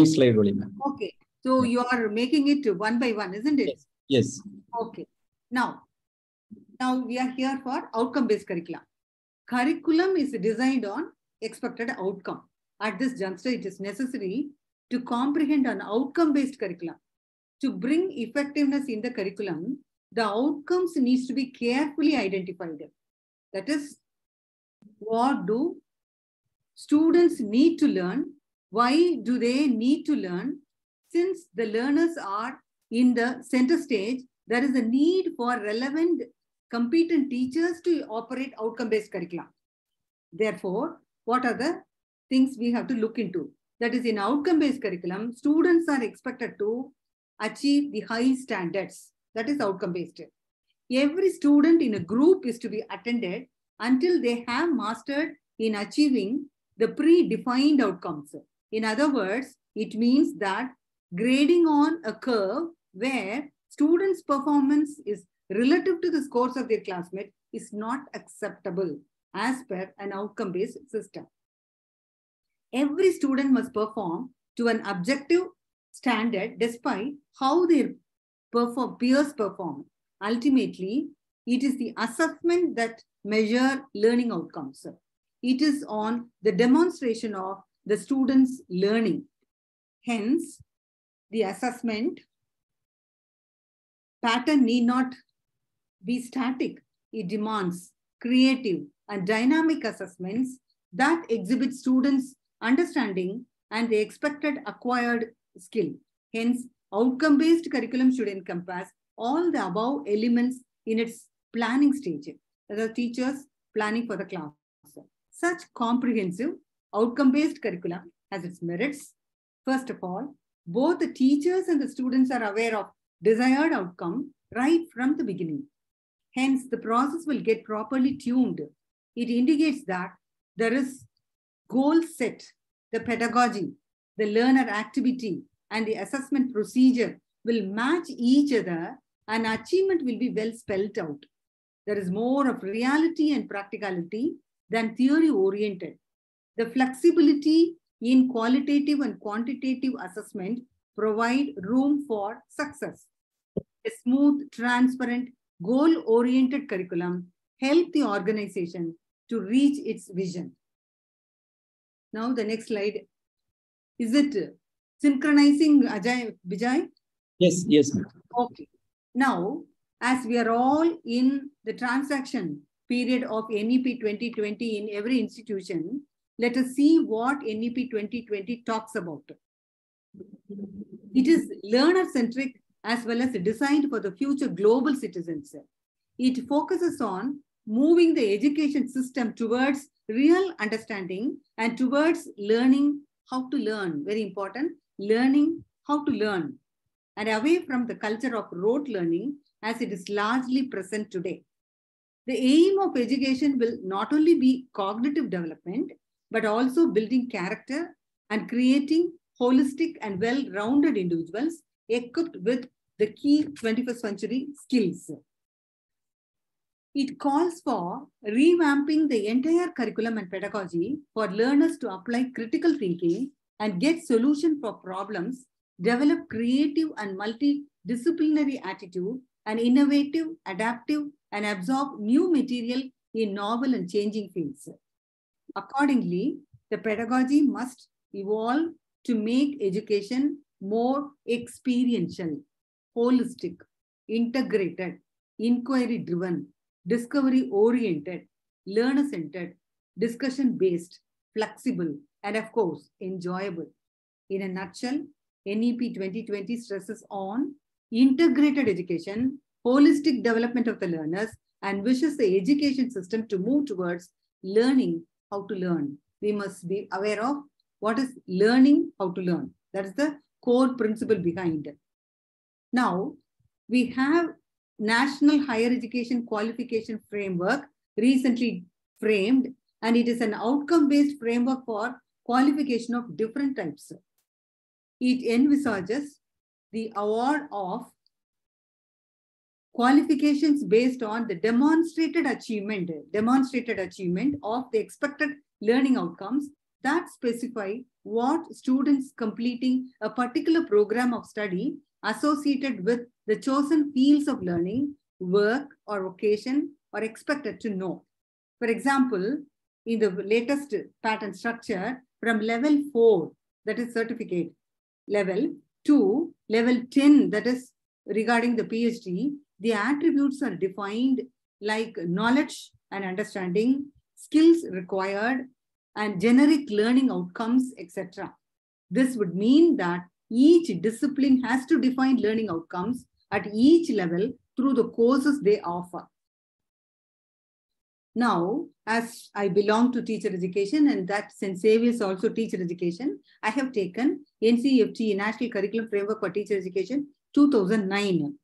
slide only, ma'am. Okay. So you are making it one by one, isn't it? Yes. Okay. Now we are here for outcome-based curriculum. Curriculum is designed on expected outcome. At this juncture, it is necessary to comprehend an outcome-based curriculum. To bring effectiveness in the curriculum, the outcomes needs to be carefully identified. That is, what do students need to learn? Why do they need to learn? Since the learners are in the center stage, there is a need for relevant, competent teachers to operate outcome-based curriculum. Therefore, what are the things we have to look into? That is, in outcome-based curriculum, students are expected to achieve the high standards. That is outcome-based. Every student in a group is to be attended until they have mastered in achieving the predefined outcomes. In other words, it means that grading on a curve where students' performance is relative to the scores of their classmates is not acceptable as per an outcome-based system. Every student must perform to an objective standard despite how their peers perform. Ultimately, it is the assessment that measure learning outcomes. It is on the demonstration of the students' learning. Hence, the assessment pattern need not be static. It demands creative and dynamic assessments that exhibit students' understanding and the expected acquired skill. Hence, outcome-based curriculum should encompass all the above elements in its planning stage. The teachers planning for the class. Such comprehensive outcome-based curriculum has its merits. First of all, both the teachers and the students are aware of desired outcome right from the beginning. Hence, the process will get properly tuned. It indicates that there is goal set, the pedagogy, the learner activity, and the assessment procedure will match each other and achievement will be well spelled out. There is more of reality and practicality than theory-oriented. The flexibility in qualitative and quantitative assessment provide room for success. A smooth, transparent, goal-oriented curriculum help the organization to reach its vision. Now the next slide. Is it synchronizing, Bijoy? Yes, yes. Okay. Now, as we are all in the transaction period of NEP 2020 in every institution, let us see what NEP 2020 talks about. It is learner-centric as well as designed for the future global citizens. It focuses on moving the education system towards real understanding and towards learning how to learn. Very important, learning how to learn, and away from the culture of rote learning as it is largely present today. The aim of education will not only be cognitive development, but also building character and creating holistic and well-rounded individuals equipped with the key 21st century skills. It calls for revamping the entire curriculum and pedagogy for learners to apply critical thinking and get solutions for problems, develop creative and multidisciplinary attitude, and innovative, adaptive, and absorb new material in novel and changing fields. Accordingly, the pedagogy must evolve to make education more experiential, holistic, integrated, inquiry-driven, discovery-oriented, learner-centered, discussion-based, flexible, and of course, enjoyable. In a nutshell, NEP 2020 stresses on integrated education, holistic development of the learners, and wishes the education system to move towards learning how to learn. We must be aware of what is learning how to learn. That is the core principle behind it. Now, we have National Higher Education Qualification Framework recently framed, and it is an outcome-based framework for qualification of different types. It envisages the award of qualifications based on the demonstrated achievement of the expected learning outcomes that specify what students completing a particular program of study associated with the chosen fields of learning, work, or vocation are expected to know. For example, in the latest pattern structure, from level 4, that is certificate level, to level 10, that is regarding the PhD, the attributes are defined like knowledge and understanding, skills required, and generic learning outcomes, etc. This would mean that each discipline has to define learning outcomes at each level through the courses they offer. Now, as I belong to teacher education and that St.Xavier's also teacher education, I have taken NCFT, National Curriculum Framework for Teacher Education 2009.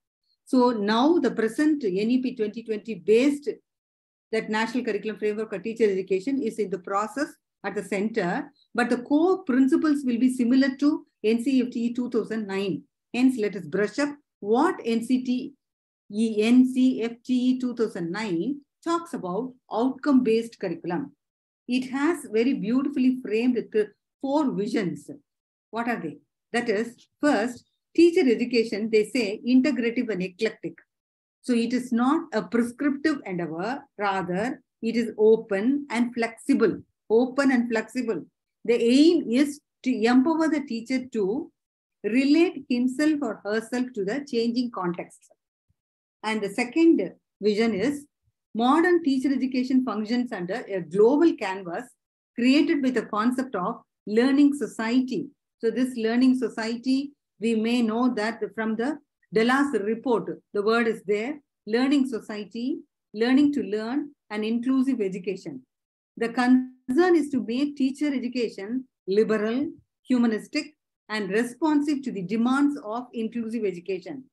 So now the present NEP 2020 based that National Curriculum Framework for Teacher Education is in the process at the center, but the core principles will be similar to NCFT 2009. Hence, let us brush up what NCFT 2009 talks about outcome-based curriculum. It has very beautifully framed the 4 visions. What are they? That is, first, teacher education, they say integrative and eclectic. So it is not a prescriptive endeavor, rather it is open and flexible. Open and flexible. The aim is to empower the teacher to relate himself or herself to the changing context. And the second vision is modern teacher education functions under a global canvas created with the concept of learning society. So this learning society, we may know that from the Dallas report, the word is there, learning society, learning to learn, and inclusive education. The concern is to make teacher education liberal, humanistic, and responsive to the demands of inclusive education.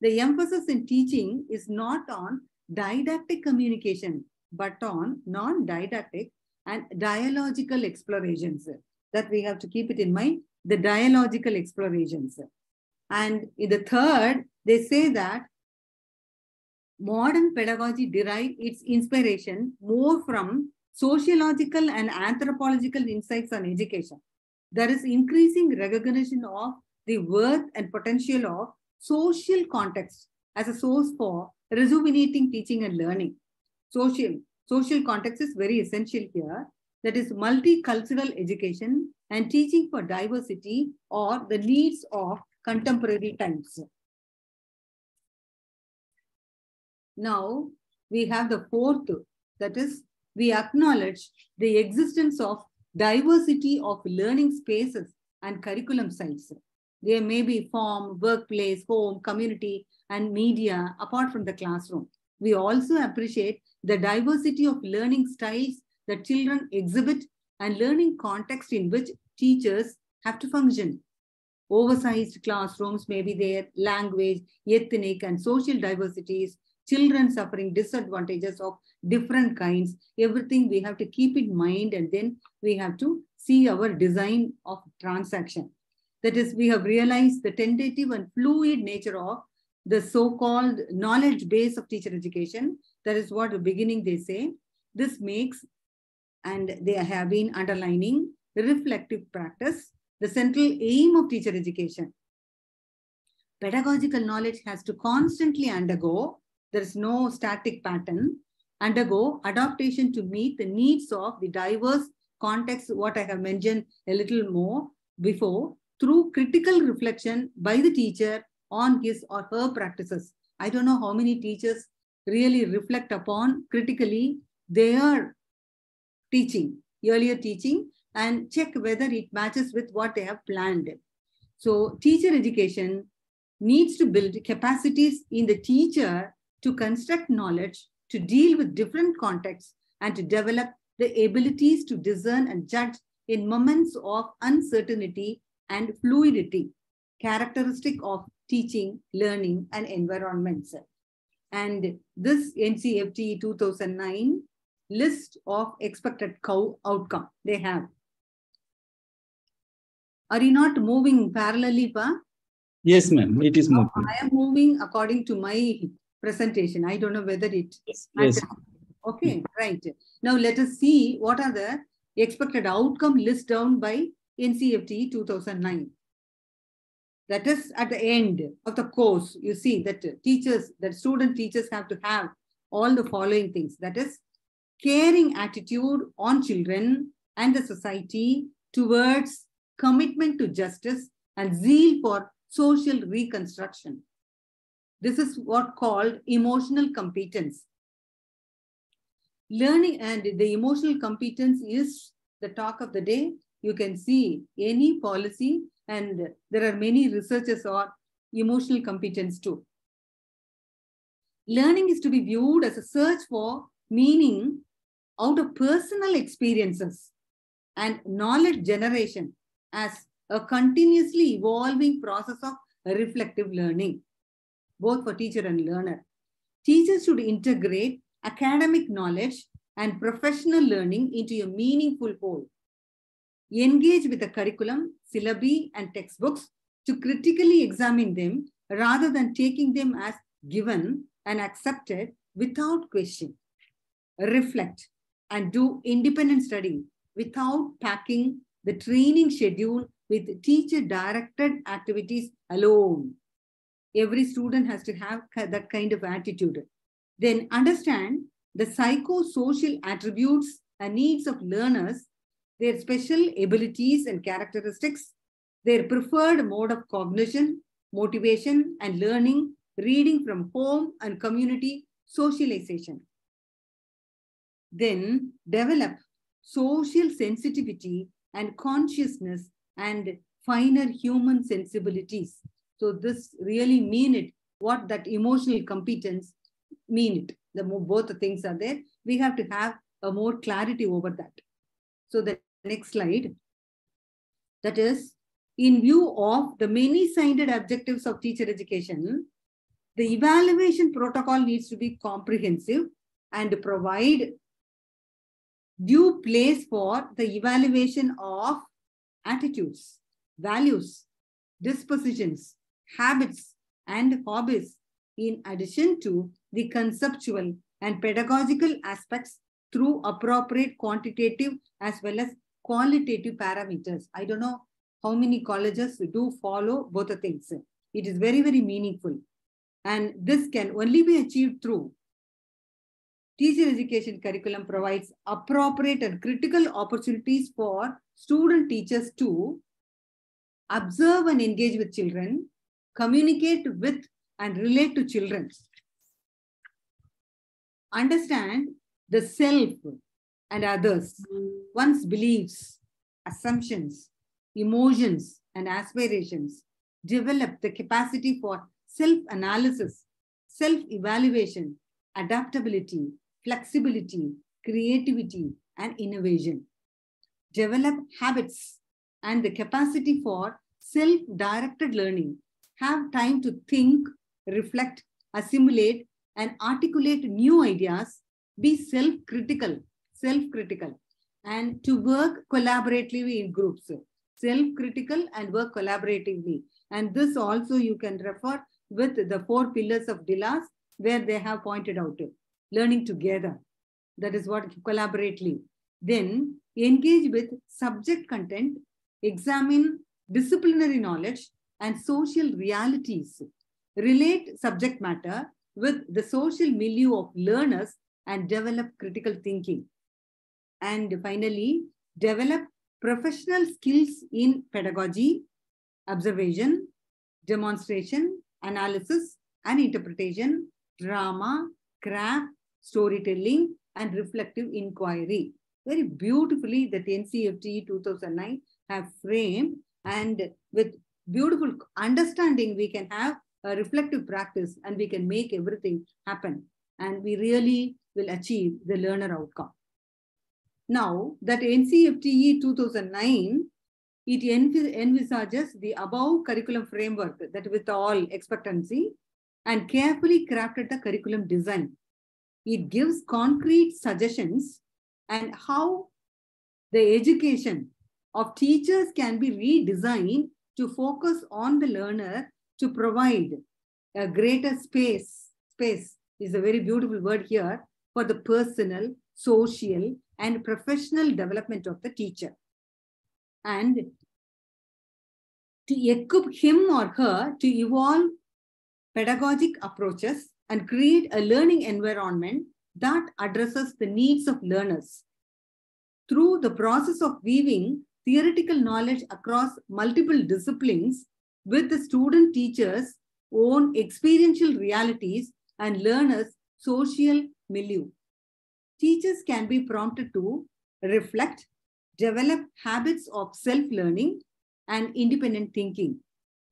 The emphasis in teaching is not on didactic communication, but on non-didactic and dialogical explorations. That we have to keep it in mind, the dialogical explorations. And in the third, they say that modern pedagogy derives its inspiration more from sociological and anthropological insights on education. There is increasing recognition of the worth and potential of social context as a source for rejuvenating teaching and learning. Social context is very essential here. That is multicultural education and teaching for diversity or the needs of contemporary times. Now, we have the fourth, that is, we acknowledge the existence of diversity of learning spaces and curriculum sites. There may be form, workplace, home, community, and media apart from the classroom. We also appreciate the diversity of learning styles that children exhibit and learning context in which teachers have to function. Oversized classrooms may be there, language, ethnic, and social diversities, children suffering disadvantages of different kinds, everything we have to keep in mind, and then we have to see our design of transaction. That is, we have realized the tentative and fluid nature of the so-called knowledge base of teacher education. That is what at the beginning they say. This makes, and they have been underlining, reflective practice, the central aim of teacher education. Pedagogical knowledge has to constantly undergo, there is no static pattern, undergo adaptation to meet the needs of the diverse context, what I have mentioned a little more before, through critical reflection by the teacher on his or her practices. I don't know how many teachers really reflect upon critically their teaching, earlier teaching, and check whether it matches with what they have planned. So teacher education needs to build capacities in the teacher to construct knowledge, to deal with different contexts, and to develop the abilities to discern and judge in moments of uncertainty and fluidity, characteristic of teaching, learning, and environments. And this NCFT 2009 list of expected outcome they have. Are you not moving parallelly, Pa? Yes, ma'am, it is moving. I am moving according to my presentation. I don't know whether it is. Yes. Okay, right. Now let us see what are the expected outcome list down by NCFT 2009. That is at the end of the course, you see that teachers, that student teachers have to have all the following things. That is caring attitude on children and the society towards commitment to justice and zeal for social reconstruction. This is what called emotional competence. Learning and the emotional competence is the talk of the day. You can see any policy, and there are many researchers on emotional competence too. Learning is to be viewed as a search for meaning out of personal experiences and knowledge generation as a continuously evolving process of reflective learning, both for teacher and learner. Teachers should integrate academic knowledge and professional learning into a meaningful whole. Engage with the curriculum, syllabi, and textbooks to critically examine them rather than taking them as given and accepted without question. Reflect and do independent study without packing the training schedule with teacher-directed activities alone. Every student has to have that kind of attitude. Then understand the psychosocial attributes and needs of learners, their special abilities and characteristics, their preferred mode of cognition, motivation, and learning, reading from home and community socialization. Then develop social sensitivity and consciousness and finer human sensibilities. So this really mean it, what that emotional competence mean it. Both the things are there. We have to have a more clarity over that. So the next slide, that is, in view of the many-sided objectives of teacher education, the evaluation protocol needs to be comprehensive and provide due place for the evaluation of attitudes, values, dispositions, habits, and hobbies, in addition to the conceptual and pedagogical aspects through appropriate quantitative as well as qualitative parameters. I don't know how many colleges do follow both the things. It is very, very meaningful. And this can only be achieved through teacher education curriculum provides appropriate and critical opportunities for student teachers to observe and engage with children, communicate with and relate to children, understand the self and others, one's beliefs, assumptions, emotions, and aspirations, develop the capacity for self-analysis, self-evaluation, adaptability, flexibility, creativity, and innovation. Develop habits and the capacity for self-directed learning. Have time to think, reflect, assimilate, and articulate new ideas. Be self-critical, and to work collaboratively in groups. Self-critical and work collaboratively. And this also you can refer with the 4 pillars of DILAS, where they have pointed out it. Learning together. That is what collaboratively. Then engage with subject content, examine disciplinary knowledge and social realities. Relate subject matter with the social milieu of learners and develop critical thinking. And finally, develop professional skills in pedagogy, observation, demonstration, analysis and interpretation, drama, craft, storytelling, and reflective inquiry. Very beautifully that NCFT 2009 have framed, and with beautiful understanding, we can have a reflective practice and we can make everything happen. And we really will achieve the learner outcome. Now that NCFTE 2009, it envisages the above curriculum framework that with all expectancy and carefully crafted the curriculum design. It gives concrete suggestions and how the education of teachers can be redesigned to focus on the learner to provide a greater space. Space is a very beautiful word here for the personal, social, and professional development of the teacher. And to equip him or her to evolve pedagogic approaches and create a learning environment that addresses the needs of learners. Through the process of weaving theoretical knowledge across multiple disciplines with the student teachers' own experiential realities and learners' social milieu. Teachers can be prompted to reflect, develop habits of self-learning and independent thinking.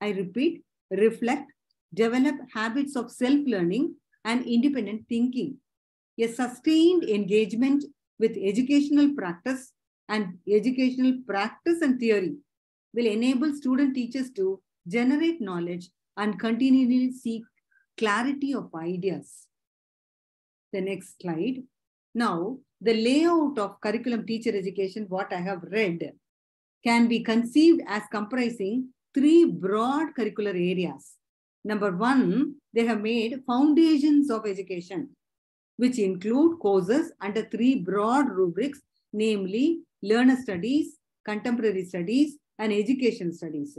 I repeat, reflect, develop habits of self-learning and independent thinking. A sustained engagement with educational practice and theory will enable student teachers to generate knowledge and continually seek clarity of ideas. The next slide. Now, the layout of curriculum teacher education, what I have read, can be conceived as comprising 3 broad curricular areas. Number 1, they have made foundations of education, which include courses under 3 broad rubrics, namely learner studies, contemporary studies, and education studies.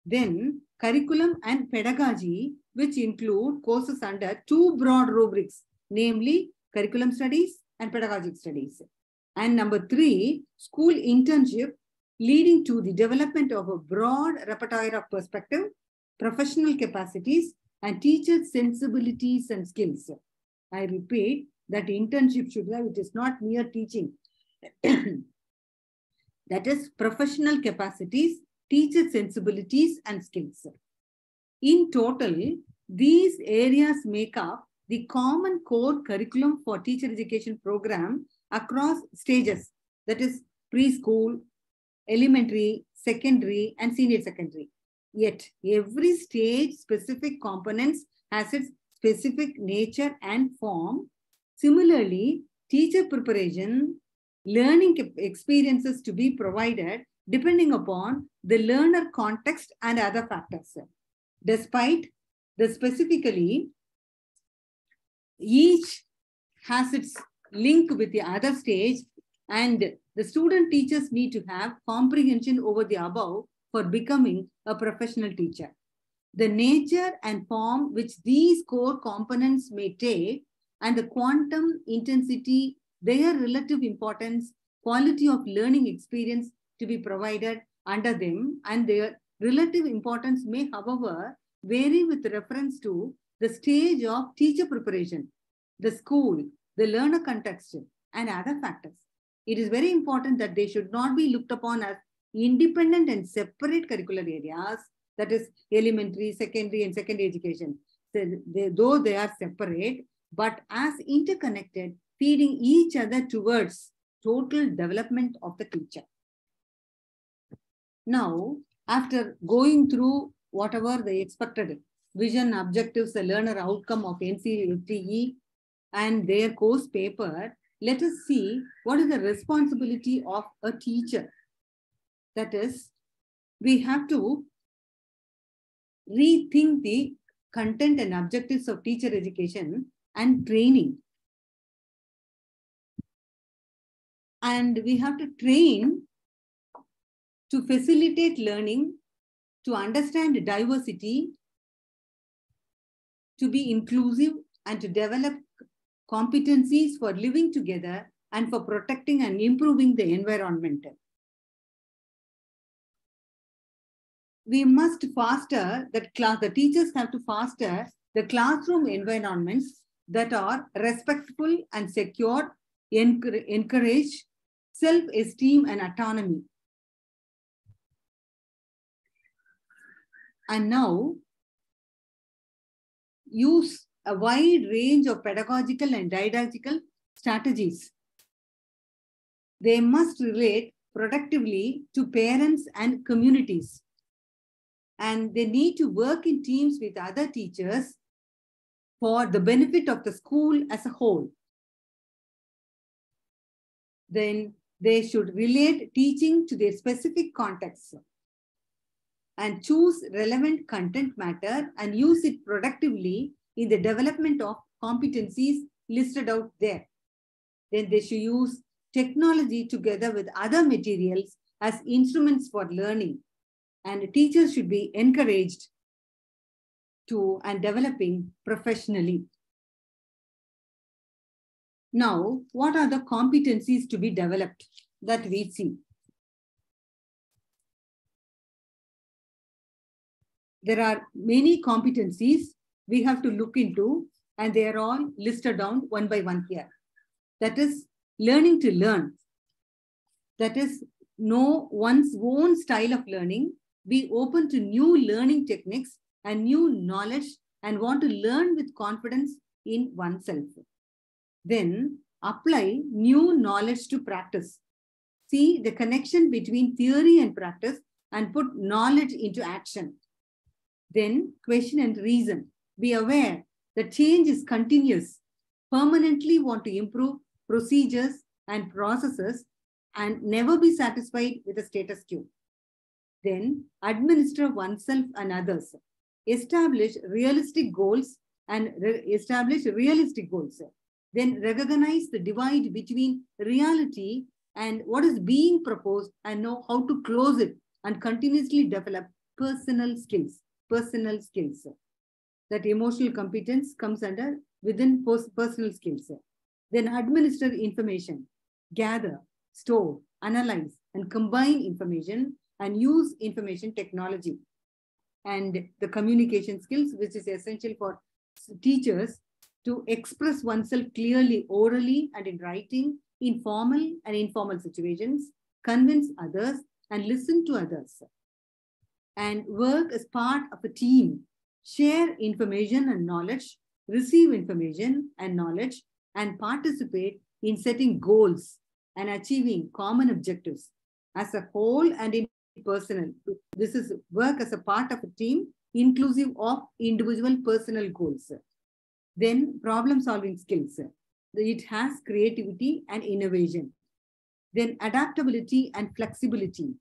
Then curriculum and pedagogy, which include courses under two broad rubrics, namely curriculum studies and pedagogic studies. And number 3, school internship, leading to the development of a broad repertoire of perspective, professional capacities, and teacher sensibilities and skills. I repeat that internship should have, it is not mere teaching. That is professional capacities, teacher sensibilities, and skills. In total, these areas make up the common core curriculum for teacher education program across stages, that is preschool, elementary, secondary, and senior secondary. Yet, every stage specific components has its specific nature and form. Similarly, teacher preparation, learning experiences to be provided depending upon the learner context and other factors. Despite the specifically, each has its link with the other stage, and the student teachers need to have comprehension over the above for becoming a professional teacher. The nature and form which these core components may take and the quantum intensity, their relative importance, quality of learning experience to be provided under them, and their relative importance may, however, vary with reference to the stage of teacher preparation, the school, the learner context, and other factors. It is very important that they should not be looked upon as independent and separate curricular areas, that is elementary, secondary, and secondary education. Though they are separate, but as interconnected, feeding each other towards total development of the teacher. Now, after going through whatever the expected vision, objectives, the learner outcome of NCTE and their course paper, let us see what is the responsibility of a teacher. That is, we have to rethink the content and objectives of teacher education and training. And we have to train to facilitate learning, to understand diversity, to be inclusive, and to develop competencies for living together and for protecting and improving the environment. We must foster that class, the teachers have to foster the classroom environments that are respectful and secure, encourage self-esteem and autonomy. And now, use a wide range of pedagogical and didactical strategies. They must relate productively to parents and communities. And they need to work in teams with other teachers for the benefit of the school as a whole. Then they should relate teaching to their specific context and choose relevant content matter and use it productively in the development of competencies listed out there. Then they should use technology together with other materials as instruments for learning. And teachers should be encouraged to and developing professionally. Now, what are the competencies to be developed that we see? There are many competencies we have to look into, and they are all listed down one by one here. That is learning to learn. That is know one's own style of learning, be open to new learning techniques and new knowledge, and want to learn with confidence in oneself. Then apply new knowledge to practice. See the connection between theory and practice and put knowledge into action. Then question and reason. Be aware that change is continuous. Permanently want to improve procedures and processes and never be satisfied with the status quo. Then administer oneself and others. Establish realistic goals and Then recognize the divide between reality and what is being proposed and know how to close it and continuously develop personal skills. That emotional competence comes under within personal skills. Then administer information, gather, store, analyze, and combine information and use information technology. And the communication skills, which is essential for teachers to express oneself clearly, orally and in writing, in formal and informal situations, convince others and listen to others. And work as part of a team, share information and knowledge, receive information and knowledge, and participate in setting goals and achieving common objectives as a whole and in personal. This is work as a part of a team, inclusive of individual personal goals. Then problem-solving skills. It has creativity and innovation. Then adaptability and flexibility.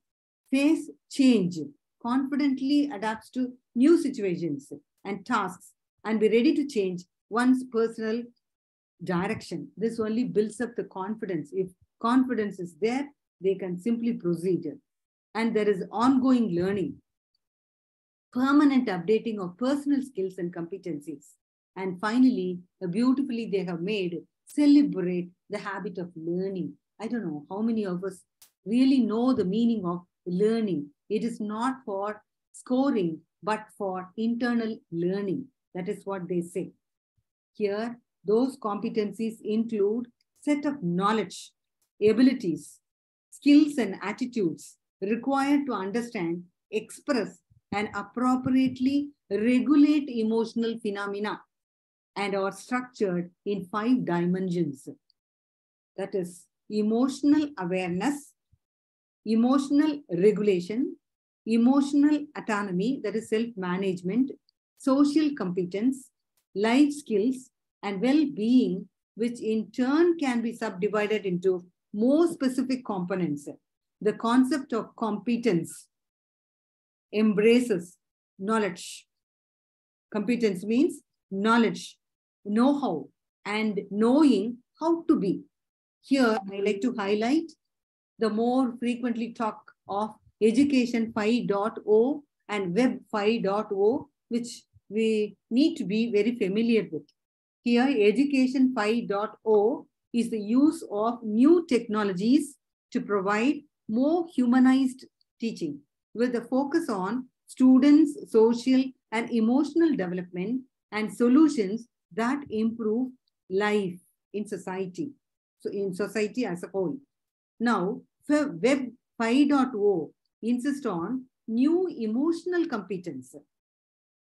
Face change, confidently adapts to new situations and tasks, and be ready to change one's personal direction. This only builds up the confidence. If confidence is there, they can simply proceed. And there is ongoing learning, permanent updating of personal skills and competencies. And finally, beautifully they have made, celebrate the habit of learning. I don't know how many of us really know the meaning of learning. It is not for scoring, but for internal learning. That is what they say. Here, those competencies include set of knowledge, abilities, skills and attitudes required to understand, express, and appropriately regulate emotional phenomena, and are structured in 5 dimensions. That is emotional awareness, emotional regulation, emotional autonomy, that is self-management, social competence, life skills, and well-being, which in turn can be subdivided into more specific components. The concept of competence embraces knowledge. Competence means knowledge, know-how, and knowing how to be. Here, I like to highlight the more frequently talk of Education 5.0 and Web 5.0, which we need to be very familiar with. Here, Education 5.0 is the use of new technologies to provide more humanized teaching with a focus on students' social and emotional development and solutions that improve life in society. So in society as a whole. Now, for Web 5.0 insists on new emotional competence.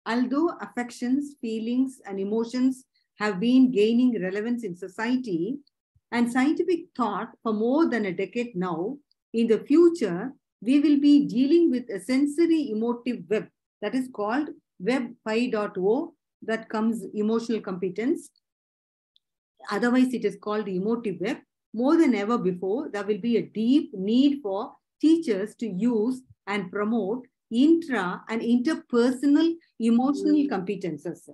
Although affections, feelings, and emotions have been gaining relevance in society and scientific thought for more than a decade now, in the future, we will be dealing with a sensory emotive web that is called Web 5.0, that comes emotional competence. Otherwise, it is called the emotive web. More than ever before, there will be a deep need for teachers to use and promote intra and interpersonal emotional competences.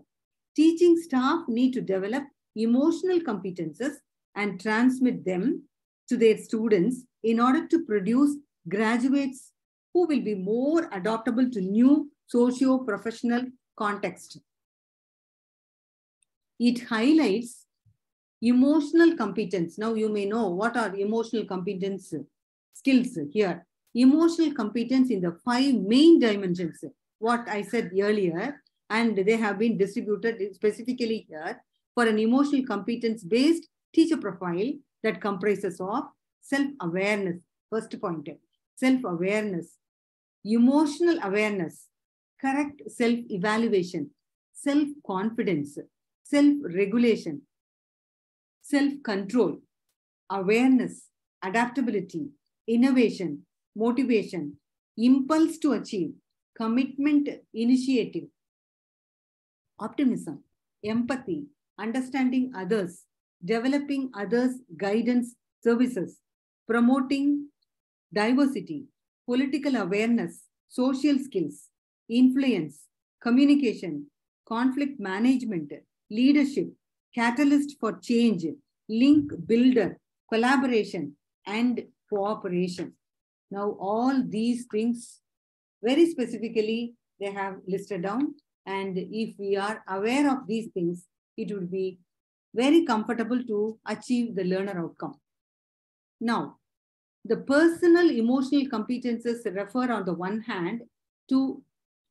Teaching staff need to develop emotional competences and transmit them to their students in order to produce graduates who will be more adaptable to new socio-professional context. It highlights emotional competence. Now you may know what are emotional competence skills here. Emotional competence in the 5 main dimensions, what I said earlier, and they have been distributed specifically here for an emotional competence-based teacher profile that comprises of self-awareness, first point, self-awareness, emotional awareness, correct self-evaluation, self-confidence, self-regulation, self-control, awareness, adaptability, innovation, motivation, impulse to achieve, commitment, initiative, optimism, empathy, understanding others, developing others' guidance services, promoting diversity, political awareness, social skills, influence, communication, conflict management, leadership, catalyst for change, link builder, collaboration, and cooperation. Now, all these things Very specifically, they have listed down. And if we are aware of these things, it would be very comfortable to achieve the learner outcome. Now, the personal emotional competences refer on the one hand to,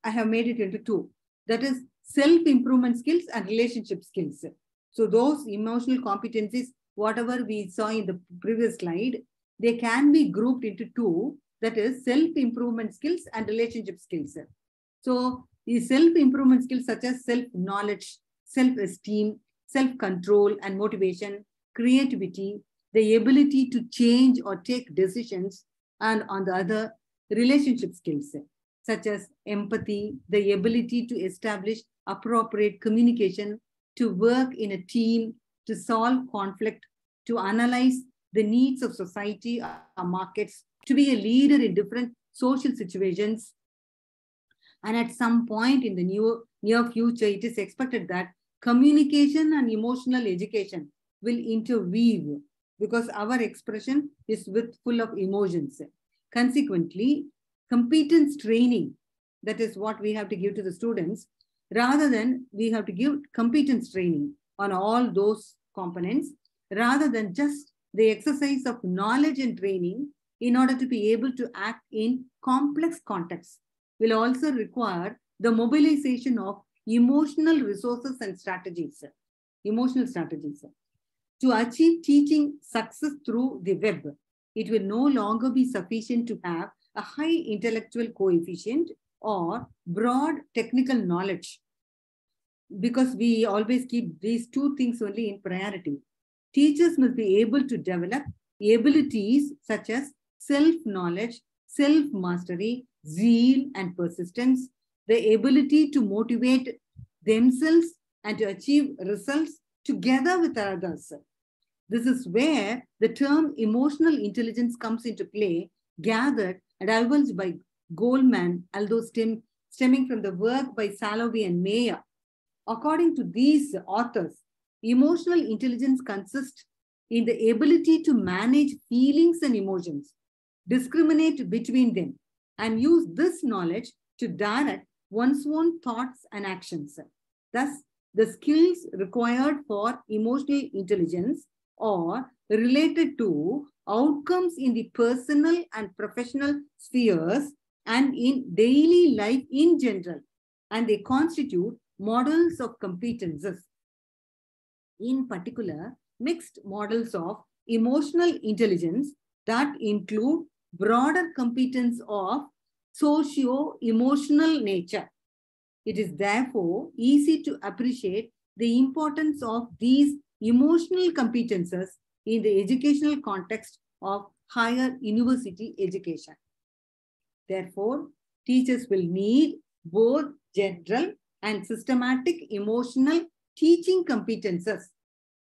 I have made it into two, that is self-improvement skills and relationship skills. So those emotional competencies, whatever we saw in the previous slide, they can be grouped into two, that is self-improvement skills and relationship skills. So the self-improvement skills such as self-knowledge, self-esteem, self-control and motivation, creativity, the ability to change or take decisions, and on the other, relationship skills such as empathy, the ability to establish appropriate communication, to work in a team, to solve conflict, to analyze the needs of society or markets, to be a leader in different social situations. And at some point in the near future, it is expected that communication and emotional education will interweave because our expression is full of emotions. Consequently, competence training, that is what we have to give to the students, rather than we have to give competence training on all those components, rather than just the exercise of knowledge and training in order to be able to act in complex contexts, will also require the mobilization of emotional resources and strategies, emotional strategies. To achieve teaching success through the web, it will no longer be sufficient to have a high intellectual coefficient or broad technical knowledge, because we always keep these two things only in priority. Teachers must be able to develop abilities such as self-knowledge, self-mastery, zeal and persistence, the ability to motivate themselves and to achieve results together with others. This is where the term emotional intelligence comes into play, gathered and divulged by Goldman, although stemming from the work by Salovey and Mayer. According to these authors, emotional intelligence consists in the ability to manage feelings and emotions, discriminate between them, and use this knowledge to direct one's own thoughts and actions. Thus, the skills required for emotional intelligence are related to outcomes in the personal and professional spheres and in daily life in general, and they constitute models of competences. In particular, mixed models of emotional intelligence that include broader competence of socio-emotional nature. It is therefore easy to appreciate the importance of these emotional competences in the educational context of higher university education. Therefore, teachers will need both general and systematic emotional teaching competences,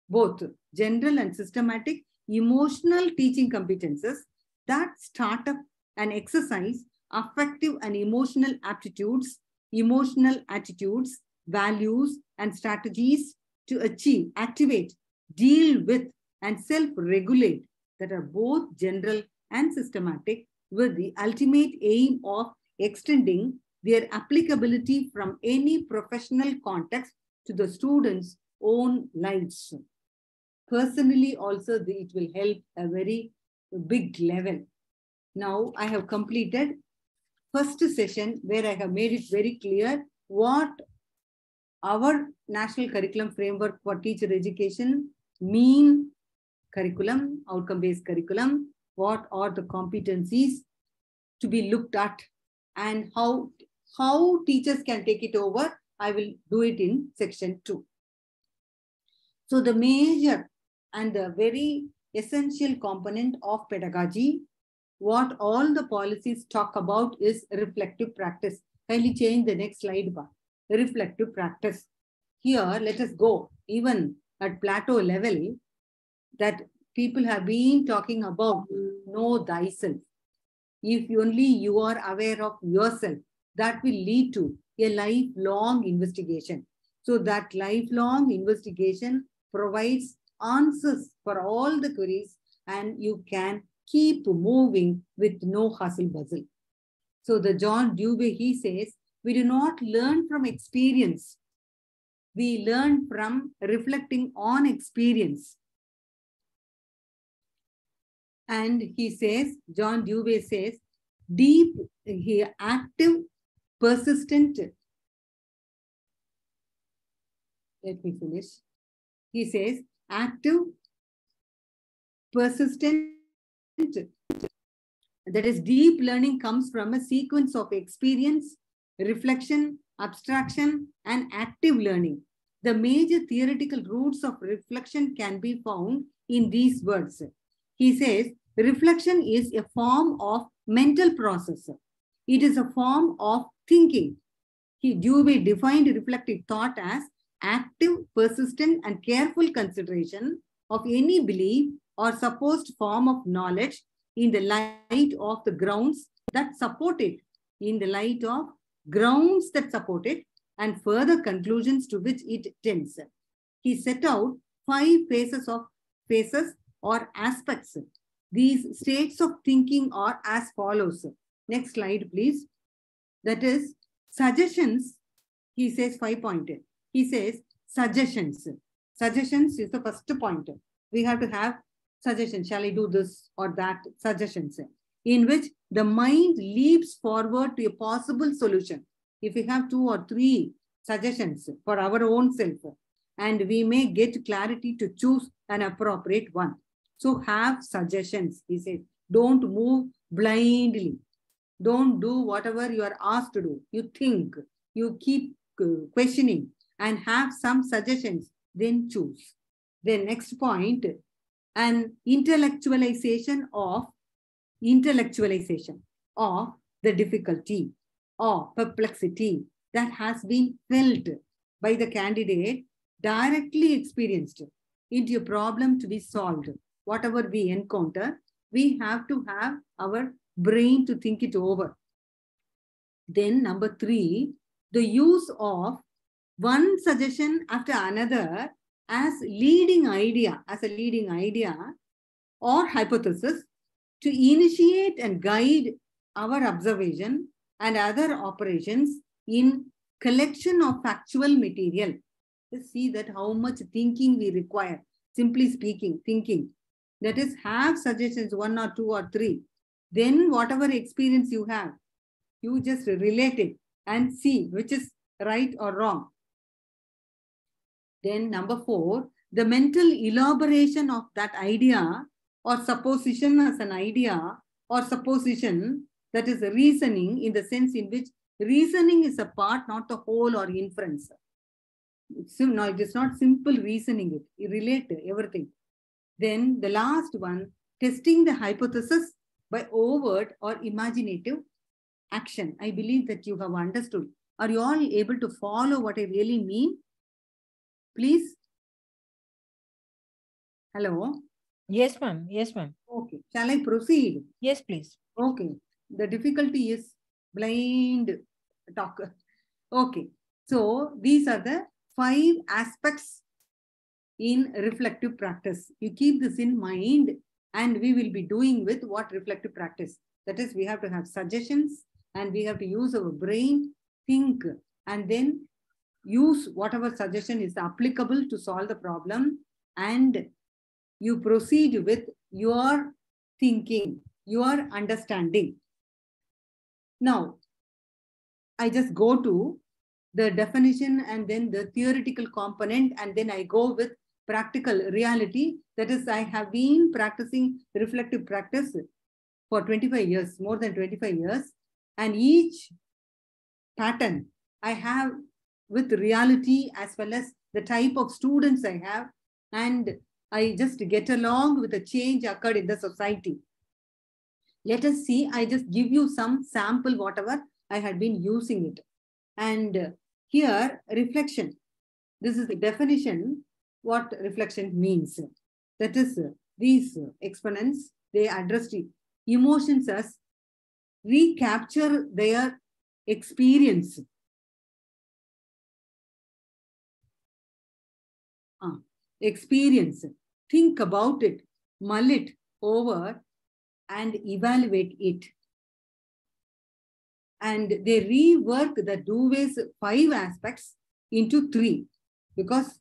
both general and systematic emotional teaching competences that start up and exercise affective and emotional aptitudes, emotional attitudes, values, and strategies to achieve, activate, deal with, and self-regulate that are both general and systematic, with the ultimate aim of extending their applicability from any professional context to the students' own lives. Personally, also, it will help a very big level. Now, I have completed first session where I have made it very clear what our national curriculum framework for teacher education mean curriculum, outcome-based curriculum, what are the competencies to be looked at, and how teachers can take it over. I will do it in section 2. So the major and the very essential component of pedagogy, what all the policies talk about is reflective practice. Kindly change the next slide bar. Reflective practice. Here, let us go even at plateau level that people have been talking about know thyself. If only you are aware of yourself, that will lead to a lifelong investigation. So that lifelong investigation provides answers for all the queries, and you can keep moving with no hustle bustle. So the John Dewey, he says, we do not learn from experience. We learn from reflecting on experience. And he says, John Dewey says, deep, active, persistent. Let me finish. He says, active, persistent, that is, deep learning comes from a sequence of experience, reflection, abstraction, and active learning. The major theoretical roots of reflection can be found in these words. He says, reflection is a form of mental process. It is a form of thinking. Dewey defined reflective thought as active, persistent, and careful consideration of any belief or supposed form of knowledge in the light of the grounds that support it, and further conclusions to which it tends. He set out 5 phases or aspects. These states of thinking are as follows. Next slide, please. That is, suggestions. He says 5 points. He says suggestions. Suggestions is the first point. We have to have suggestions. Shall I do this or that? Suggestions. In which the mind leaps forward to a possible solution. If we have 2 or 3 suggestions for our own self, and we may get clarity to choose an appropriate one. So have suggestions. He says, don't move blindly. Don't do whatever you are asked to do. You think, you keep questioning and have some suggestions, then choose. The next point, an intellectualization of the difficulty or perplexity that has been felt by the candidate, directly experienced into a problem to be solved. Whatever we encounter, we have to have our brain to think it over. Then number 3, the use of one suggestion after another as a leading idea or hypothesis to initiate and guide our observation and other operations in collection of factual material. Let's see that how much thinking we require. Simply speaking, thinking. That is, have suggestions, 1 or 2 or 3. Then whatever experience you have, you just relate it and see which is right or wrong. Then number 4, the mental elaboration of that idea or supposition as an idea or supposition, that is reasoning, in the sense in which reasoning is a part, not the whole or inference. No, it is not simple reasoning. You relate everything. Then the last one, testing the hypothesis by overt or imaginative action. I believe that you have understood. Are you all able to follow what I really mean? Please. Hello? Yes, ma'am. Yes, ma'am. Okay. Shall I proceed? Yes, please. Okay. The difficulty is blind talk. Okay. So these are the 5 aspects in reflective practice. You keep this in mind, and we will be doing with what reflective practice. That is, we have to have suggestions and we have to use our brain, think, and then use whatever suggestion is applicable to solve the problem, and you proceed with your thinking, your understanding. Now, I just go to the definition and then the theoretical component, and then I go with practical reality. That is, I have been practicing reflective practice for 25 years, more than 25 years. And each pattern I have with reality as well as the type of students I have. And I just get along with the change occurred in the society. Let us see, I just give you some sample, whatever I had been using it. And here, reflection. This is the definition, what reflection means. That is, these exponents, they address the emotions as recapture their experience. Experience. Think about it, mull it over, and evaluate it. and they rework the Dewey's 5 aspects into 3. Because,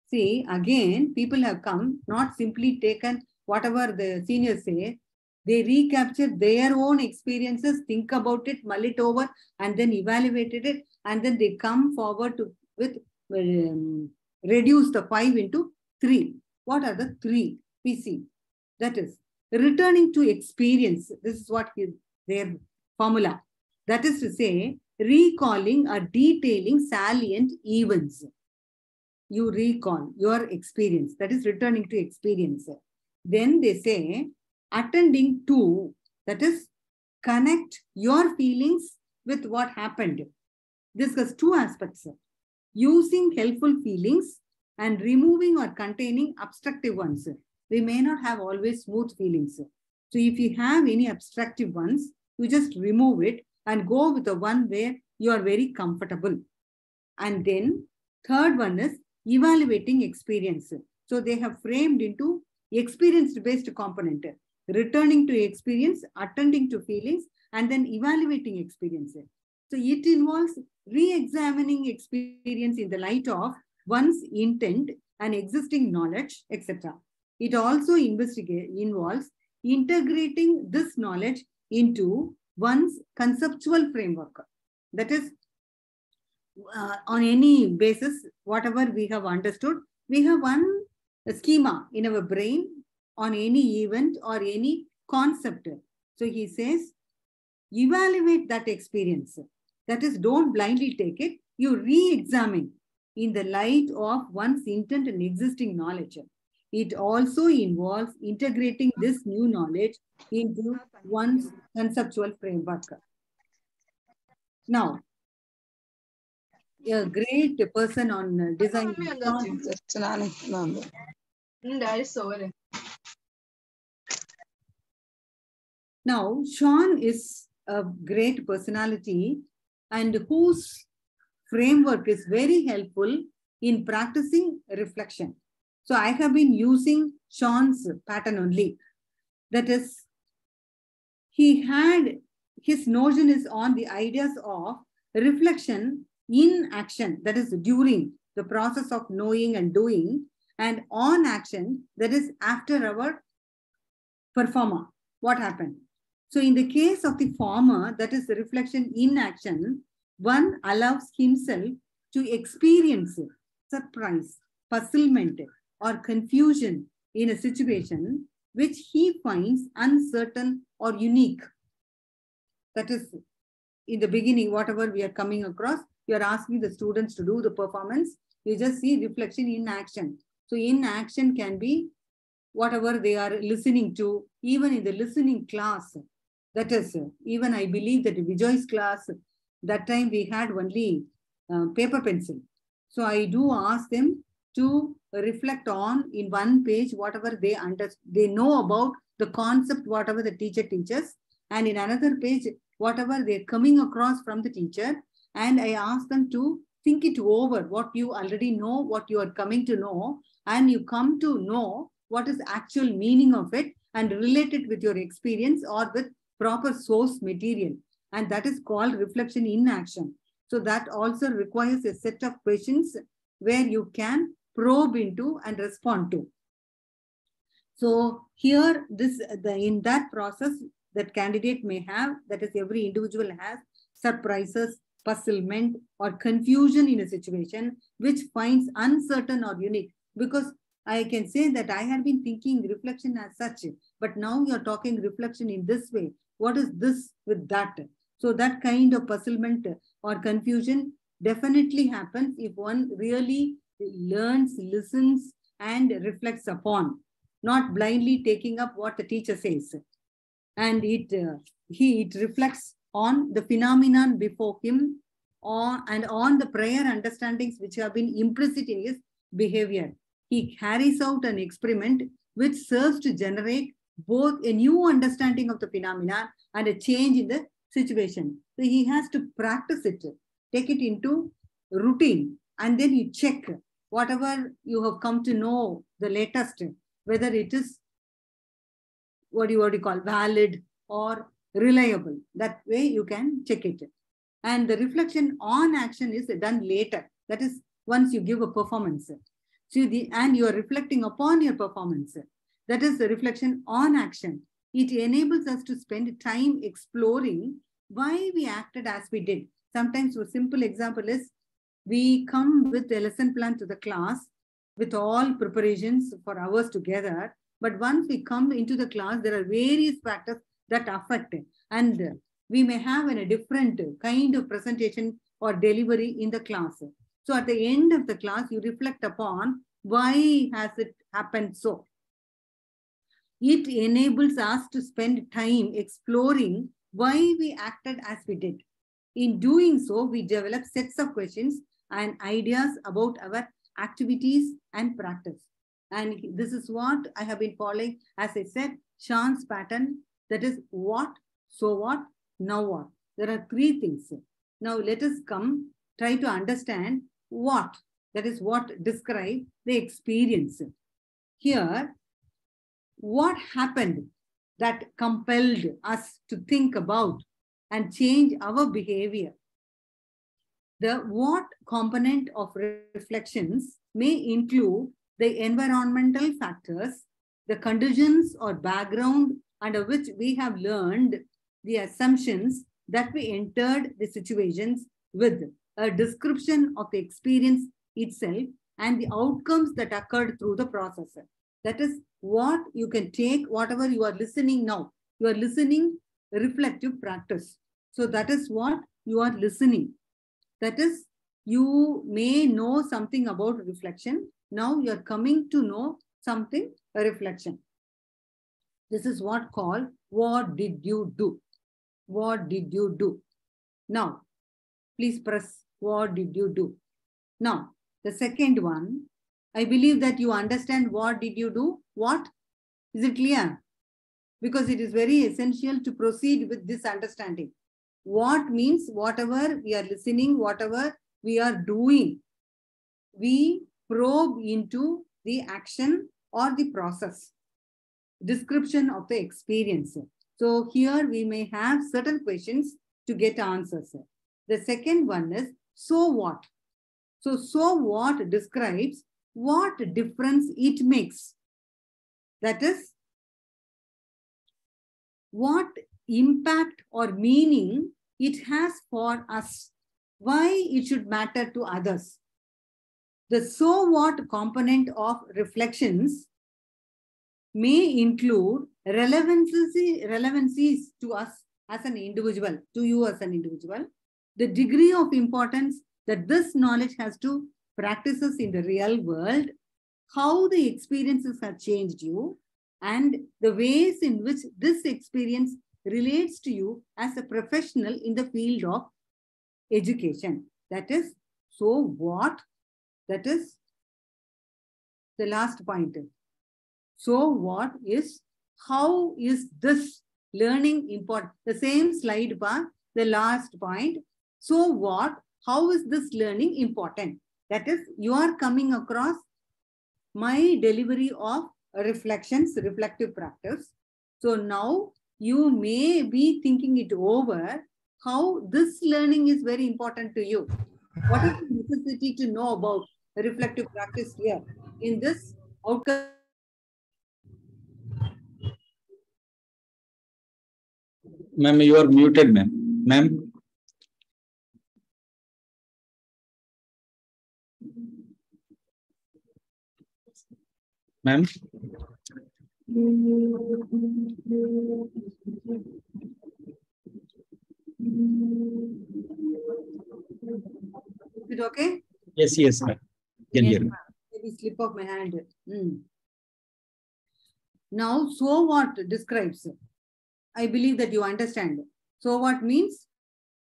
see, again, people have come, not simply taken whatever the seniors say, they recapture their own experiences, think about it, mull it over, and then evaluated it, and then they come forward to with reduce the 5 into 3. What are the 3 we see? That is returning to experience. This is what is their formula. That is to say, recalling or detailing salient events. You recall your experience. That is returning to experience. Then they say, attending to, that is, connect your feelings with what happened. This has 2 aspects. Using helpful feelings and removing or containing obstructive ones. We may not have always smooth feelings. So if you have any obstructive ones, you just remove it and go with the one where you are very comfortable. And then third one is evaluating experience. So they have framed into experience-based component, returning to experience, attending to feelings, and then evaluating experience. So it involves re-examining experience in the light of one's intent and existing knowledge, etc. It also involves integrating this knowledge into one's conceptual framework. That is, on any basis, whatever we have understood, we have one schema in our brain on any event or any concept. So he says, evaluate that experience. That is, don't blindly take it. You re-examine in the light of one's intent and existing knowledge. It also involves integrating this new knowledge into one's conceptual framework. Now, a great person on design. Now, Sean is a great personality and whose framework is very helpful in practicing reflection. So I have been using Sean's pattern only. That is, his notion is on the ideas of reflection in action, that is during the process of knowing and doing, and on action, that is after our performer, what happened. So in the case of the former, that is the reflection in action, one allows himself to experience surprise, puzzlement, or confusion in a situation which he finds uncertain or unique. That is, in the beginning, whatever we are coming across, you are asking the students to do the performance, you just see reflection in action. So in action can be whatever they are listening to, even in the listening class. That is, even I believe that Bijoy's class, that time we had only paper pencil. So I do ask them to reflect on in one page whatever they know about the concept, whatever the teacher teaches, and in another page whatever they're coming across from the teacher, and I ask them to think it over, what you already know, what you are coming to know, and you come to know what is actual meaning of it and relate it with your experience or with proper source material. And that is called reflection in action. So that also requires a set of questions where you can probe into and respond to. So here, in that process that candidate may have, that is every individual has, surprises, puzzlement, or confusion in a situation which finds uncertain or unique. Because I can say that I have been thinking reflection as such, but now you're talking reflection in this way. What is this with that? So that kind of puzzlement or confusion definitely happens if one really learns, listens, and reflects upon, not blindly taking up what the teacher says. And it reflects on the phenomenon before him and on the prior understandings which have been implicit in his behavior. He carries out an experiment which serves to generate both a new understanding of the phenomena and a change in the situation. So he has to practice it, take it into routine, and then you check whatever you have come to know, the latest, whether it is what do you call valid or reliable. That way you can check it. And the reflection on action is done later. That is once you give a performance. So and you are reflecting upon your performance. That is the reflection on action. It enables us to spend time exploring why we acted as we did. Sometimes a simple example is we come with a lesson plan to the class with all preparations for hours together. But once we come into the class, there are various factors that affect it. And we may have a different kind of presentation or delivery in the class. So at the end of the class, you reflect upon why has it happened so. It enables us to spend time exploring why we acted as we did. In doing so, we develop sets of questions and ideas about our activities and practice. And this is what I have been following, as I said, Sean's pattern, that is what, so what, now what. There are three things. Now let us try to understand what, that is what describe the experience. Here, what happened that compelled us to think about and change our behavior? The what component of reflections may include the environmental factors, the conditions or background under which we have learned, the assumptions that we entered the situations with, a description of the experience itself, and the outcomes that occurred through the process. That is what you can take, whatever you are listening now. You are listening reflective practice. So that is what you are listening. That is, you may know something about reflection. Now you are coming to know something, a reflection. This is what called, what did you do? What did you do? Now, please press, what did you do? Now, the second one, I believe that you understand what did you do? What? Is it clear? Because it is very essential to proceed with this understanding. What means whatever we are listening, whatever we are doing, we probe into the action or the process. Description of the experience. So here we may have certain questions to get answers. The second one is, so what? So what describes what difference it makes. That is, what impact or meaning it has for us, why it should matter to others. The so what component of reflections may include relevancies to us as an individual, to you as an individual, the degree of importance that this knowledge has to practices in the real world, how the experiences have changed you, and the ways in which this experience relates to you as a professional in the field of education. That is, so what? That is the last point. So what is, how is this learning important? The same slide bar, the last point. So what, how is this learning important? That is, you are coming across my delivery of reflections, reflective practice. So now you may be thinking it over, how this learning is very important to you. What is the necessity to know about reflective practice here in this outcome? Ma'am, you are muted, ma'am. Ma'am. Ma'am. Is it okay? Yes, yes, ma'am. Can hear me. Maybe slip of my hand. Now, so what describes? I believe that you understand. So what means,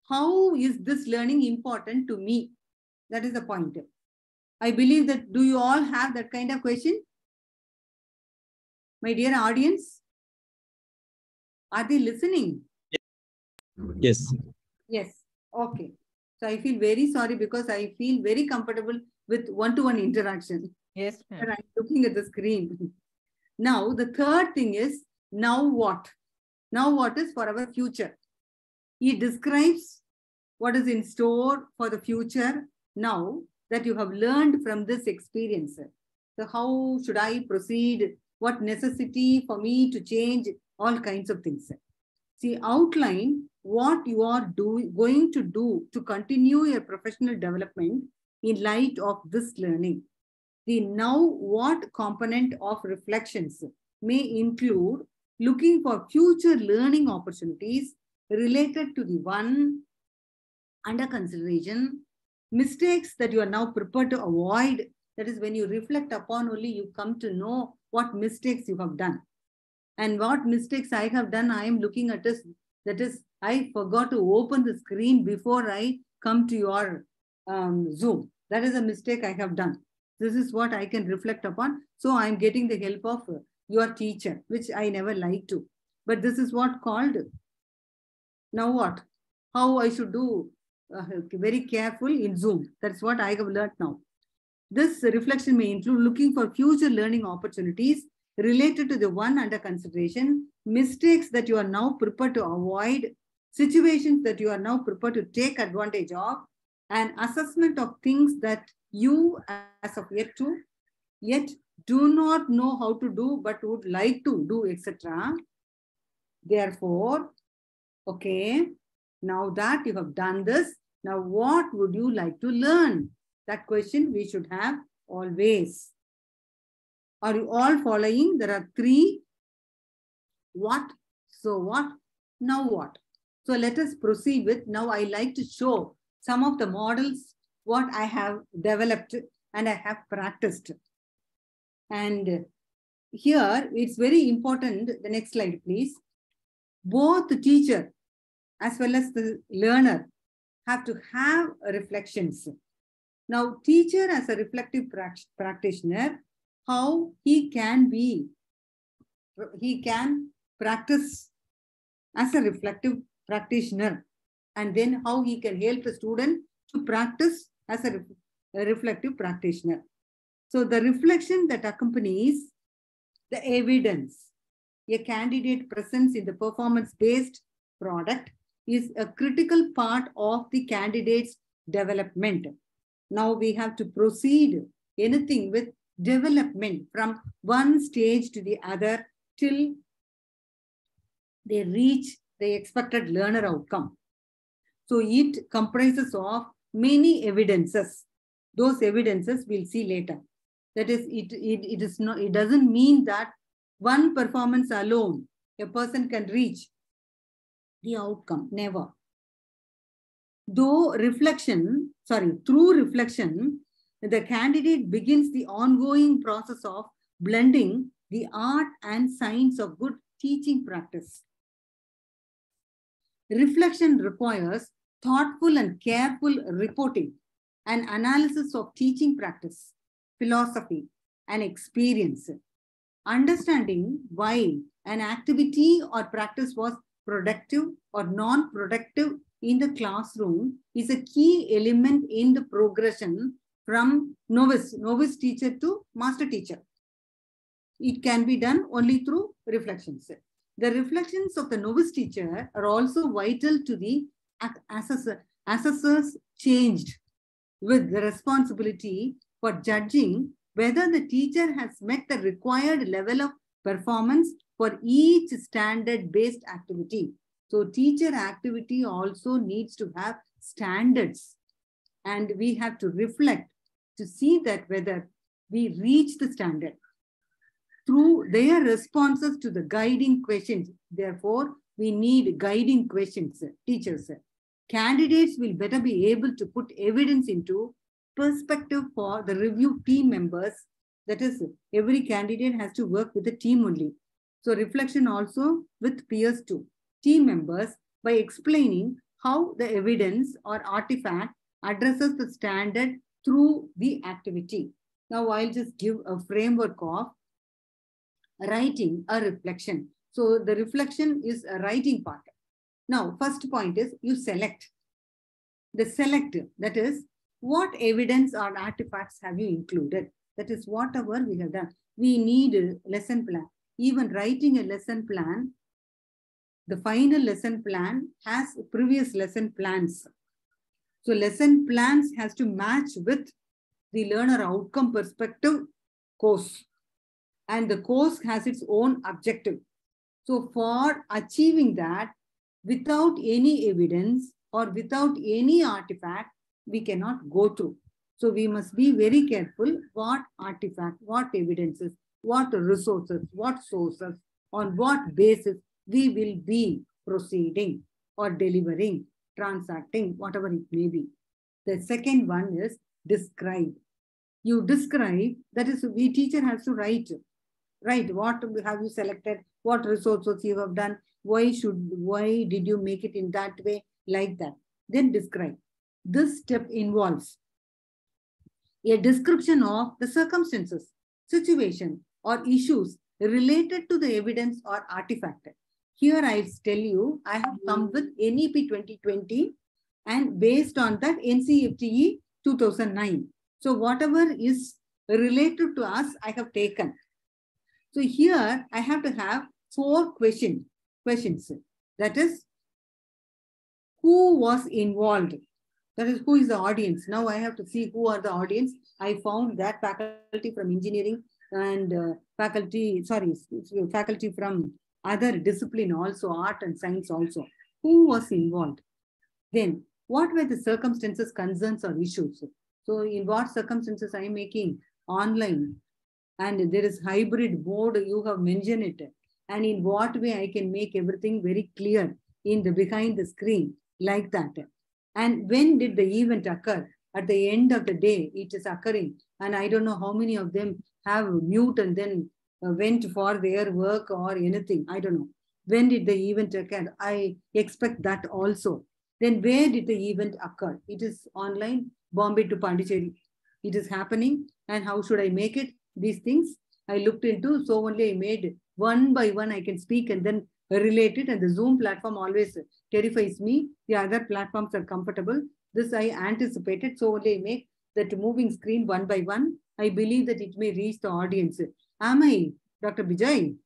how is this learning important to me? That is the point. I believe that, do you all have that kind of question? My dear audience, are they listening? Yes. Yes. Okay. So I feel very sorry because I feel very comfortable with one-to-one interaction. Yes, ma'am. I'm looking at the screen. Now, the third thing is, now what? Now what is for our future? He describes what is in store for the future now that you have learned from this experience. So how should I proceed? What necessity for me to change? All kinds of things. See, outline what you are going to do to continue your professional development in light of this learning. The now what component of reflections may include looking for future learning opportunities related to the one under consideration, mistakes that you are now prepared to avoid. That is, when you reflect upon only, you come to know what mistakes you have done. And what mistakes I have done, I am looking at this. That is, I forgot to open the screen before I come to your Zoom. That is a mistake I have done. This is what I can reflect upon. So I'm getting the help of your teacher, which I never like to. But this is what called, now what? How I should do very careful in Zoom. That's what I have learned now. This reflection may include looking for future learning opportunities related to the one under consideration, mistakes that you are now prepared to avoid, situations that you are now prepared to take advantage of, and assessment of things that you as of yet do not know how to do but would like to do, etc. Therefore, okay, now that you have done this, now what would you like to learn? That question we should have always. Are you all following? There are three. What? So what? Now what? So let us proceed with, now I like to show some of the models, what I have developed and I have practiced. And here it's very important, the next slide please. Both the teacher as well as the learner have to have reflections. Now teacher as a reflective practitioner, how he can practice as a reflective practitioner, and then how he can help the student to practice as a reflective practitioner. So the reflection that accompanies the evidence a candidate presents in the performance-based product is a critical part of the candidate's development. Now we have to proceed anything with development from one stage to the other till they reach the expected learner outcome. So it comprises of many evidences. Those evidences we'll see later. That is, it doesn't mean that one performance alone a person can reach the outcome. Never. Through reflection, the candidate begins the ongoing process of blending the art and science of good teaching practice. Reflection requires thoughtful and careful reporting and analysis of teaching practice, philosophy, and experience. Understanding why an activity or practice was productive or non-productive in the classroom is a key element in the progression from novice teacher to master teacher. It can be done only through reflections. The reflections of the novice teacher are also vital to the assessors changed with the responsibility for judging whether the teacher has met the required level of performance for each standard-based activity. So teacher activity also needs to have standards, and we have to reflect to see that whether we reach the standard through their responses to the guiding questions. Therefore, we need guiding questions, teachers. Candidates will better be able to put evidence into perspective for the review team members. That is, every candidate has to work with a team only. So reflection also with peers too. Team members by explaining how the evidence or artifact addresses the standard through the activity. Now I'll just give a framework of writing a reflection. So the reflection is a writing part. Now first point is you select. The select, that is, what evidence or artifacts have you included? That is whatever we have done. We need a lesson plan. Even writing a lesson plan, the final lesson plan has previous lesson plans. So lesson plans has to match with the learner outcome perspective course. And the course has its own objective. So for achieving that, without any evidence or without any artifact, we cannot go through. So we must be very careful what artifact, what evidences, what resources, what sources, on what basis we will be proceeding or delivering, transacting, whatever it may be. The second one is describe. You describe, that is, we teacher has to write what have you selected, what resources you have done, why did you make it in that way, like that. Then describe. This step involves a description of the circumstances, situation, or issues related to the evidence or artifact. Here I tell you, I have come with NEP 2020 and based on that NCFTE 2009. So whatever is related to us, I have taken. So here I have to have 4 questions. That is, who was involved? That is, who is the audience? Now I have to see who are the audience. I found that faculty from engineering and faculty from other discipline also, art and science also. Who was involved? Then, what were the circumstances, concerns or issues? So in what circumstances I am making online? And there is hybrid mode, you have mentioned it. And in what way I can make everything very clear in the behind the screen, like that. And when did the event occur? At the end of the day, it is occurring. And I don't know how many of them have mute and then went for their work or anything. I don't know. When did the event occur? I expect that also. Then where did the event occur? It is online, Bombay to Pondicherry. It is happening. And how should I make it? These things I looked into. So only I made one by one. I can speak and then relate it. And the Zoom platform always terrifies me. The other platforms are comfortable. This I anticipated. So only I make that moving screen one by one. I believe that it may reach the audience. Am I, Dr. Bijoy?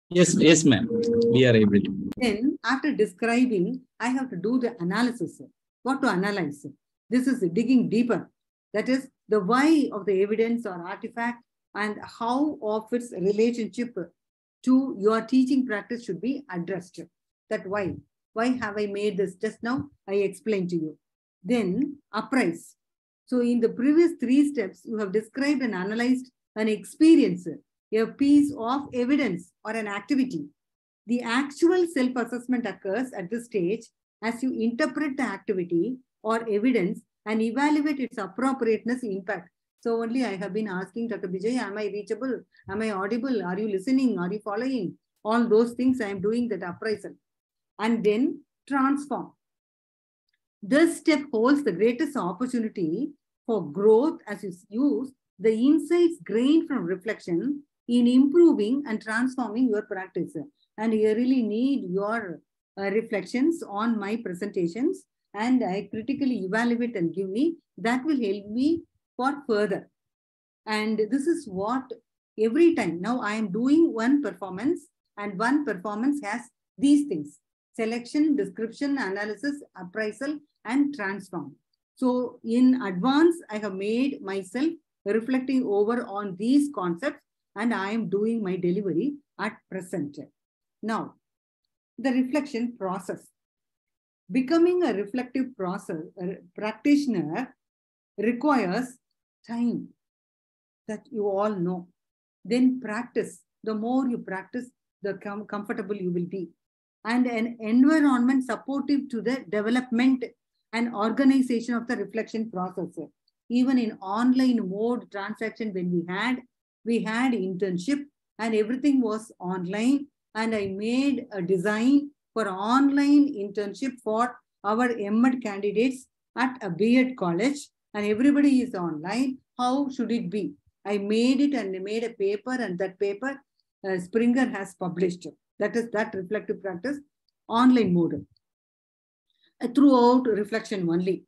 Yes, ma'am. We are able to. Then after describing, I have to do the analysis. What to analyze? This is digging deeper. That is the why of the evidence or artifact and how of its relationship to your teaching practice should be addressed. That why. Why have I made this? Just now I explained to you. Then apprise. So in the previous 3 steps, you have described and analyzed an experience, a piece of evidence or an activity. The actual self-assessment occurs at this stage as you interpret the activity or evidence and evaluate its appropriateness impact. So only I have been asking Dr. Bijoy, am I reachable? Am I audible? Are you listening? Are you following? All those things I am doing that appraisal. And then transform. This step holds the greatest opportunity for growth as you use the insights gained from reflection in improving and transforming your practice. And you really need your reflections on my presentations and I critically evaluate and give me. That will help me for further. And this is what every time. Now I am doing one performance and one performance has these things. Selection, description, analysis, appraisal, and transform. So in advance, I have made myself reflecting over on these concepts and I am doing my delivery at present. Now, the reflection process. Becoming a reflective practitioner requires time that you all know. Then practice. The more you practice, the comfortable you will be. And an environment supportive to the development and organization of the reflection process. Even in online mode transaction, when we had internship and everything was online, and I made a design for online internship for our MEd candidates at a VIII college, and everybody is online. How should it be? I made it and made a paper, and that paper Springer has published. That is that reflective practice online mode. Throughout reflection only.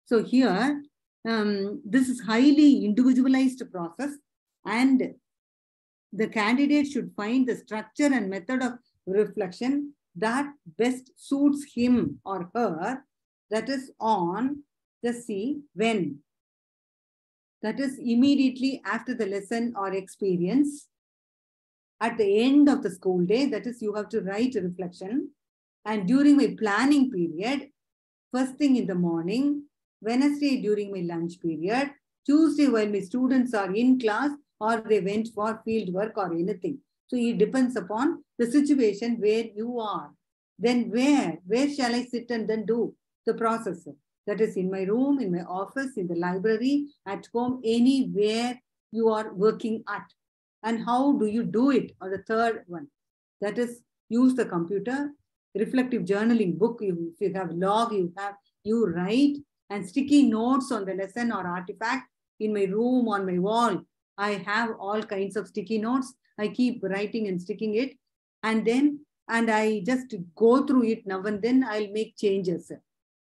So here, this is highly individualized process and the candidate should find the structure and method of reflection that best suits him or her, that is on, just see, when. That is immediately after the lesson or experience. At the end of the school day, that is, you have to write a reflection. And during my planning period, first thing in the morning, Wednesday during my lunch period, Tuesday while my students are in class or they went for field work or anything. So it depends upon the situation where you are. Then where shall I sit and then do the process? That is in my room, in my office, in the library, at home, anywhere you are working at. And how do you do it? Or the third one, that is use the computer, reflective journaling book. If you have log, you write, and sticky notes on the lesson or artifact. In my room, on my wall, I have all kinds of sticky notes. I keep writing and sticking it. And I just go through it now and then I'll make changes.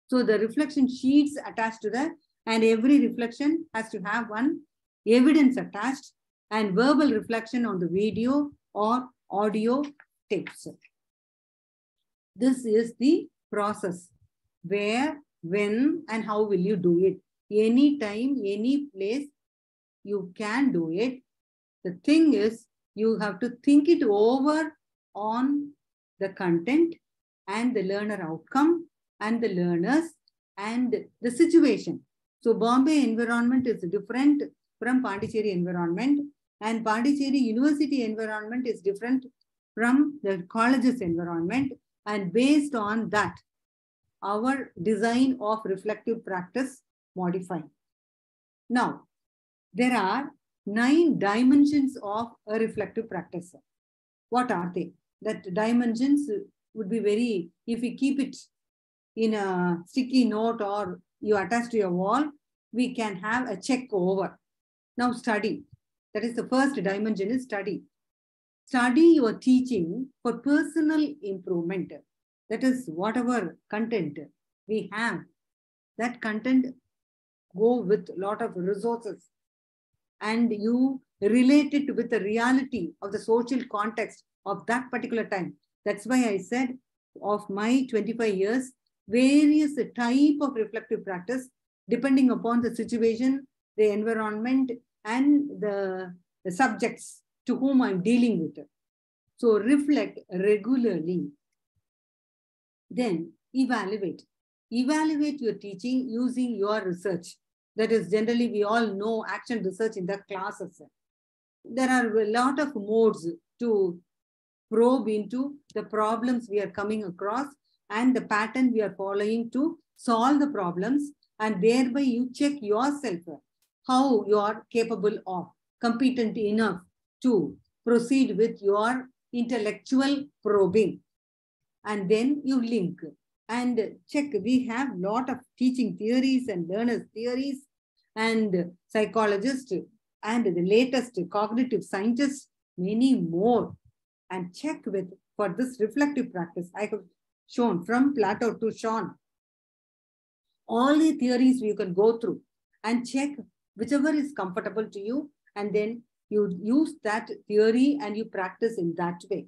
So the reflection sheets attached to that, and every reflection has to have one evidence attached and verbal reflection on the video or audio tapes. This is the process. Where, when, and how will you do it? Anytime, any place, you can do it. The thing is, you have to think it over on the content and the learner outcome and the learners and the situation. So Bombay environment is different from Pondicherry environment, and Pondicherry University environment is different from the college's environment. And based on that, our design of reflective practice modify. Now, there are 9 dimensions of a reflective practice. What are they? That dimensions would be very, if we keep it in a sticky note or you attach to your wall, we can have a check over. Now study. That is the first dimension is study. Study your teaching for personal improvement. That is whatever content we have, that content go with a lot of resources and you relate it with the reality of the social context of that particular time. That's why I said of my 25 years, various type of reflective practice depending upon the situation, the environment, and the subjects to whom I'm dealing with. So reflect regularly. Then evaluate. Evaluate your teaching using your research. That is generally we all know action research in the classes. There are a lot of modes to probe into the problems we are coming across and the pattern we are following to solve the problems, and thereby you check yourself how you are capable of, competent enough to proceed with your intellectual probing. And then you link and check. We have a lot of teaching theories and learners theories and psychologists and the latest cognitive scientists, many more. And check with, for this reflective practice, I have shown from Plato to Sean, all the theories you can go through and check whichever is comfortable to you, and then you use that theory and you practice in that way.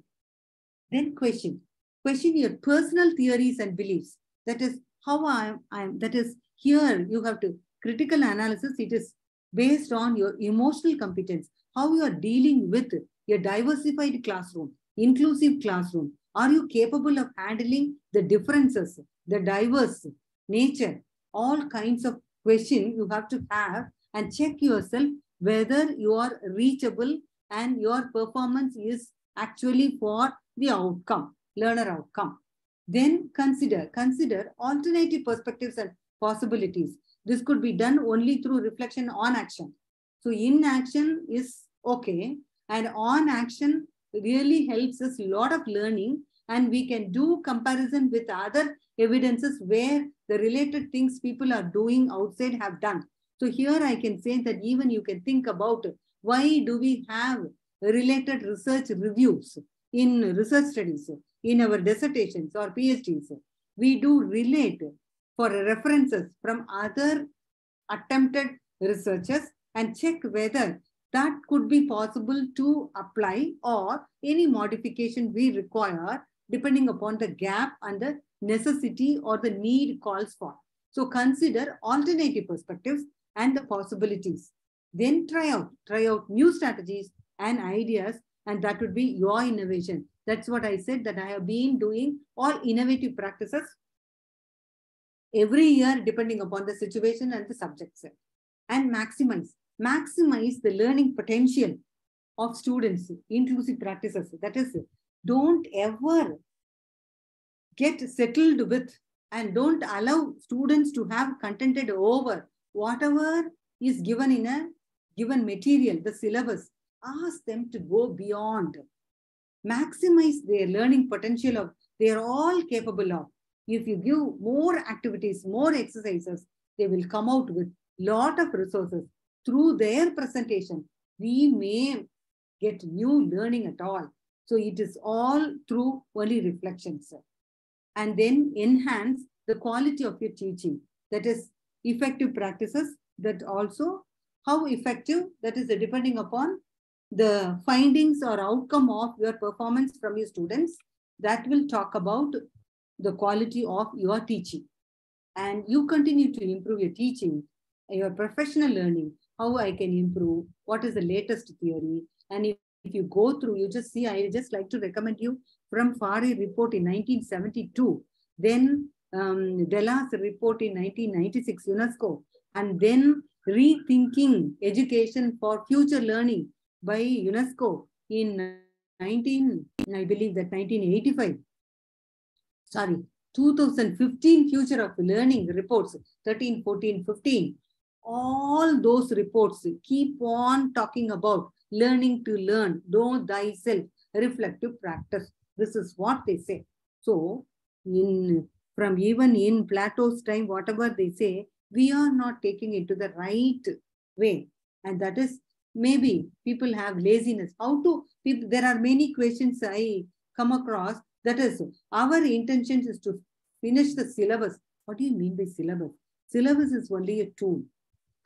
Then question your personal theories and beliefs. That is how I am. That is here you have to critical analysis. It is based on your emotional competence, how you are dealing with your diversified classroom, inclusive classroom. Are you capable of handling the differences, the diverse nature, all kinds of questions you have to have and check yourself whether you are reachable and your performance is actually for the outcome, learner outcome. Then consider alternative perspectives and possibilities. This could be done only through reflection on action. So in action is okay, and on action really helps us a lot of learning, and we can do comparison with other evidences where the related things people are doing outside have done. So here I can say that even you can think about why do we have related research reviews in research studies, in our dissertations or PhDs. We do relate for references from other attempted researchers and check whether that could be possible to apply or any modification we require depending upon the gap and the necessity or the need calls for. So consider alternative perspectives and the possibilities. Then try out new strategies and ideas, and that would be your innovation. That's what I said, that I have been doing all innovative practices every year depending upon the situation and the subjects. And maximize the learning potential of students, inclusive practices. That is, don't ever get settled with and don't allow students to have contented over whatever is given in a given material, the syllabus. Ask them to go beyond. Maximize their learning potential of they are all capable of. If you give more activities, more exercises, they will come out with lot of resources. Through their presentation, we may get new learning at all. So it is all through only reflections. And then enhance the quality of your teaching. That is effective practices, that also how effective, that is depending upon the findings or outcome of your performance from your students. That will talk about the quality of your teaching. And you continue to improve your teaching, your professional learning, how I can improve, what is the latest theory. And if you go through, you just see, I just like to recommend you from FARI report in 1972, then Della's report in 1996, UNESCO, and then Rethinking Education for Future Learning by UNESCO in 1985. Sorry, 2015 Future of Learning reports, 13, 14, 15. All those reports keep on talking about learning to learn, know thyself, reflective practice. This is what they say. So, even in Plato's time, whatever they say, we are not taking it to the right way. And that is, maybe people have laziness. There are many questions I come across. That is, our intention is to finish the syllabus. What do you mean by syllabus? Syllabus is only a tool.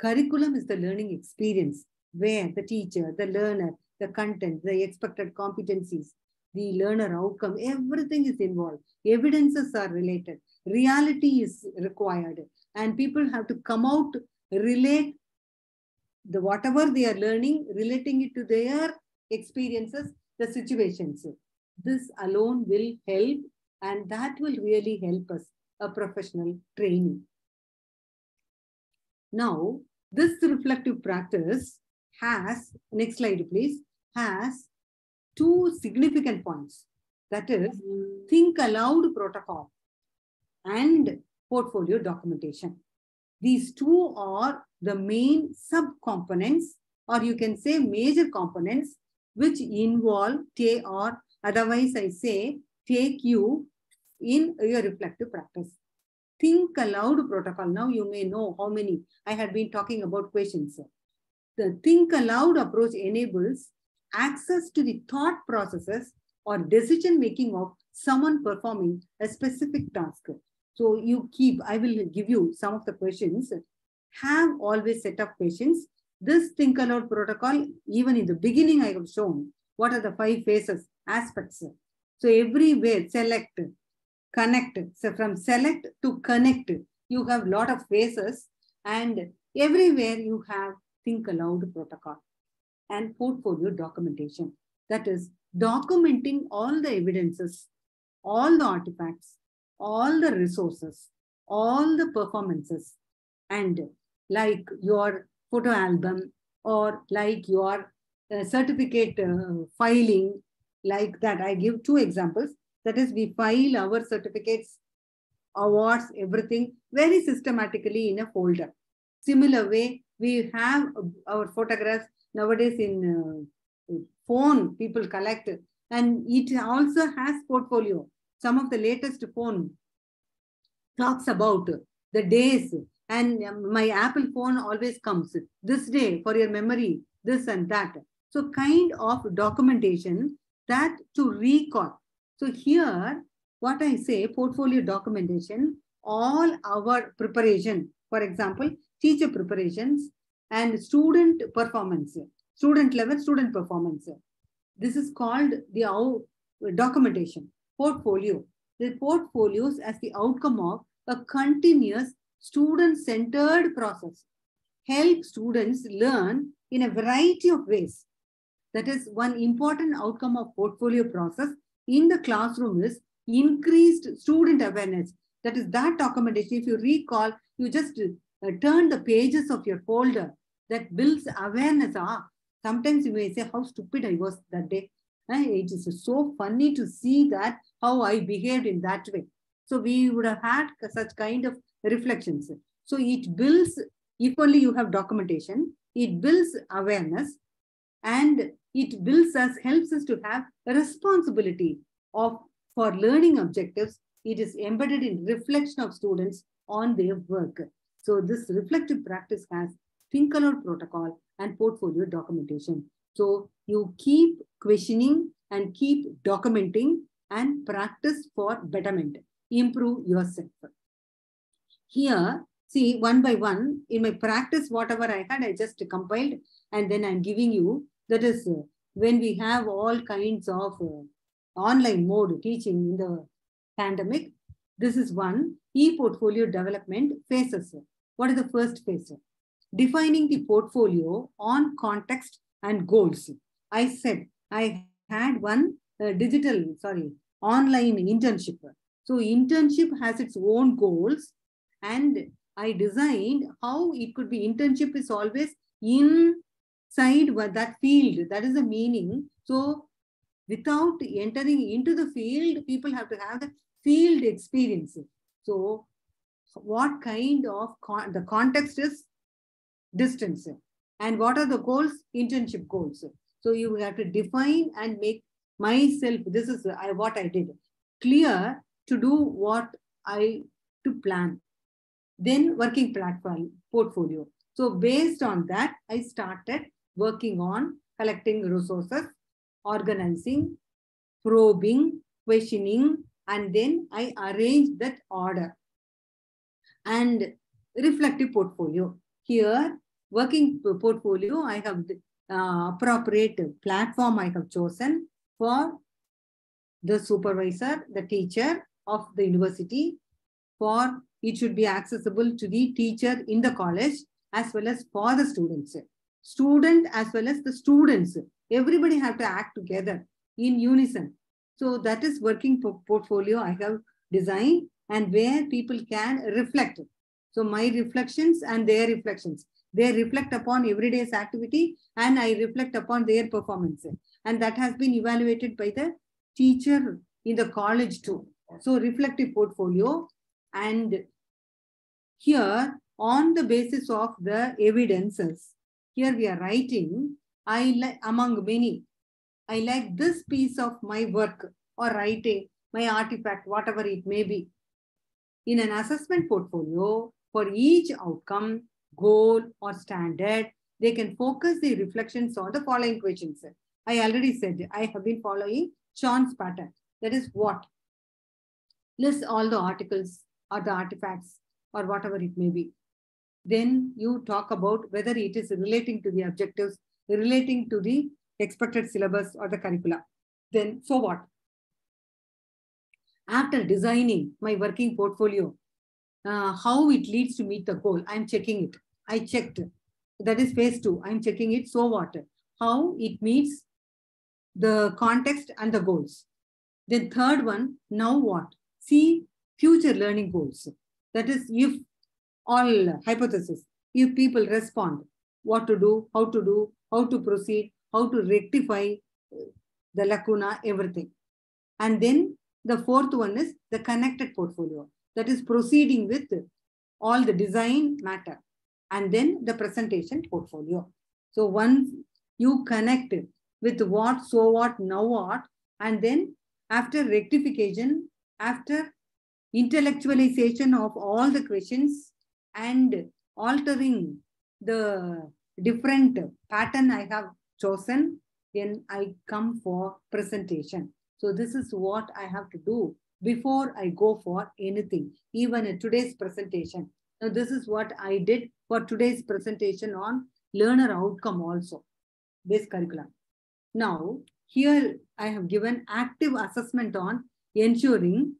Curriculum is the learning experience where the teacher, the learner, the content, the expected competencies, the learner outcome, everything is involved. Evidences are related. Reality is required. And people have to come out, relate whatever they are learning, relating it to their experiences, the situations. This alone will help, and that will really help us, a professional training. Now, this reflective practice has, next slide please, has two significant points. That is, think aloud protocol and portfolio documentation. These two are the main sub-components, or you can say major components, which involve, or otherwise I say, take you in your reflective practice. Think aloud protocol. Now you may know how many I had been talking about questions. The think aloud approach enables access to the thought processes or decision making of someone performing a specific task. So I will give you some of the questions. Have always set of questions. This think aloud protocol, even in the beginning I have shown what are the 5 phases, aspects. So everywhere, select, connect. So from select to connect, you have a lot of phases, and everywhere you have think aloud protocol and portfolio documentation. That is documenting all the evidences, all the artifacts, all the resources, all the performances, and like your photo album or like your certificate filing, like that. I give 2 examples. That is, we file our certificates, awards, everything very systematically in a folder. Similar way, we have our photographs nowadays in phone, people collect, and it also has portfolio. Some of the latest phone talks about the days, and my Apple phone always comes, this day for your memory, this and that. So kind of documentation that to recall. So here, what I say, portfolio documentation, all our preparation, for example, teacher preparations and student performance, student level, student performance. This is called the documentation. portfolio. The portfolios as the outcome of a continuous student-centered process help students learn in a variety of ways. That is one important outcome of portfolio process in the classroom is increased student awareness. That is that documentation. If you recall, you just turn the pages of your folder that builds awareness. Sometimes you may say how stupid I was that day. It is so funny to see that how I behaved in that way. So we would have had such kind of reflections. So it builds, if only you have documentation, it builds awareness and it builds us, helps us to have a responsibility for learning objectives. It is embedded in reflection of students on their work. So this reflective practice has pink color protocol and portfolio documentation. So you keep questioning and keep documenting and practice for betterment. Improve yourself. Here, see, one by one, in my practice, whatever I had, I just compiled and then I'm giving you. That is when we have all kinds of online mode teaching in the pandemic. This is one, e-portfolio development phases. What is the first phase? Defining the portfolio on context and goals. I said I had one online internship. So internship has its own goals and I designed how it could be. Internship is always inside that field. That is the meaning. So without entering into the field, people have to have the field experience. So what kind of, the context is distance. And what are the goals? Internship goals. So you have to define and make myself, this is what I did, clear to do what to plan. Then working platform portfolio. So based on that, I started working on collecting resources, organizing, probing, questioning, and then I arranged that order. And reflective portfolio. Here, working portfolio, I have the appropriate platform I have chosen for the supervisor, the teacher of the university. For it should be accessible to the teacher in the college as well as for the students. Student as well as the students. Everybody have to act together in unison. So that is working portfolio I have designed and where people can reflect. So my reflections and their reflections. They reflect upon everyday's activity and I reflect upon their performance. And that has been evaluated by the teacher in the college too. So reflective portfolio. And here on the basis of the evidences, here we are writing, among many, I like this piece of my work or writing, my artifact, whatever it may be. In an assessment portfolio, for each outcome, goal or standard, they can focus the reflections on the following questions. I already said I have been following Sean's pattern. That is what? List all the articles or the artifacts or whatever it may be. Then you talk about whether it is relating to the objectives, relating to the expected syllabus or the curricula. Then, so what? After designing my working portfolio, how it leads to meet the goal, I'm checking it. I checked. That is phase 2. I'm checking it. So what? How it meets the context and the goals. Then third one, now what? See future learning goals. That is if all hypothesis, if people respond, what to do, how to proceed, how to rectify the lacuna, everything. And then the fourth one is the connected portfolio. That is proceeding with all the design matter. And then the presentation portfolio. So once you connect with what, so what, now what, and then after rectification, after intellectualization of all the questions and altering the different pattern I have chosen, then I come for presentation. So this is what I have to do before I go for anything, even in today's presentation. Now this is what I did for today's presentation on learner outcome also, base curriculum. Now here I have given active assessment on ensuring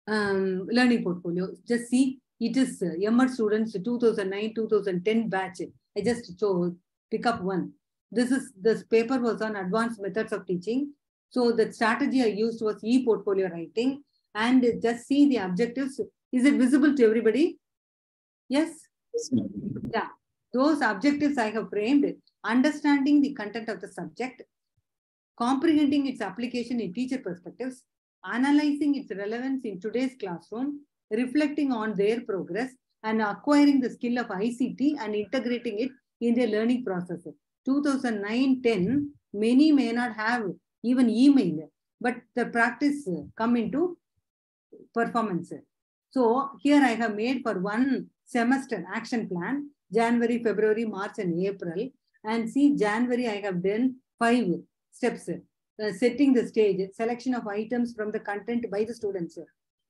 learning portfolio. Just see, it is MR students 2009-2010 batch. I just pick up one. This paper was on advanced methods of teaching. So the strategy I used was e-portfolio writing, and just see the objectives. Is it visible to everybody? Yes? Yeah. Those objectives I have framed: understanding the content of the subject, comprehending its application in teacher perspectives, analyzing its relevance in today's classroom, reflecting on their progress, and acquiring the skill of ICT and integrating it in their learning process. 2009-10, many may not have even email, but the practice come into performance. So here I have made for one semester action plan, January, February, March, and April. And see, January I have done 5 steps. Setting the stage, selection of items from the content by the students.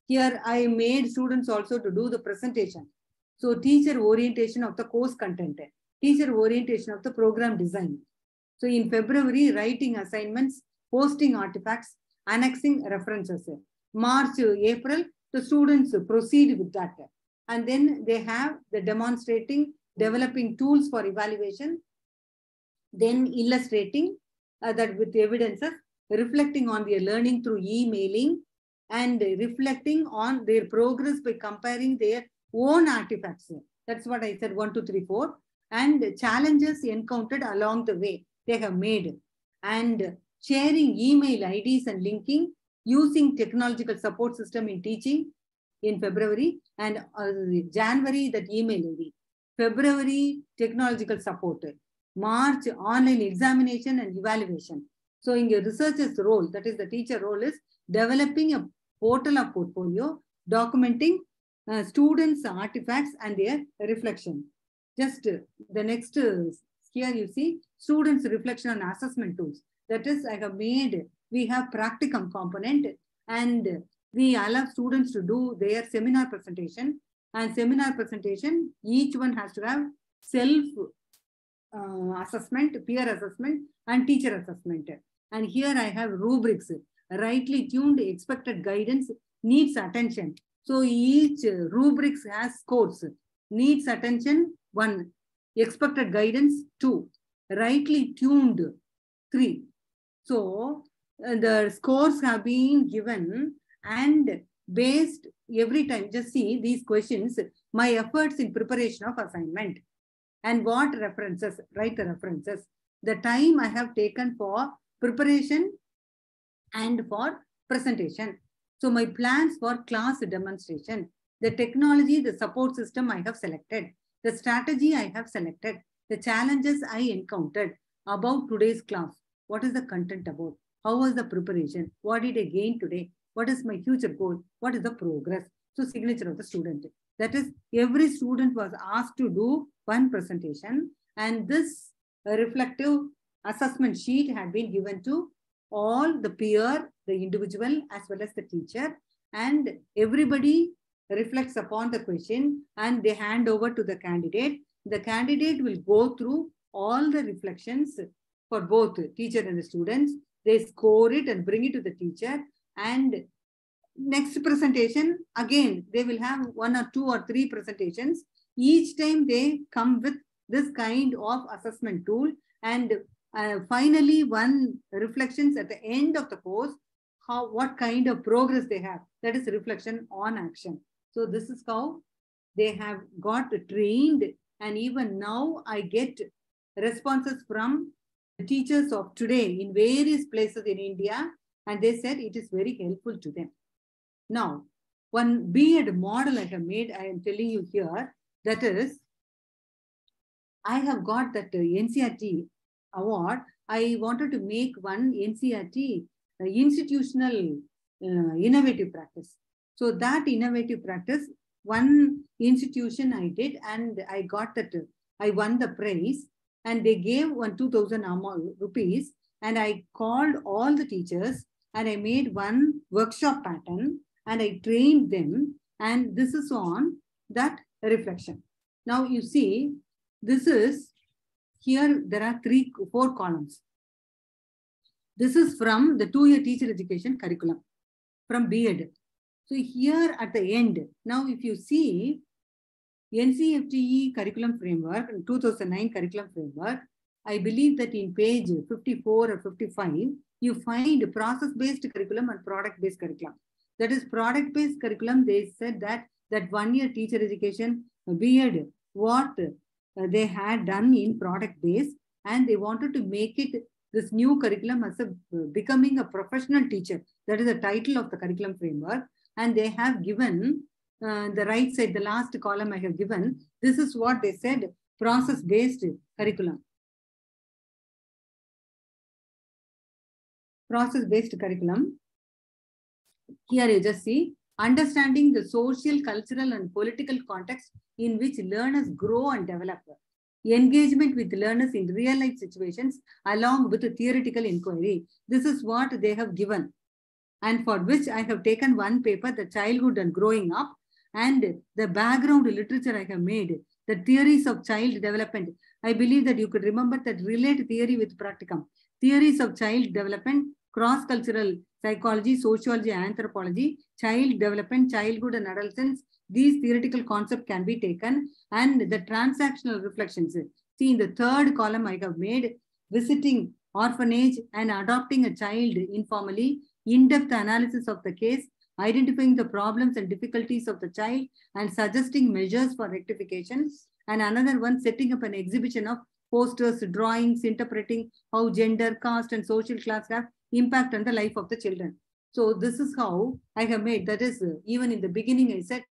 Here I made students also to do the presentation. So teacher orientation of the course content, teacher orientation of the program design. So in February, writing assignments, posting artifacts, annexing references. March, April, the students proceed with that. And then they have the demonstrating, developing tools for evaluation, then illustrating that with evidences, reflecting on their learning through emailing, and reflecting on their progress by comparing their own artifacts. That's what I said, 1, 2, 3, 4. And challenges encountered along the way they have made. And sharing email IDs and linking, using technological support system in teaching in February, and January that email ID. February technological support. March online examination and evaluation. So in your researcher's role, that is the teacher role, is developing a portal of portfolio, documenting students' artifacts and their reflection. Just the next here you see students' reflection on assessment tools. That is, I have made, we have practicum component, and we allow students to do their seminar presentation. And seminar presentation, each one has to have self assessment, peer assessment, and teacher assessment. And here I have rubrics. Rightly tuned expected guidance needs attention. So each rubrics has scores. Needs attention 1, expected guidance 2, rightly tuned 3. So the scores have been given, and based every time, just see these questions, my efforts in preparation of assignment, and what references, write the references, the time I have taken for preparation and for presentation. So my plans for class demonstration, the technology, the support system I have selected, the strategy I have selected, the challenges I encountered about today's class. What is the content about? How was the preparation? What did I gain today? What is my future goal? What is the progress? So signature of the student. That is, every student was asked to do one presentation, and this reflective assessment sheet had been given to all the peer, the individual, as well as the teacher, and everybody reflects upon the question and they hand over to the candidate. The candidate will go through all the reflections for both teacher and the students. They score it and bring it to the teacher, and next presentation, again, they will have 1 or 2 or 3 presentations. Each time they come with this kind of assessment tool, and finally one reflections at the end of the course, what kind of progress they have. That is reflection on action. So this is how they have got trained, and even now I get responses from the teachers of today in various places in India, and they said it is very helpful to them. Now, one B.Ed model I have made, I am telling you here, that is, I have got that NCERT award. I wanted to make one NCERT institutional innovative practice. So that innovative practice, one institution I did, and I got that, I won the prize, and they gave 2,000 rupees, and I called all the teachers and I made one workshop pattern and I trained them, and this is on that reflection. Now you see, this is, here there are 4 columns. This is from the 2-year teacher education curriculum from VIII. So here at the end, now if you see NCFTE curriculum framework, 2009 curriculum framework, I believe that in page 54 or 55, you find process-based curriculum and product-based curriculum. That is product-based curriculum. They said that 1-year teacher education, VIII, what they had done in product-based, and they wanted to make it this new curriculum as a becoming a professional teacher. That is the title of the curriculum framework. And they have given the right side, the last column I have given. This is what they said, process-based curriculum. Process-based curriculum. Here you just see, understanding the social, cultural, and political context in which learners grow and develop. Engagement with learners in real-life situations along with a theoretical inquiry. This is what they have given. And for which I have taken one paper, the childhood and growing up, and the background literature I have made, the theories of child development. I believe that you could remember that relate theory with practicum. Theories of child development, cross-cultural psychology, sociology, anthropology, child development, childhood and adolescence. These theoretical concepts can be taken, and the transactional reflections. See, in the third column I have made visiting orphanage and adopting a child informally, in-depth analysis of the case, identifying the problems and difficulties of the child and suggesting measures for rectification. And another one, setting up an exhibition of posters, drawings, interpreting how gender, caste, and social class have impact on the life of the children. So this is how I have made, that is, even in the beginning I said,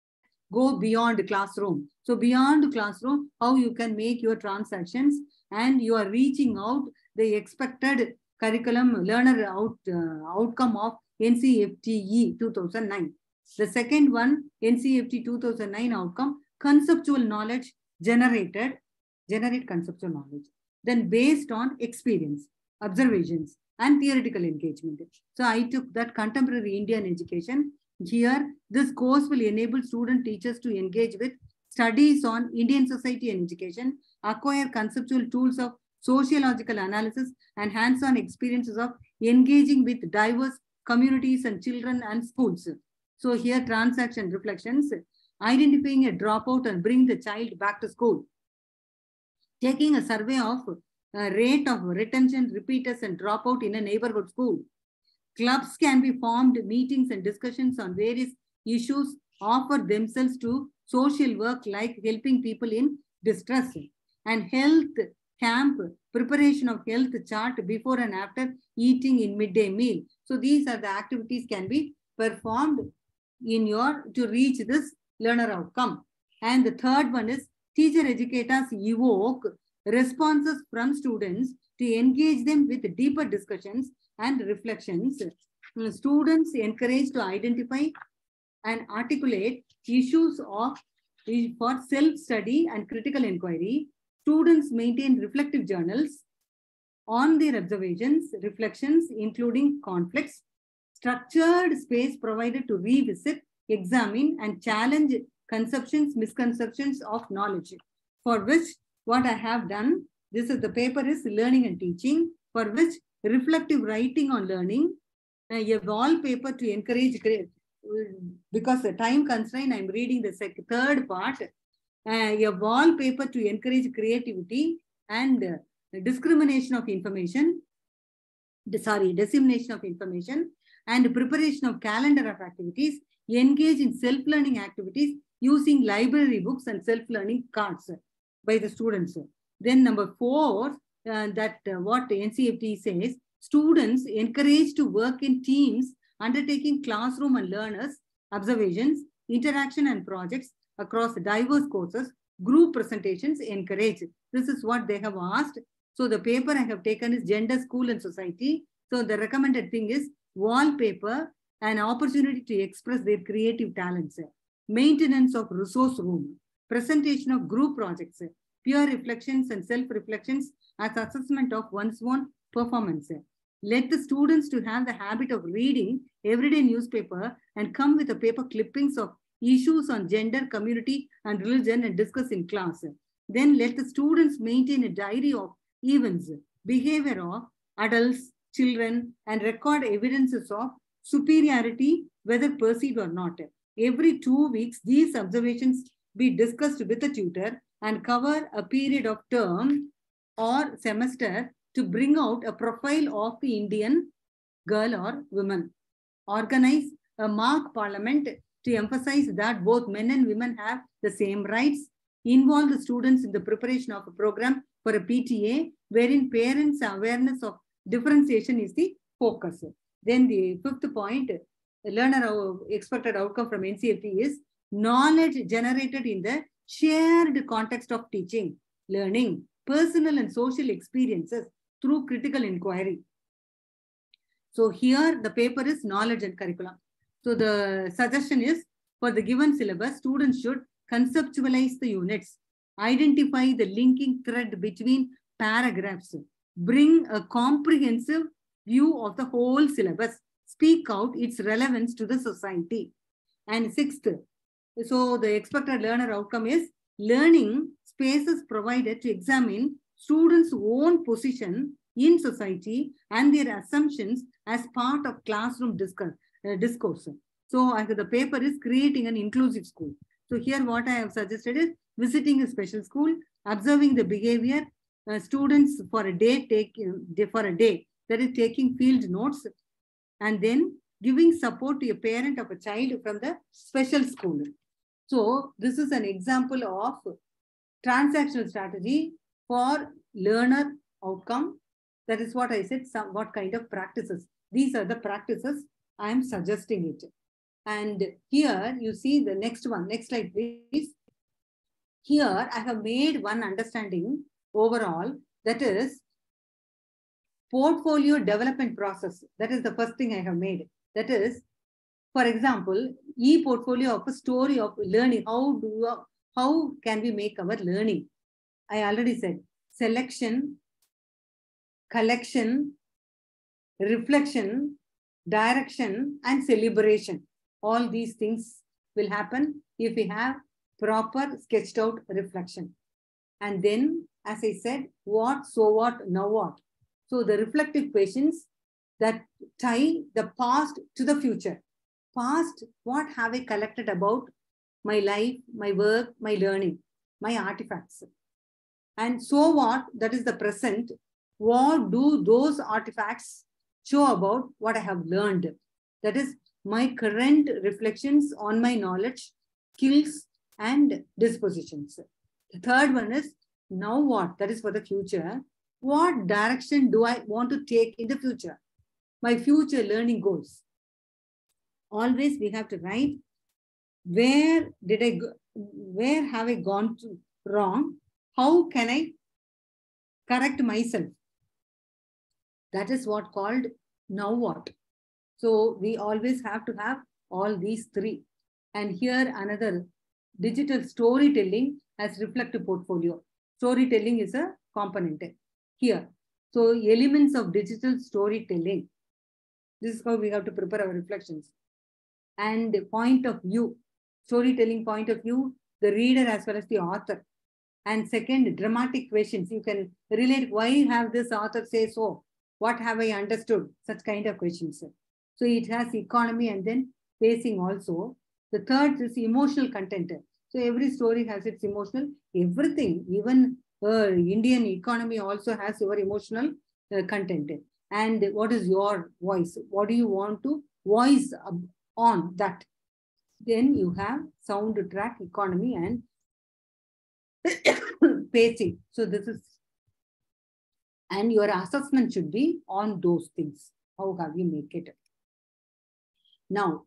go beyond classroom. So beyond classroom, how you can make your transactions and you are reaching out the expected curriculum learner outcome of NCFTE 2009. The second one, NCFT 2009 outcome, conceptual knowledge generate conceptual knowledge. Then based on experience, observations, and theoretical engagement. So I took that contemporary Indian education. Here, this course will enable student teachers to engage with studies on Indian society and education, acquire conceptual tools of sociological analysis, and hands-on experiences of engaging with diverse communities and children and schools. So here, transaction reflections, identifying a dropout and bring the child back to school. Taking a survey of rate of retention, repeaters, and dropout in a neighborhood school. Clubs can be formed, meetings and discussions on various issues offer themselves to social work like helping people in distress. And health camp, preparation of health chart before and after eating in midday meal. So these are the activities can be performed in your to reach this learner outcome. And the third one is teacher educators evoke responses from students to engage them with deeper discussions and reflections. Students encouraged to identify and articulate issues for self-study and critical inquiry. Students maintain reflective journals on their observations, reflections, including conflicts, structured space provided to revisit, examine, and challenge conceptions, misconceptions of knowledge. For which, what I have done, this is the paper is learning and teaching, for which reflective writing on learning, a wallpaper to encourage, because the time constraint, I'm reading the third part, a wallpaper to encourage creativity and dissemination of information, and preparation of calendar of activities, engage in self-learning activities using library books and self-learning cards by the students. Then number 4, what NCFT says, students encouraged to work in teams, undertaking classroom and learners, observations, interaction and projects across diverse courses, group presentations encouraged. This is what they have asked. So the paper I have taken is gender, school and society. So the recommended thing is wallpaper, an opportunity to express their creative talents, maintenance of resource room, presentation of group projects, peer reflections and self-reflections as assessment of one's own performance. Let the students to have the habit of reading everyday newspaper and come with a paper clippings of issues on gender, community, and religion and discuss in class. Then let the students maintain a diary of events, behavior of adults, children and record evidences of superiority, whether perceived or not. Every 2 weeks, these observations be discussed with the tutor and cover a period of term or semester to bring out a profile of the Indian girl or woman. Organize a mock parliament to emphasize that both men and women have the same rights. Involve the students in the preparation of a program for a PTA, wherein parents' awareness of differentiation is the focus. Then the fifth point, learner expected outcome from NCFT is knowledge generated in the shared context of teaching, learning, personal and social experiences through critical inquiry. So here the paper is knowledge and curriculum. So the suggestion is for the given syllabus, students should conceptualize the units, identify the linking thread between paragraphs, bring a comprehensive view of the whole syllabus, speak out its relevance to the society. And sixth, so the expected learner outcome is learning spaces provided to examine students' own position in society and their assumptions as part of classroom discourse. So the paper is creating an inclusive school. So here what I have suggested is visiting a special school, observing the behavior, students for a day, that is taking field notes, and then giving support to a parent of a child from the special school. So this is an example of transactional strategy for learner outcome. That is what I said, what kind of practices. These are the practices I am suggesting it. And here you see the next one. Next slide, please. Here I have made one understanding overall, that is portfolio development process. That is the first thing I have made. That is, for example, e-portfolio of a story of learning. How can we make our learning? I already said selection, collection, reflection, direction, and celebration. All these things will happen if we have proper sketched out reflection. And then, as I said, what, so what, now what. So the reflective questions that tie the past to the future. Past, what have I collected about my life, my work, my learning, my artifacts. And so what, that is the present. What do those artifacts show about what I have learned? That is my current reflections on my knowledge, skills, and dispositions. The third one is now what? That is for the future. What direction do I want to take in the future? My future learning goals. Always we have to write, where did I go, where have I gone wrong? How can I correct myself? That is what called now what. So we always have to have all these three. And here another digital storytelling as reflective portfolio. Storytelling is a component here. So elements of digital storytelling. This is how we have to prepare our reflections. And point of view, storytelling point of view, the reader as well as the author. And second, dramatic questions. You can relate, why have this author say so? What have I understood? Such kind of questions. So it has economy and then pacing also. The third is emotional content. So every story has its emotional, everything, even Indian economy also has your emotional content. And what is your voice? What do you want to voice on that? Then you have soundtrack, economy, and pacing. So this is, and your assessment should be on those things. How have you make it? Now,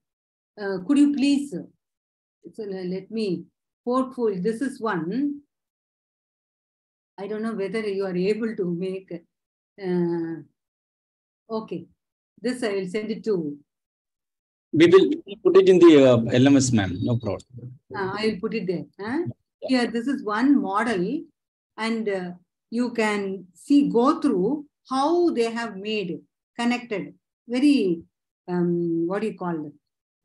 could you please, so let me portfolio. This is one. I don't know whether you are able to make. Okay, this I will send it to. We will put it in the LMS, ma'am. No problem. I will put it there. Huh? Here, this is one model, and you can see, go through how they have made, connected, very, what do you call it?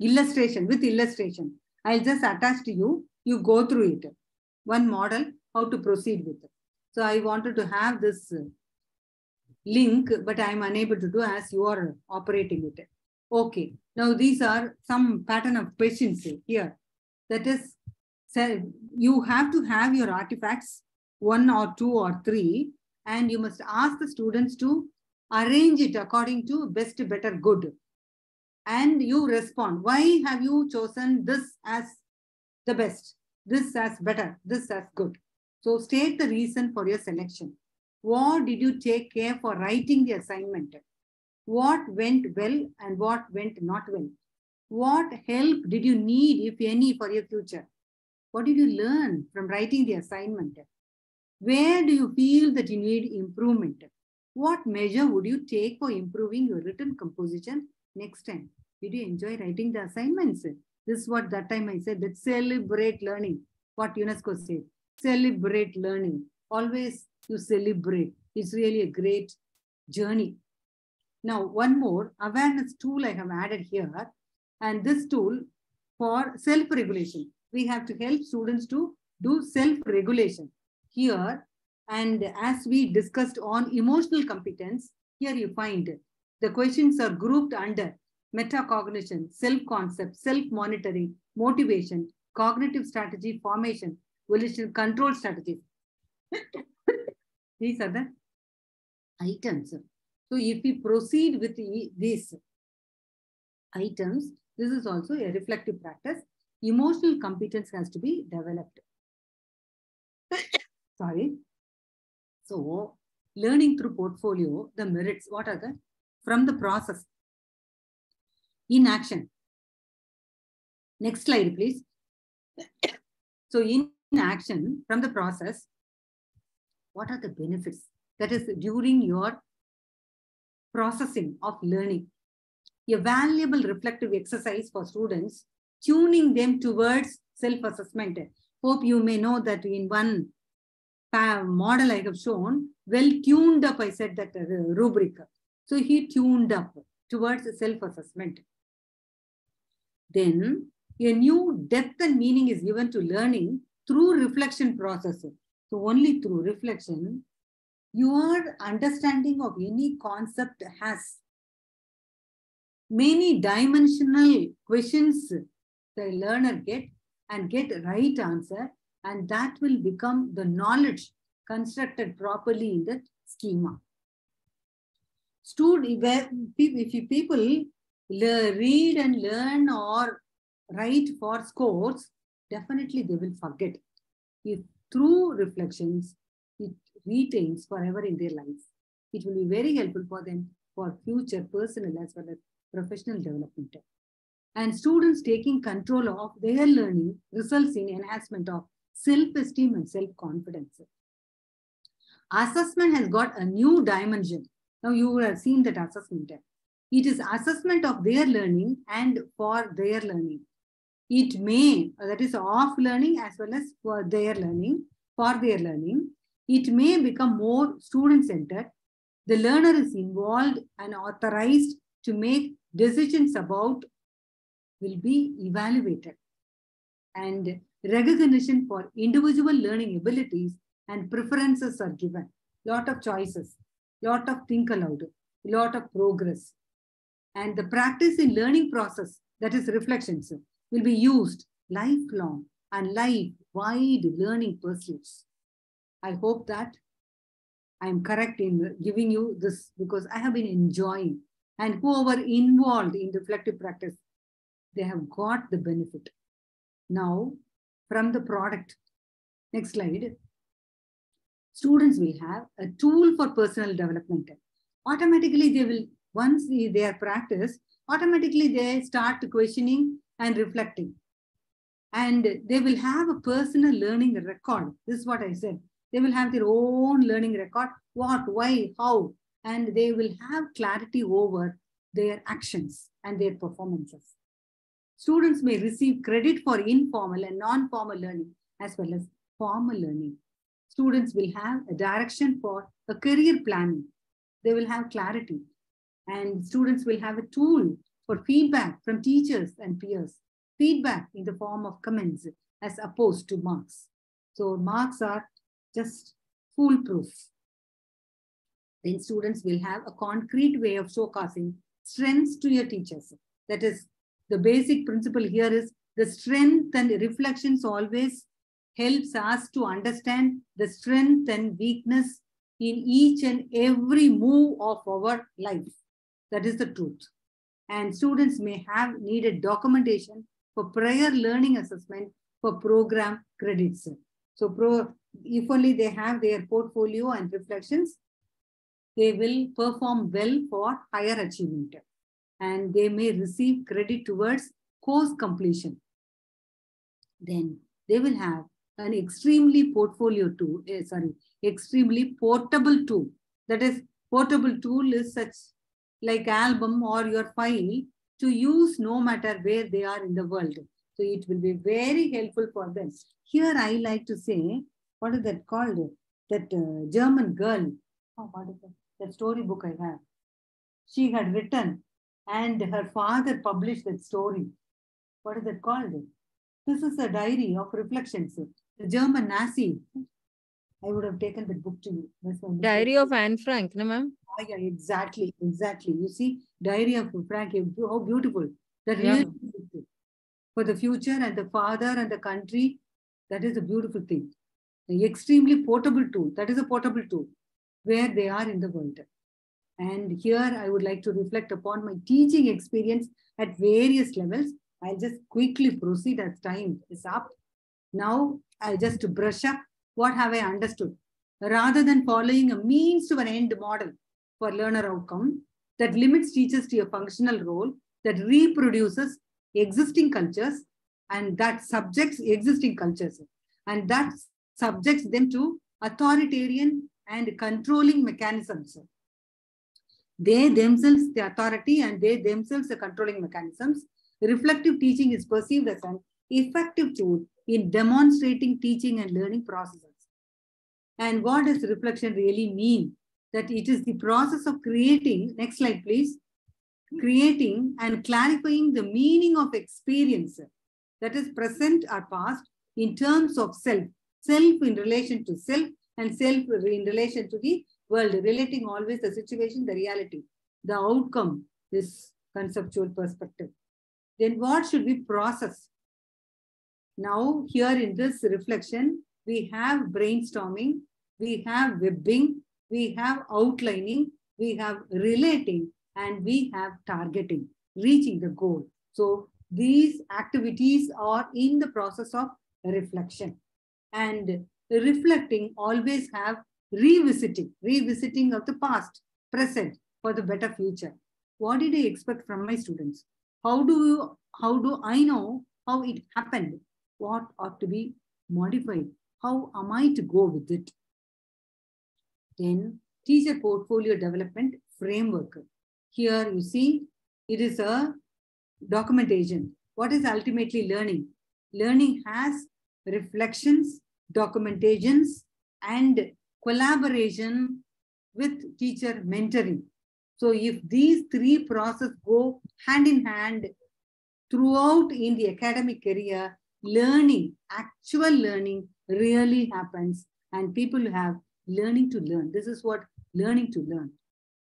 Illustration, with illustration. I'll just attach to you, you go through it. One model, how to proceed with it. So I wanted to have this link, but I am unable to do as you are operating it. Okay. Now these are some pattern of questions here. That is, you have to have your artifacts, 1 or 2 or 3, and you must ask the students to arrange it according to best, better, good. And you respond. Why have you chosen this as the best, this as better, this as good? So state the reason for your selection. What did you take care for writing the assignment? What went well and what went not well? What help did you need, if any, for your future? What did you learn from writing the assignment? Where do you feel that you need improvement? What measure would you take for improving your written composition next time? Did you enjoy writing the assignments? This is what that time I said, that celebrate learning. What UNESCO said, celebrate learning. Always you celebrate. It's really a great journey. Now, one more awareness tool I have added here. And this tool for self-regulation. We have to help students to do self-regulation here. And as we discussed on emotional competence, here you find the questions are grouped under metacognition, self-concept, self-monitoring, motivation, cognitive strategy, formation, volition, control strategies. These are the items. So if we proceed with these items, this is also a reflective practice. Emotional competence has to be developed. Sorry. So learning through portfolio, the merits, what are the? From the process. In action. Next slide, please. So in action, from the process, what are the benefits? That is during your processing of learning. A valuable reflective exercise for students, tuning them towards self-assessment. Hope you may know that in one model I have shown, well tuned up, I said that rubric. So he tuned up towards self-assessment. Then a new depth and meaning is given to learning through reflection process. So only through reflection, your understanding of any concept has many dimensional questions the learner get right answer, and that will become the knowledge constructed properly in the schema. If people read and learn or write for scores, definitely they will forget. If through reflections, it retains forever in their lives. It will be very helpful for them for future personal as well as professional development. And students taking control of their learning results in enhancement of self-esteem and self-confidence. Assessment has got a new dimension. Now you have seen that assessment. It is assessment of their learning and for their learning. It may, that is of learning as well as for their learning, it may become more student-centered. The learner is involved and authorized to make decisions about will be evaluated. And recognition for individual learning abilities and preferences are given. Lot of choices, lot of think aloud, lot of progress. And the practice in learning process, that is reflections, will be used lifelong and life-wide learning pursuits. I hope that I am correct in giving you this because I have been enjoying, and whoever involved in reflective practice, they have got the benefit. Now, from the product, next slide, students will have a tool for personal development. Automatically, they will, once they are practiced, automatically they start questioning and reflecting. And they will have a personal learning record. This is what I said. They will have their own learning record, what, why, how, and they will have clarity over their actions and their performances. Students may receive credit for informal and non-formal learning as well as formal learning. Students will have a direction for a career planning. They will have clarity. And students will have a tool for feedback from teachers and peers. Feedback in the form of comments as opposed to marks. So marks are just foolproof. Then students will have a concrete way of showcasing strengths to your teachers. That is, the basic principle here is the strength and reflections always helps us to understand the strength and weakness in each and every move of our life. That is the truth. And students may have needed documentation for prior learning assessment for program credits. So if only they have their portfolio and reflections, they will perform well for higher achievement. And they may receive credit towards course completion. Then they will have an extremely portable tool. That is, portable tool is such like album or your file to use no matter where they are in the world. So it will be very helpful for them. Here I like to say, what is that called? That German girl. Oh, what is that? That storybook I have. She had written and her father published that story. What is that called? This is a diary of reflections. The German Nazi. I would have taken that book to you. Diary of Anne Frank, no ma'am? Oh, yeah, exactly. You see, Diary of Frank, how beautiful. That really for the future and the father and the country, that is a beautiful thing. The extremely portable tool, that is a portable tool where they are in the world. And here I would like to reflect upon my teaching experience at various levels. I'll just quickly proceed as time is up. Now, I'll just brush up what have I understood. Rather than following a means to an end model for learner outcome that limits teachers to a functional role that reproduces existing cultures and that subjects existing cultures and that subjects them to authoritarian and controlling mechanisms. They themselves the authority and they themselves the controlling mechanisms. Reflective teaching is perceived as an effective tool in demonstrating teaching and learning processes. And what does reflection really mean? That it is the process of creating, next slide please, creating and clarifying the meaning of experience that is present or past in terms of self in relation to self and self in relation to the world, relating always the situation, the reality, the outcome, this conceptual perspective. Then what should we process? Now here in this reflection, we have brainstorming, we have webbing, we have outlining, we have relating, and we have targeting, reaching the goal. So these activities are in the process of reflection. And reflecting always have revisiting of the past, present for the better future. What did I expect from my students? How do I know how it happened? What ought to be modified? How am I to go with it? Then teacher portfolio development framework. Here you see, it is a documentation. What is ultimately learning? Learning has reflections, documentations, and collaboration with teacher mentoring. So if these three processes go hand in hand throughout in the academic career, learning, actual learning really happens and people have learning to learn. This is what learning to learn.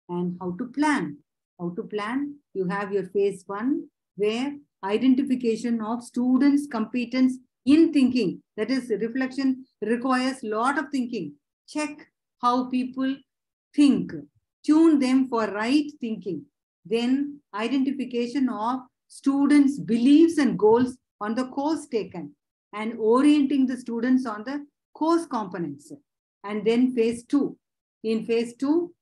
And how to plan. How to plan? You have your phase 1 where identification of students' competence in thinking. That is, reflection requires a lot of thinking. Check how people think. Tune them for right thinking. Then identification of students' beliefs and goals on the course taken and orienting the students on the course components. And then phase 2. In phase 2,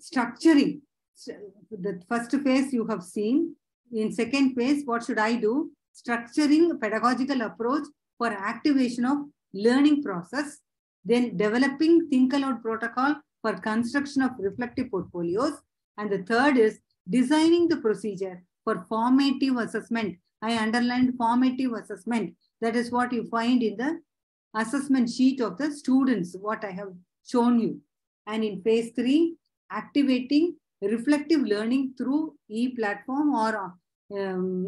structuring. The first phase you have seen. In second phase, what should I do? Structuring a pedagogical approach for activation of learning process. Then developing think aloud protocol for construction of reflective portfolios. And the third is designing the procedure for formative assessment. I underlined formative assessment. That is what you find in the assessment sheet of the students, what I have shown you. And in phase 3, activating reflective learning through e-platform or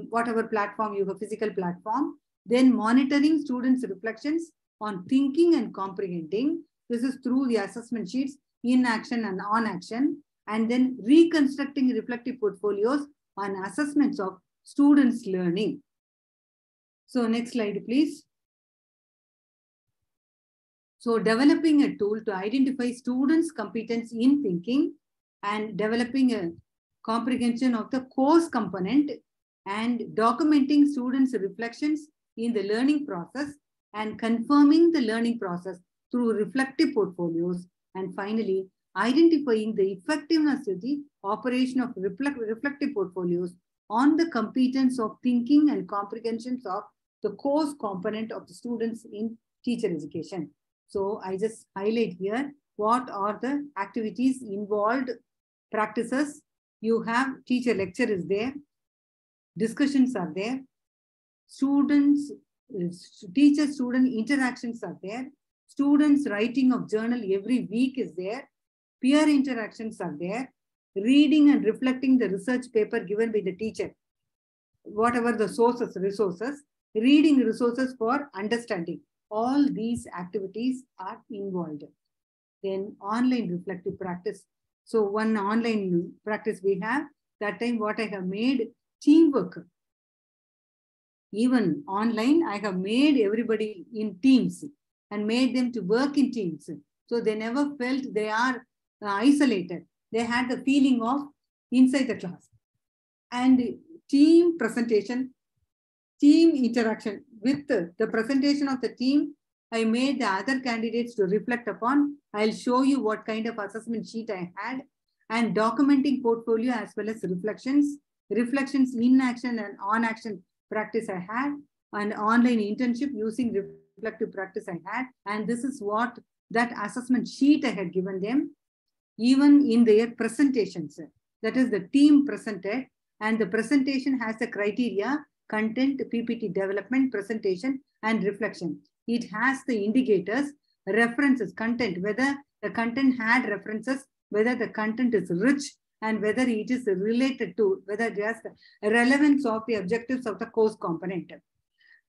whatever platform you have, physical platform. Then monitoring students' reflections on thinking and comprehending. This is through the assessment sheets, in action and on action, and then reconstructing reflective portfolios on assessments of students' learning. So next slide, please. So developing a tool to identify students' competence in thinking and developing a comprehension of the course component and documenting students' reflections in the learning process and confirming the learning process through reflective portfolios. And finally, identifying the effectiveness of the operation of reflective portfolios on the competence of thinking and comprehensions of the course component of the students in teacher education. So I just highlight here what are the activities involved, practices. You have teacher lecture is there, discussions are there, students, teacher-student interactions are there, students writing of journal every week is there, peer interactions are there, reading and reflecting the research paper given by the teacher, whatever the sources, resources, reading resources for understanding. All these activities are involved. Then online reflective practice. So one online practice we have, that time what I have made, teamwork. Even online, I have made everybody in teams and made them to work in teams. So they never felt they are isolated. They had the feeling of inside the class. And team presentation, team interaction. With the presentation of the team, I made the other candidates to reflect upon. I'll show you what kind of assessment sheet I had, and documenting portfolio as well as reflections in action and on action practice I had, and online internship using reflective practice I had. And this is what that assessment sheet I had given them, even in their presentations. That is, the team presented, and the presentation has a criteria: content, PPT development, presentation, and reflection. It has the indicators, references, content, whether the content had references, whether the content is rich, and whether it is related to, whether it has the relevance of the objectives of the course component.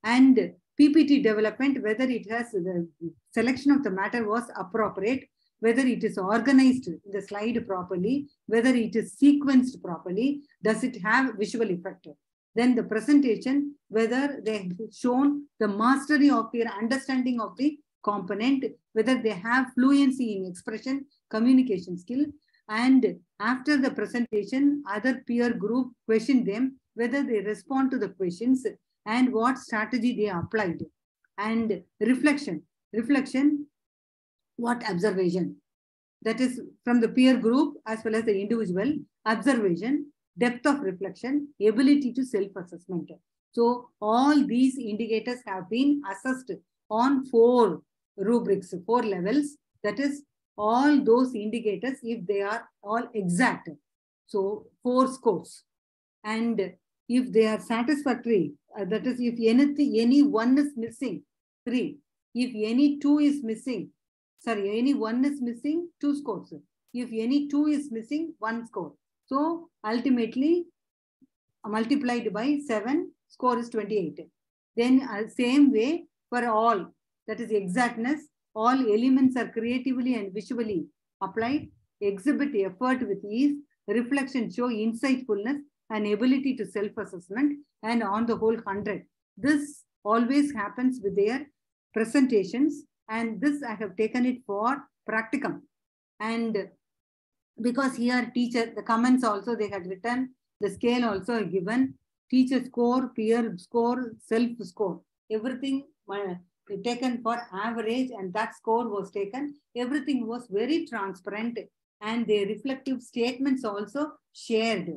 And PPT development, whether it has the selection of the matter was appropriate, whether it is organized the slide properly, whether it is sequenced properly, does it have visual effect. Then the presentation, whether they have shown the mastery of their understanding of the component, whether they have fluency in expression, communication skill. And after the presentation, other peer group question them whether they respond to the questions and what strategy they applied. And reflection, what observation? That is from the peer group as well as the individual observation, depth of reflection, ability to self-assessment. So all these indicators have been assessed on 4 rubrics, 4 levels. That is, all those indicators, if they are all exact, so 4 scores. And if they are satisfactory, that is, if any one is missing, 3. If any 2 is missing, any 1 is missing, 2 scores. If any 2 is missing, 1 score. So ultimately, multiplied by 7, score is 28. Then same way for all, that is exactness, all elements are creatively and visually applied, exhibit effort with ease, reflection show insightfulness and ability to self-assessment, and on the whole 100. This always happens with their presentations, and this I have taken it for practicum. And because here teacher, the comments also they had written, the scale also given, teacher score, peer score, self score, everything taken for average, and that score was taken. Everything was very transparent, and the reflective statements also shared.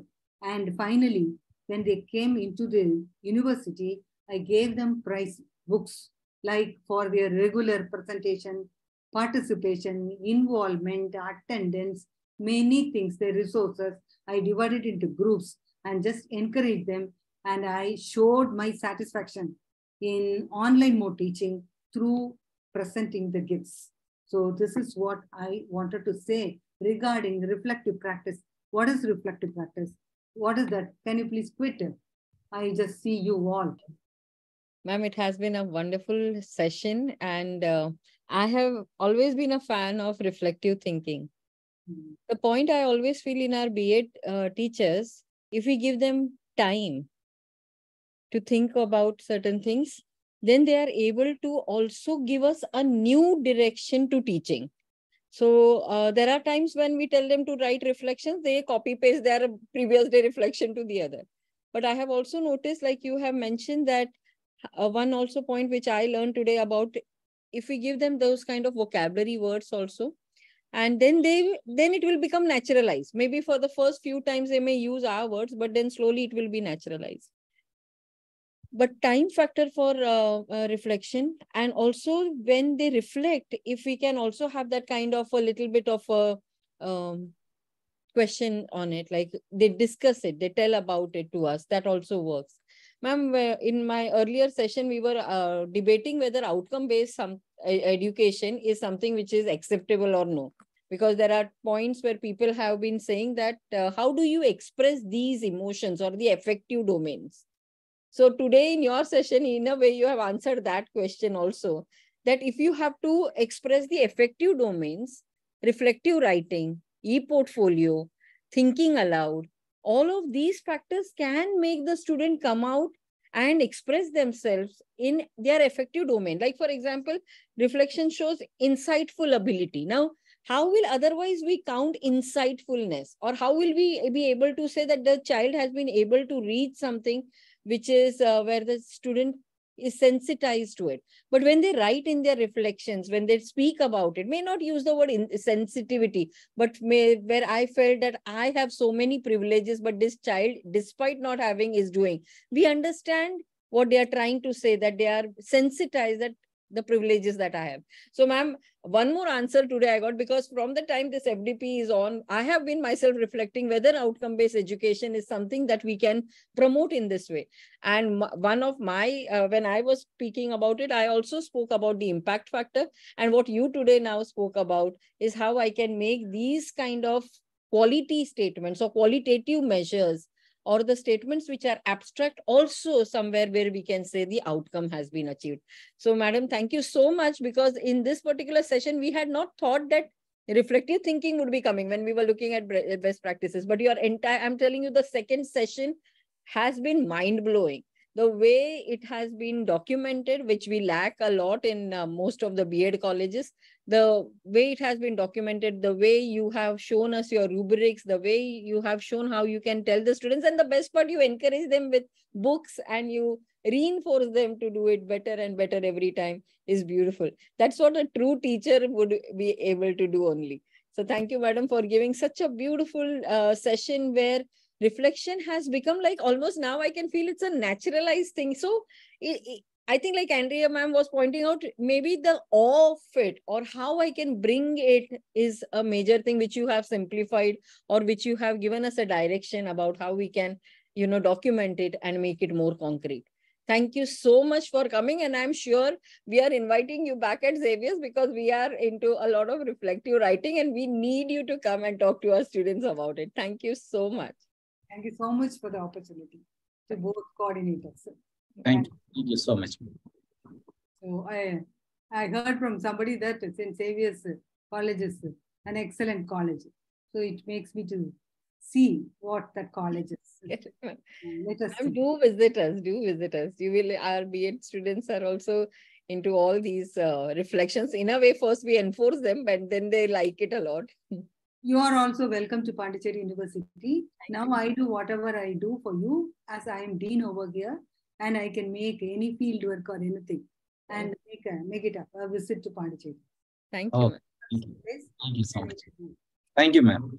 And finally, when they came into the university, I gave them prize books, like for their regular presentation, participation, involvement, attendance, many things, the resources. I divided into groups and just encouraged them. And I showed my satisfaction in online mode teaching through presenting the gifts. So this is what I wanted to say regarding reflective practice. What is reflective practice? What is that? Can you please quit? I just see you all. Ma'am, it has been a wonderful session, and I have always been a fan of reflective thinking. The point I always feel in our B.Ed teachers, if we give them time to think about certain things, then they are able to also give us a new direction to teaching. So there are times when we tell them to write reflections, they copy paste their previous day reflection to the other. But I have also noticed, like you have mentioned, that one also point which I learned today about, if we give them those kind of vocabulary words also, and then it will become naturalized. Maybe for the first few times they may use our words, but then slowly it will be naturalized. But time factor for reflection, and also when they reflect, if we can also have that kind of a little bit of a question on it, like they discuss it, they tell about it to us, that also works. Ma'am, in my earlier session, we were debating whether outcome-based education is something which is acceptable or no. Because there are points where people have been saying that, how do you express these emotions or the affective domains? So today in your session, in a way, you have answered that question also, that if you have to express the affective domains, reflective writing, e-portfolio, thinking aloud, all of these factors can make the student come out and express themselves in their affective domain. Like, for example, reflection shows insightful ability. Now, how will otherwise we count insightfulness? Or how will we be able to say that the child has been able to read something which is where the student is sensitized to it? But when they write in their reflections, when they speak about it, may not use the word sensitivity, but where I felt that I have so many privileges, but this child, despite not having, is doing. We understand what they are trying to say, that they are sensitized, that the privileges that I have. So ma'am, one more answer today I got, because from the time this FDP is on, I have been myself reflecting whether outcome-based education is something that we can promote in this way. And one of my, when I was speaking about it, I also spoke about the impact factor. And what you today now spoke about is how I can make these kind of quality statements or qualitative measures, or the statements which are abstract, also somewhere where we can say the outcome has been achieved. So madam, thank you so much, because in this particular session, we had not thought that reflective thinking would be coming when we were looking at best practices. But your entire, I'm telling you, the second session has been mind-blowing. The way it has been documented, which we lack a lot in most of the B.Ed colleges, the way it has been documented, the way you have shown us your rubrics, the way you have shown how you can tell the students, and the best part, you encourage them with books and you reinforce them to do it better and better every time, is beautiful. That's what a true teacher would be able to do only. So thank you, madam, for giving such a beautiful session where reflection has become like almost, now I can feel it's a naturalized thing. So I think, like Andrea ma'am was pointing out, maybe the awe of it or how I can bring it is a major thing which you have simplified, or which you have given us a direction about how we can, document it and make it more concrete. Thank you so much for coming. And I'm sure we are inviting you back at Xavier's, because we are into a lot of reflective writing and we need you to come and talk to our students about it. Thank you so much. Thank you so much for the opportunity to both coordinators. Thank you so much. So I heard from somebody that St.Xavier's College is an excellent college. So it makes me to see what that college is. Let us see. Do visit us. Do visit us. You will. Our B.Ed students are also into all these reflections. In a way, first we enforce them, but then they like it a lot. You are also welcome to Pondicherry University. Now I do whatever I do for you, as I am dean over here, and I can make any field work or anything, and make it a visit to Pondicherry. Thank you. Thank you so much. Thank you, ma'am.